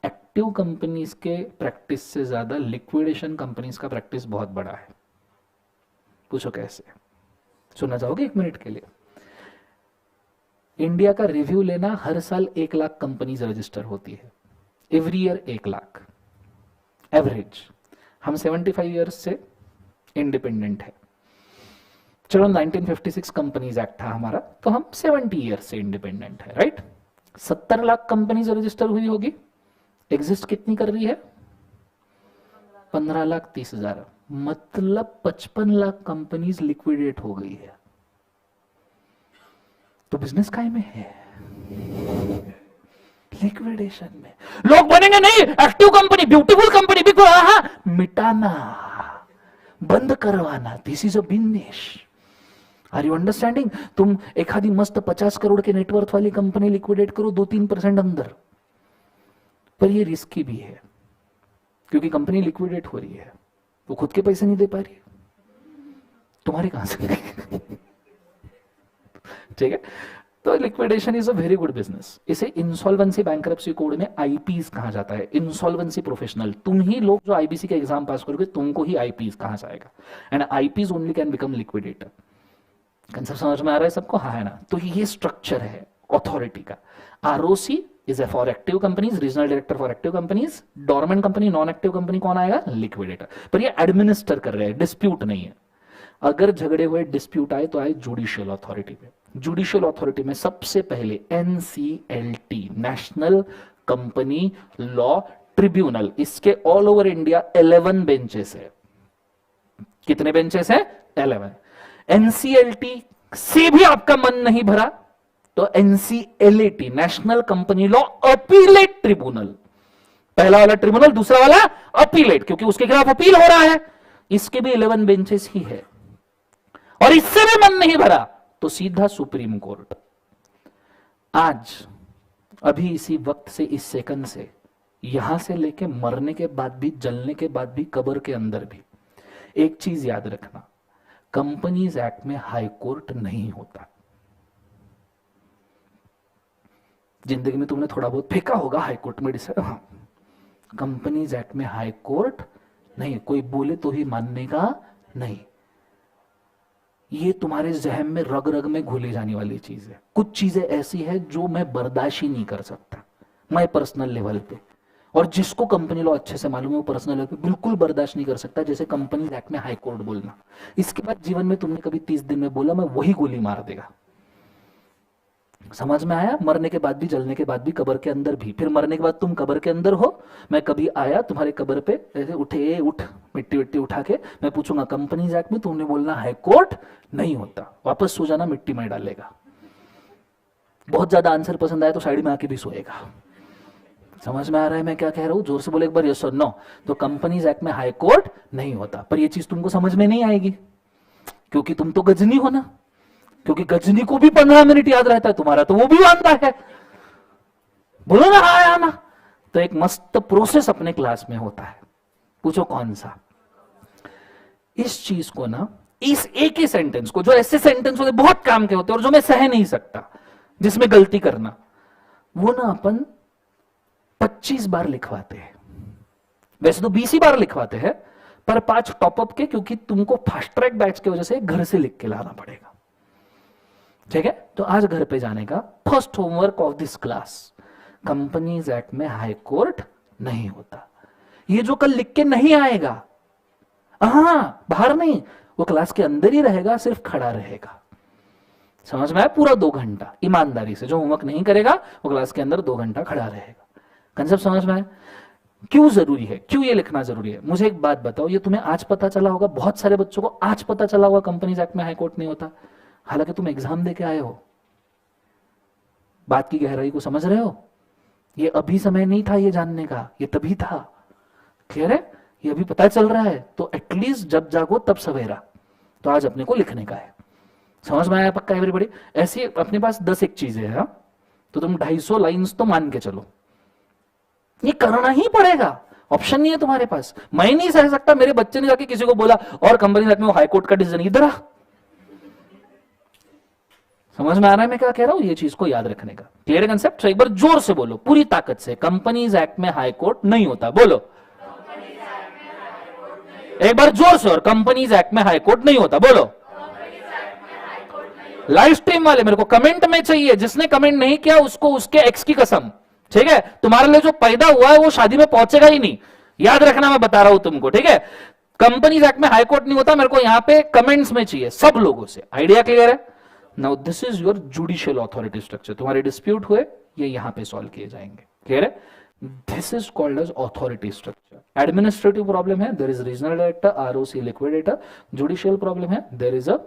एक्टिव कंपनीज के प्रैक्टिस से ज्यादा लिक्विडेशन कंपनीज का प्रैक्टिस बहुत बड़ा है। पूछो कैसे? सुनना चाहोगे 1 मिनट के लिए? इंडिया का रिव्यू लेना, हर साल 1 लाख कंपनीज रजिस्टर होती है, एवरी ईयर 1 लाख एवरेज। हम 75 ईयर्स से इंडिपेंडेंट है। चलो 1956 कंपनीज एक्ट था हमारा, तो हम 70 ईयर्स से इंडिपेंडेंट है, राइट? 70 लाख कंपनीज रजिस्टर हुई होगी। एग्जिस्ट कितनी कर रही है? 15,30,000। मतलब 55 लाख कंपनीज लिक्विडेट हो गई है। तो बिजनेस काय में है? लिक्विडेशन में। लोग बनेंगे नहीं, एक्टिव कंपनी, ब्यूटीफुल कंपनी, मिटाना, बंद करवाना, this is a business. Are you understanding? तुम एखादी मस्त 50 करोड़ के नेटवर्थ वाली कंपनी लिक्विडेट करो 2-3% अंदर, पर ये रिस्की भी है क्योंकि कंपनी लिक्विडेट हो रही है, वो खुद के पैसे नहीं दे पा रही, तुम्हारे कहां से? ठीक है? तो liquidation is a very good business. इसे इंसॉल्वेंसी बैंकरप्सी कोड में आईपीज कहा जाता है, इंसॉल्वेंसी प्रोफेशनल। तुम ही लोग जो आईबीसी का एग्जाम पास करोगे, तुमको ही आईपीज कहा जाएगा, and IPs only can become liquidator. Concept समझ में आ रहा है सबको? हाँ है ना? तो ये स्ट्रक्चर है अथॉरिटी का। ROC is a for active companies, regional director for active companies, dormant company, non active company कौन आएगा, लिक्विडेटर। पर ये एडमिनिस्टर कर रहे हैं, डिस्प्यूट नहीं है। अगर झगड़े हुए, डिस्प्यूट आए तो आए जुडिशियल अथॉरिटी पे। जुडिशियल अथॉरिटी में सबसे पहले NCLT, national company law tribunal, इसके ऑल ओवर इंडिया 11 बेंचेस है। कितने बेंचेस है, 11। एनसीएलटी से भी आपका मन नहीं भरा तो NCLAT, national company law appellate tribunal, पहला वाला ट्रिब्यूनल, दूसरा वाला अपीलेट, क्योंकि उसके खिलाफ अपील हो रहा है। इसके भी 11 बेंचेस ही है। और इससे भी मन नहीं भरा तो सीधा सुप्रीम कोर्ट। आज अभी इसी वक्त से, इस सेकंड से, यहां से लेके मरने के बाद भी, जलने के बाद भी, कब्र के अंदर भी, एक चीज याद रखना, कंपनीज एक्ट में हाई कोर्ट नहीं होता। जिंदगी में तुमने थोड़ा बहुत फेंका होगा हाई कोर्ट में डिसाइड, हाँ। कंपनीज एक्ट में हाई कोर्ट नहीं, कोई बोले तो ही मानने का नहीं। ये तुम्हारे जहन में रग रग में घुली जाने वाली चीज है। कुछ चीजें ऐसी है जो मैं बर्दाश्त ही नहीं कर सकता, मैं पर्सनल लेवल पे, और जिसको कंपनी लॉ अच्छे से मालूम है वो पर्सनल लेवल पे बिल्कुल बर्दाश्त नहीं कर सकता। जैसे कंपनी एक्ट में हाई कोर्ट बोलना, इसके बाद जीवन में तुमने कभी 30 दिन में बोला, मैं वही गोली मार देगा। समझ में आया? मरने के बाद भी, जलने के बाद भी, कब्र के अंदर भी। फिर मरने के बाद तुम कब्र के अंदर हो, मैं कभी आया तुम्हारे कब्र पे ऐसे उठे, उठ मिट्टी विट्टी उठा के, मैं पूछूंगा कंपनीज एक्ट में तुमने बोलना हाई कोर्ट नहीं होता, वापस सो जाना, मिट्टी में डालेगा। बहुत ज्यादा आंसर पसंद आया तो साइड में आके भी सोएगा। समझ में आ रहा है मैं क्या कह रहा हूं? जोर से बोले एक बार, यस और नो। तो कंपनीज एक्ट में हाई कोर्ट नहीं होता। पर ये चीज तुमको समझ में नहीं आएगी क्योंकि तुम तो गजनी हो ना, क्योंकि गजनी को भी 15 मिनट याद रहता है, तुम्हारा तो वो भी आंदा है। बोलो ना हाँ या ना। तो एक मस्त प्रोसेस अपने क्लास में होता है, पूछो कौन सा। इस चीज को ना, इस एक ही सेंटेंस को, जो ऐसे सेंटेंस होते बहुत काम के होते हैं और जो मैं सह नहीं सकता, जिसमें गलती करना, वो ना अपन 25 बार लिखवाते हैं। वैसे तो 20 ही बार लिखवाते हैं, पर 5 टॉपअप के, क्योंकि तुमको फास्ट ट्रैक बैच की वजह से घर से लिख के लाना पड़ेगा। ठीक है? तो आज घर पे जाने का first homework of this class, companies act में हाई कोर्ट नहीं होता। ये जो कल लिख के नहीं आएगा, हां बाहर नहीं, वो क्लास के अंदर ही रहेगा, सिर्फ खड़ा रहेगा। समझ में आया? पूरा 2 घंटा ईमानदारी से जो होमवर्क नहीं करेगा वो क्लास के अंदर 2 घंटा खड़ा रहेगा। कंसेप्ट समझ में आया? क्यों जरूरी है, क्यों ये लिखना जरूरी है? मुझे एक बात बताओ, ये तुम्हें आज पता चला होगा, बहुत सारे बच्चों को आज पता चला होगा कंपनीज एक्ट में हाई कोर्ट नहीं होता, हालांकि तुम एग्जाम दे के आए हो। बात की गहराई को समझ रहे हो? ये अभी समय नहीं था ये जानने का, ये तभी था। क्लियर है? ये अभी पता चल रहा है, तो एटलीस्ट जब जागो तब सवेरा। तो आज अपने को लिखने का है। समझ में आया पक्का एवरीबॉडी? ऐसी अपने पास 10 एक चीजें हैं, तो तुम 250 लाइंस तो मान के चलो, ये करना ही पड़ेगा, ऑप्शन नहीं है तुम्हारे पास। मैं नहीं सह सकता, मेरे बच्चे ने जाके किसी को बोला और कंपनी में हाई कोर्ट का डिसीजन इधर आ। समझ में आ रहा है मैं क्या कह रहा हूं? ये चीज को याद रखने का। Clear concept? एक बार जोर से बोलो, पूरी ताकत से, कंपनीज एक्ट में हाई कोर्ट नहीं होता। बोलो एक बार जोर से, और कंपनीज एक्ट में हाई कोर्ट नहीं होता। बोलो। लाइव स्ट्रीम वाले मेरे को कमेंट में चाहिए, जिसने कमेंट नहीं किया उसको उसके एक्स की कसम। ठीक है? तुम्हारे लिए जो पैदा हुआ है वो शादी में पहुंचेगा ही नहीं, याद रखना, मैं बता रहा हूं तुमको। ठीक है? कंपनीज एक्ट में हाई कोर्ट नहीं होता, मेरे को यहां पे कमेंट्स में चाहिए सब लोगों से। आइडिया क्लियर है? Now this is your judicial authority structure. तुम्हारे डिस्प्यूट हुए, ये यहां पे सॉल्व किए जाएंगे। क्लियर है? This is called as authority structure. Administrative problem है, there is regional director, ROC liquidator. Judicial problem है, there is a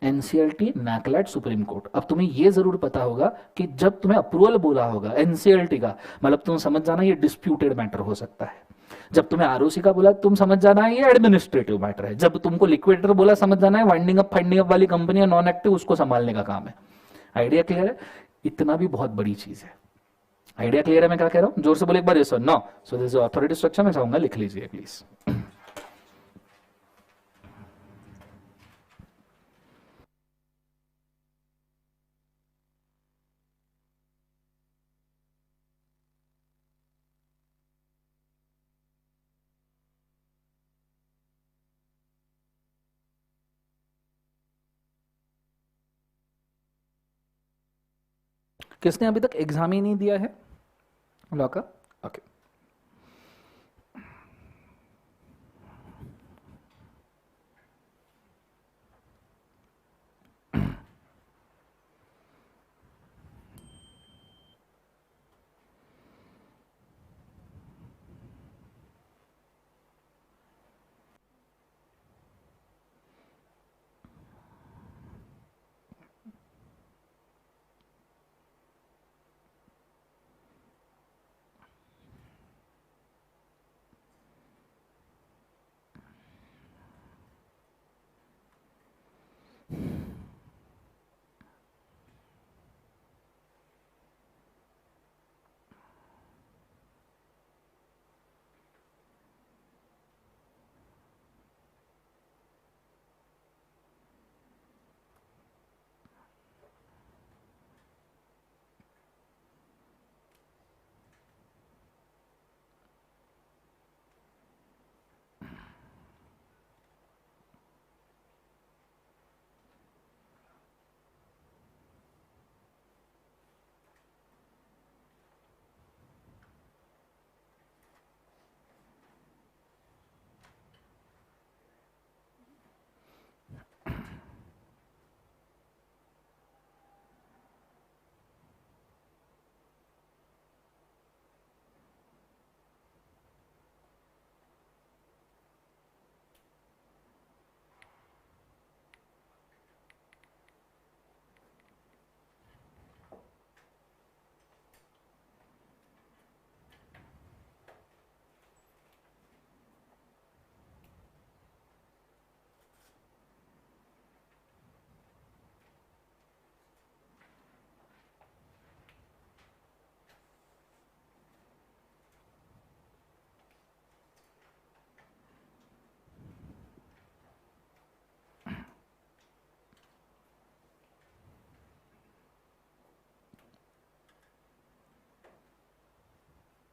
NCLT, NCLAT, supreme court. अब तुम्हें यह जरूर पता होगा कि जब तुम्हें अप्रूवल बोला होगा एनसीएलटी का, मतलब तुम समझ जाना ये डिस्प्यूटेड मैटर हो सकता है। जब तुम्हें आरओसी का बोला तुम समझ जाना है ये एडमिनिस्ट्रेटिव मैटर है। जब तुमको लिक्विडेटर बोला समझ जाना है वाइंडिंग अप फाइंडिंग अप वाली कंपनी है, नॉन एक्टिव, उसको संभालने का काम है। आइडिया क्लियर है? इतना भी बहुत बड़ी चीज है। आइडिया क्लियर है मैं क्या कह रहा हूं? जोर से बोले एक बार यस और no. So this is authority structure. मैं चाहूंगा लिख लीजिए प्लीज। किसने अभी तक एग्जाम ही नहीं दिया है लॉ का? Okay,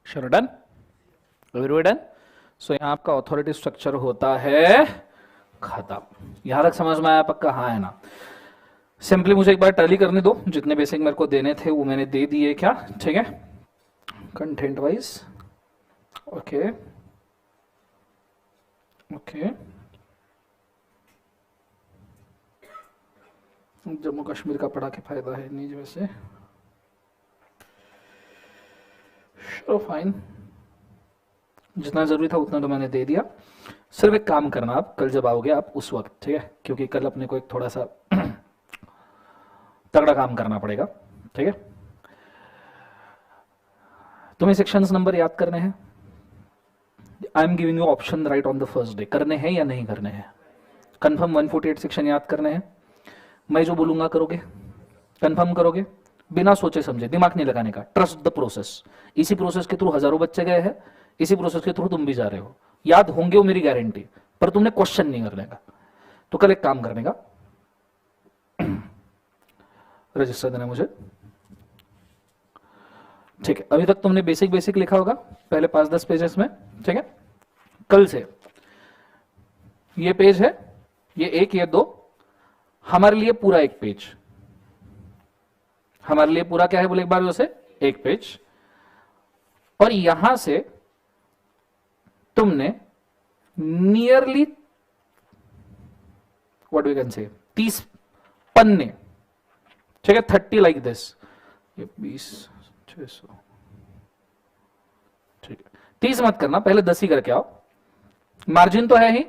sure, done, everyone done. So यहाँ आपका ऑथोरिटी स्ट्रक्चर होता है खत्म। यहां तक समझ में आया पक्का? हाँ है ना? सिंपली मुझे एक बार टैली करने दो, जितने बेसिक मेरे को देने थे वो मैंने दे दिए क्या, ठीक है, content wise. Okay okay, Jammu Kashmir का पढ़ा के फायदा है नहीं वैसे, चलो फाइन, जितना जरूरी था उतना तो मैंने दे दिया। सिर्फ एक काम करना, आप कल जब आओगे आप उस वक्त, ठीक है, क्योंकि कल अपने को एक थोड़ा सा तगड़ा काम करना पड़ेगा, ठीक है। तुम्हें सेक्शंस नंबर याद करने हैं। I am giving you option right on the first day, करने हैं या नहीं करने हैं। कंफर्म 148 सेक्शन याद करने हैं। मैं जो बोलूंगा करोगे, कंफर्म करोगे, बिना सोचे समझे, दिमाग नहीं लगाने का, ट्रस्ट द प्रोसेस। इसी प्रोसेस के थ्रू हजारों बच्चे गए हैं, इसी प्रोसेस के थ्रू तुम भी जा रहे हो, याद होंगे वो मेरी गारंटी, पर तुमने क्वेश्चन नहीं करने का। तो कल एक काम करने का, रजिस्टर देना मुझे, ठीक है। अभी तक तुमने बेसिक बेसिक लिखा होगा पहले 5-10 पेजेस में, ठीक है। कल से ये पेज है, ये 1 ये 2, हमारे लिए पूरा एक पेज, हमारे लिए पूरा क्या है बोले एक बार उसे, एक पेज। और यहां से तुमने nearly what we can say 30 पन्ने, ठीक है, 30 लाइक दिस, ये 20-600, ठीक है। 30 मत करना, पहले 10 ही करके आओ। मार्जिन तो है ही,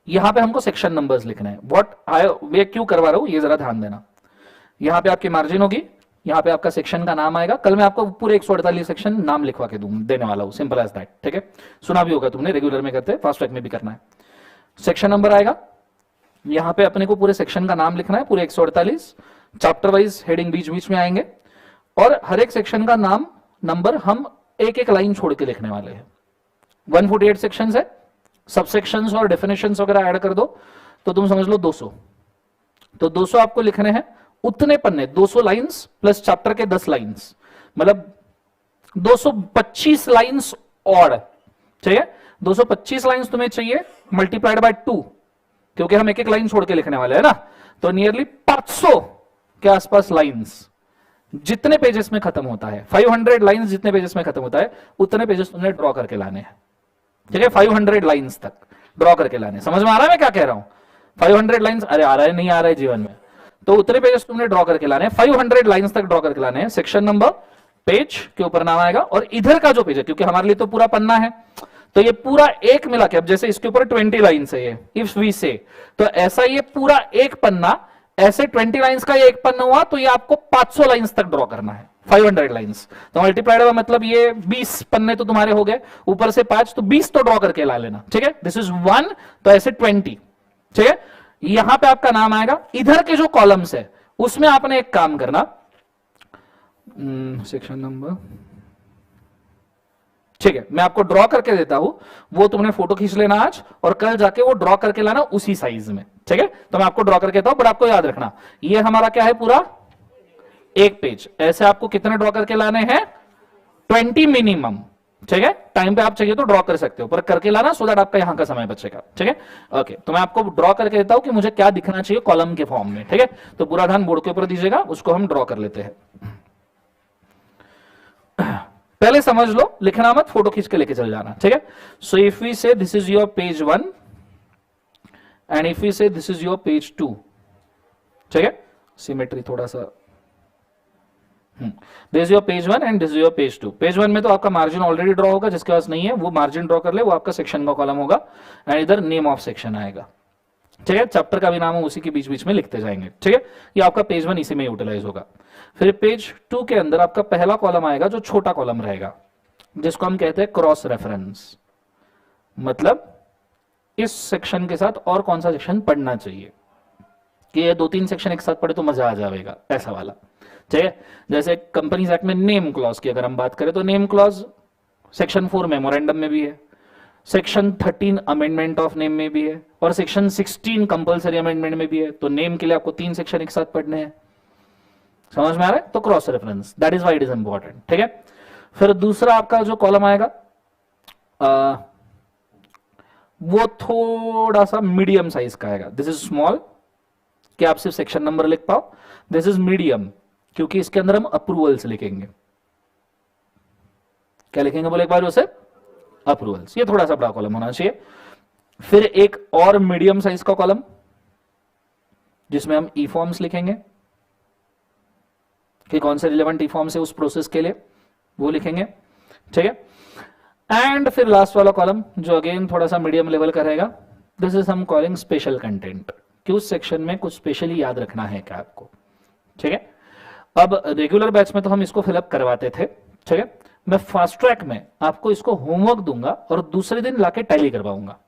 यहां पे हमको सेक्शन नंबर्स लिखने हैं। व्हाट वे क्यों करवा रहा हूं ये जरा ध्यान देना। यहां पे आपकी मार्जिन होगी, यहां पे आपका सेक्शन का नाम आएगा। कल मैं आपको पूरे 148 सेक्शन नाम लिखवा के देने वाला हूं, सिंपल एज दैट, ठीक है। सुना भी होगा तुमने, रेगुलर में करते हैं, फास्ट ट्रैक में भी करना है। सेक्शन नंबर आएगा, यहां पे अपने को पूरे सेक्शन का नाम लिखना है, पूरे 148, चैप्टर वाइज हेडिंग बीच बीच में आएंगे, और हर एक सेक्शन का नाम नंबर हम एक एक लाइन छोड़ के लिखने वाले हैं। 148 सेक्शंस है, सबसेक्शंस और डेफिनेशंस वगैरह ऐड कर दो तो तुम समझ लो 200। तो 200 आपको लिखने हैं, उतने पन्ने, 200 लाइंस प्लस चैप्टर के 10 लाइंस, मतलब 225 लाइंस और, ठीक है। 225 लाइंस तुम्हें चाहिए मल्टीप्लाइड बाय 2, क्योंकि हम एक एक लाइन छोड़ के लिखने वाले हैं ना, तो नियरली 500 के आसपास लाइंस जितने पेजेस में खत्म होता है, 500 लाइंस जितने पेजेस में खत्म होता है उतने पेजेस तुमने ड्रॉ करके लाने हैं, ठीक है? 500 लाइंस तक ड्रॉ करके लाने। समझ में आ रहा है मैं क्या कह रहा हूं? 500 लाइंस, अरे आ रहा है नहीं आ रहा है जीवन में, तो उतने पेजेस तुमने ड्रॉ करके लाने हैं, 500 लाइंस तक ड्रॉ करके लाने हैं। सेक्शन नंबर, पेज के ऊपर नाम आएगा, और इधर का जो पेज है, क्योंकि हमारे लिए तो पूरा पन्ना है, तो ये पूरा एक मिला के, अब जैसे इसके ऊपर 20 लाइन्स है ये, इफ वी से, तो ऐसा ये पूरा एक पन्ना, ऐसे 20 लाइन्स का ये एक पन्ना हुआ, तो ये आपको 500 लाइन्स तक ड्रॉ करना है, 500 लाइन्स। तो मल्टीप्लाइड हुआ, मतलब ये 20 पन्ने तो तुम्हारे हो गए, ऊपर से 5, तो 20 तो ड्रॉ करके ला लेना, ठीक है? दिस इज 1, तो ऐसे 20, ठीक है? यहां पे आपका नाम आएगा। इधर के जो कॉलम्स है उसमें आपने एक काम करना, सेक्शन नंबर, ठीक है, मैं आपको ड्रॉ करके देता हूं, वो तुमने फोटो खींच लेना आज, और कल जाके वो ड्रॉ करके लाना उसी साइज में, ठीक है? तो मैं आपको ड्रॉ करके देता हूं, बट आपको याद रखना ये हमारा क्या है, पूरा एक पेज। ऐसे आपको कितने ड्रॉ करके लाने हैं? 20 मिनिमम, ठीक है? टाइम पे आप चाहिए तो ड्रॉ कर सकते हो, पर करके लाना, सो दैट आपका यहां का समय बचेगा, ठीक है? ओके, तो मैं आपको ड्रॉ करके देता हूं कि मुझे क्या दिखना चाहिए कॉलम के फॉर्म में, ठीक है? तो पूरा ध्यान बोर्ड के ऊपर दीजिएगा, उसको हम ड्रॉ कर लेते हैं। पहले समझ लो, लिखना मत, फोटो खींच के लेके चल जाना, ठीक है? So if we say this is your page 1 and if we say this is your page 2, ठीक है? सिमेट्री थोड़ा सा, this is your page 1 and this is your page 2। Page 1 में तो आपका मार्जिन ऑलरेडी ड्रॉ होगा, जिसके पास नहीं है वो मार्जिन ड्रॉ कर ले, वो आपका सेक्शन का कॉलम होगा, एंड इधर नेम ऑफ सेक्शन आएगा, ठीक है? चैप्टर का भी नाम उसी के बीच बीच में लिखते जाएंगे, ठीक है? ये आपका पेज 1 इसी में यूटिलाइज होगा। फिर पेज 2 के अंदर आपका पहला कॉलम आएगा, जो छोटा कॉलम रहेगा, जिसको हम कहते हैं क्रॉस रेफरेंस, मतलब इस सेक्शन के साथ और कौन सा सेक्शन पढ़ना चाहिए, कि ये 2-3 सेक्शन एक साथ पढ़े तो मजा आ जाएगा, ऐसा वाला, ठीक है? जैसे कंपनीज एक्ट में नेम क्लॉज की अगर हम बात करें, तो नेम क्लॉज सेक्शन 4 मेमोरेंडम में भी है, सेक्शन 13 अमेंडमेंट ऑफ नेम में भी है, और सेक्शन 16 कंपल्सरी अमेंडमेंट में भी है। तो नेम के लिए आपको 3 सेक्शन एक साथ पढ़ने हैं, समझ में आ रहा है? तो cross reference, that is why it is important, ठीक है? फिर दूसरा आपका जो कॉलम आएगा वो थोड़ा सा मीडियम साइज का आएगा। दिस इज स्मॉल, कि आप सिर्फ सेक्शन नंबर लिख पाओ। दिस इज मीडियम, क्योंकि इसके अंदर हम अप्रूवल्स लिखेंगे। क्या लिखेंगे बोले एक बार उसे? अप्रूवल्स। ये थोड़ा सा बड़ा कॉलम होना चाहिए। फिर एक और मीडियम साइज का कॉलम, जिसमें हम ई फॉर्म्स लिखेंगे, कि कौन से रिलेवेंट ई फॉर्म्स है उस प्रोसेस के लिए, वो लिखेंगे, ठीक है? एंड फिर लास्ट वाला कॉलम, जो अगेन थोड़ा सा मीडियम लेवल का रहेगा, दिस इज हम कॉलिंग स्पेशल कंटेंट, कि उस सेक्शन में कुछ स्पेशली याद रखना है क्या आपको, ठीक है? अब रेगुलर बैच में तो हम इसको फिलअप करवाते थे, ठीक है? मैं फास्ट ट्रैक में आपको इसको होमवर्क दूंगा और दूसरे दिन लाके टैली करवाऊंगा,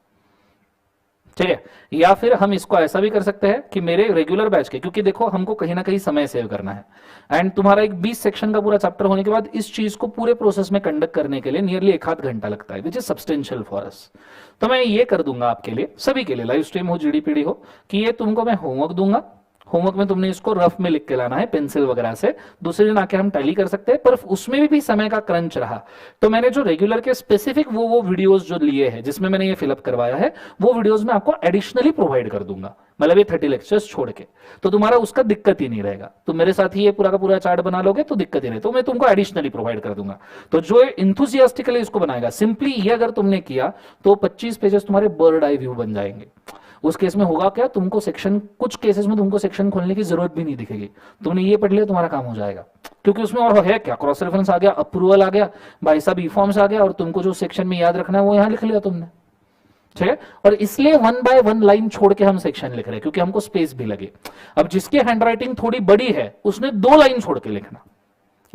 ठीक है? या फिर हम इसको ऐसा भी कर सकते हैं कि मेरे रेगुलर बैच के, क्योंकि देखो हमको कहीं ना कहीं समय सेव करना है, एंड तुम्हारा एक 20 सेक्शन का पूरा चैप्टर होने के बाद इस चीज को पूरे प्रोसेस में कंडक्ट करने के लिए नियरली 1-8 घंटा लगता है, which is substantial for us. तो मैं ये कर दूंगा आपके लिए, सभी के लिए, लाइव स्ट्रीम हो, जीडीपीडी हो, कि ये तुमको मैं होमवर्क दूंगा। होमवर्क में तुमने इसको रफ में लिख के लाना है पेंसिल वगैरह से, दूसरे दिन आके हम टैली कर सकते हैं। पर उसमें भी समय का क्रंच रहा तो मैंने जो रेगुलर के स्पेसिफिक वो वीडियोस जो लिए हैं, जिसमें मैंने ये फिलअप करवाया है, वो वीडियोस मैं आपको एडिशनली प्रोवाइड कर दूंगा, मतलब ये 30 लेक्चर्स छोड़ के। तो तुम्हारा उसका दिक्कत ही नहीं रहेगा, तुम मेरे साथ ही ये पूरा का पूरा चार्ट बना लोगे तो दिक्कत ही नहीं, तो मैं तुमको एडिशनली प्रोवाइड कर दूंगा। तो जो इंथुसियास्टिकली इसको बनाएगा, सिंपली ये अगर तुमने किया तो 25 पेजेस तुम्हारे बर्ड आई व्यू बन जाएंगे। उस केस में होगा क्या, तुमको सेक्शन, कुछ केसेस में तुमको सेक्शन खोलने की जरूरत भी नहीं दिखेगी, तुमने ये पढ़ लिया, तुम्हारा काम हो जाएगा। क्योंकि उसमें और है क्या, क्रॉस रेफरेंस आ गया, अप्रूवल आ गया, भाई साहब ई फॉर्म्स आ गया, और तुमको जो सेक्शन में याद रखना है वो यहां लिख लिया तुमने, ठीक है? और इसलिए 1 बाय 1 लाइन छोड़ के हम सेक्शन लिख रहे हैं, क्योंकि हमको स्पेस भी लगे। अब जिसकी हैंडराइटिंग थोड़ी बड़ी है उसने 2 लाइन छोड़ के लिखना,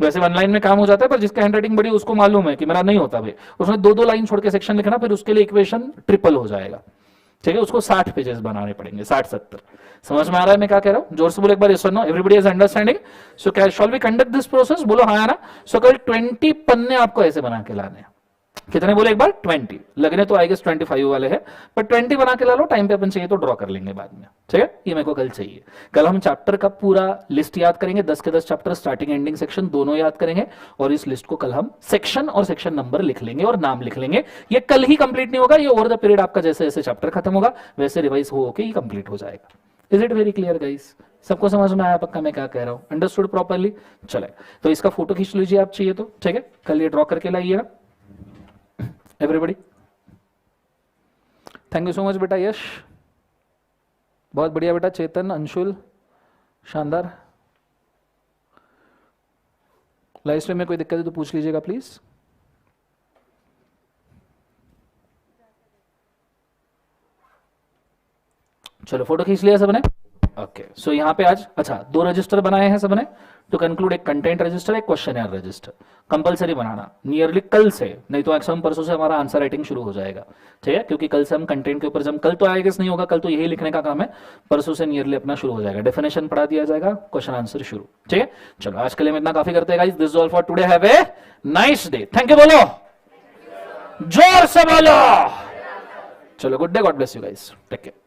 वैसे 1 लाइन में काम हो जाता है, पर जिसकी हैंडराइटिंग बड़ी उसको मालूम है कि मेरा नहीं होता भाई, उसने 2-2 लाइन छोड़ के सेक्शन लिखना, फिर उसके लिए इक्वेशन ट्रिपल हो जाएगा, ठीक है? उसको 60 पेजेस बनाने पड़ेंगे, 60-70। समझ में आ रहा है मैं क्या कह रहा हूं? जोर से बोलो एक बार, यस और no, everybody is understanding? So can shall we conduct this process? बोलो हाँ ना? सो कल 20 पन्ने आपको ऐसे बना के लाने हैं। कितने बोले एक बार? 20 लगने तो आई गेस 25 वाले हैं, पर 20 बना के ला लो, टाइम पे अपन चाहिए तो ड्रॉ कर लेंगे बाद में, ठीक है? ये मेरे को कल चाहिए। कल हम चैप्टर का पूरा लिस्ट याद करेंगे, 10 के 10 चैप्टर, स्टार्टिंग एंडिंग सेक्शन दोनों याद करेंगे, और इस लिस्ट को कल हम सेक्शन और सेक्शन नंबर लिख लेंगे और नाम लिख लेंगे। ये कल ही कंप्लीट नहीं होगा, ये ओवर द पीरियड आपका जैसे जैसे चैप्टर खत्म होगा वैसे रिवाइज हो के ही कंप्लीट हो जाएगा। Is it very clear guys? सबको समझ में आया पक्का मैं क्या कह रहा हूं? Understood properly? चले, तो इसका फोटो खींच लीजिए आप चाहिए तो, ठीक है? कल ये ड्रॉ करके लाइएगा everybody. Thank you so much बेटा यश, बहुत बढ़िया बेटा। चेतन, अंशुल, शानदार। लाइव स्ट्रीम में कोई दिक्कत है तो पूछ लीजिएगा प्लीज। चलो फोटो खींच लिया सबने? ओके, सो यहाँ पे आज अच्छा 2 रजिस्टर बनाए हैं सबने टू कंक्लूड, एक कंटेंट रजिस्टर, एक क्वेश्चन रजिस्टर। कंपलसरी बनाना नियरली कल से, नहीं तो एक्चुअली परसों से हमारा आंसर राइटिंग शुरू हो जाएगा, ठीक है? क्योंकि कल से हम कंटेंट के ऊपर जब कल तो आएगा नहीं होगा, कल तो यही लिखने का काम है, परसों से नियरली अपना शुरू हो जाएगा, डेफिनेशन पढ़ा दिया जाएगा, क्वेश्चन आंसर शुरू, ठीक है? चलो आज के लिए हम इतना काफी करते हैं guys. This is all for today, have a nice day. Thank you बोलो, जोर से बोलो। चलो good day, God bless you guys, take care.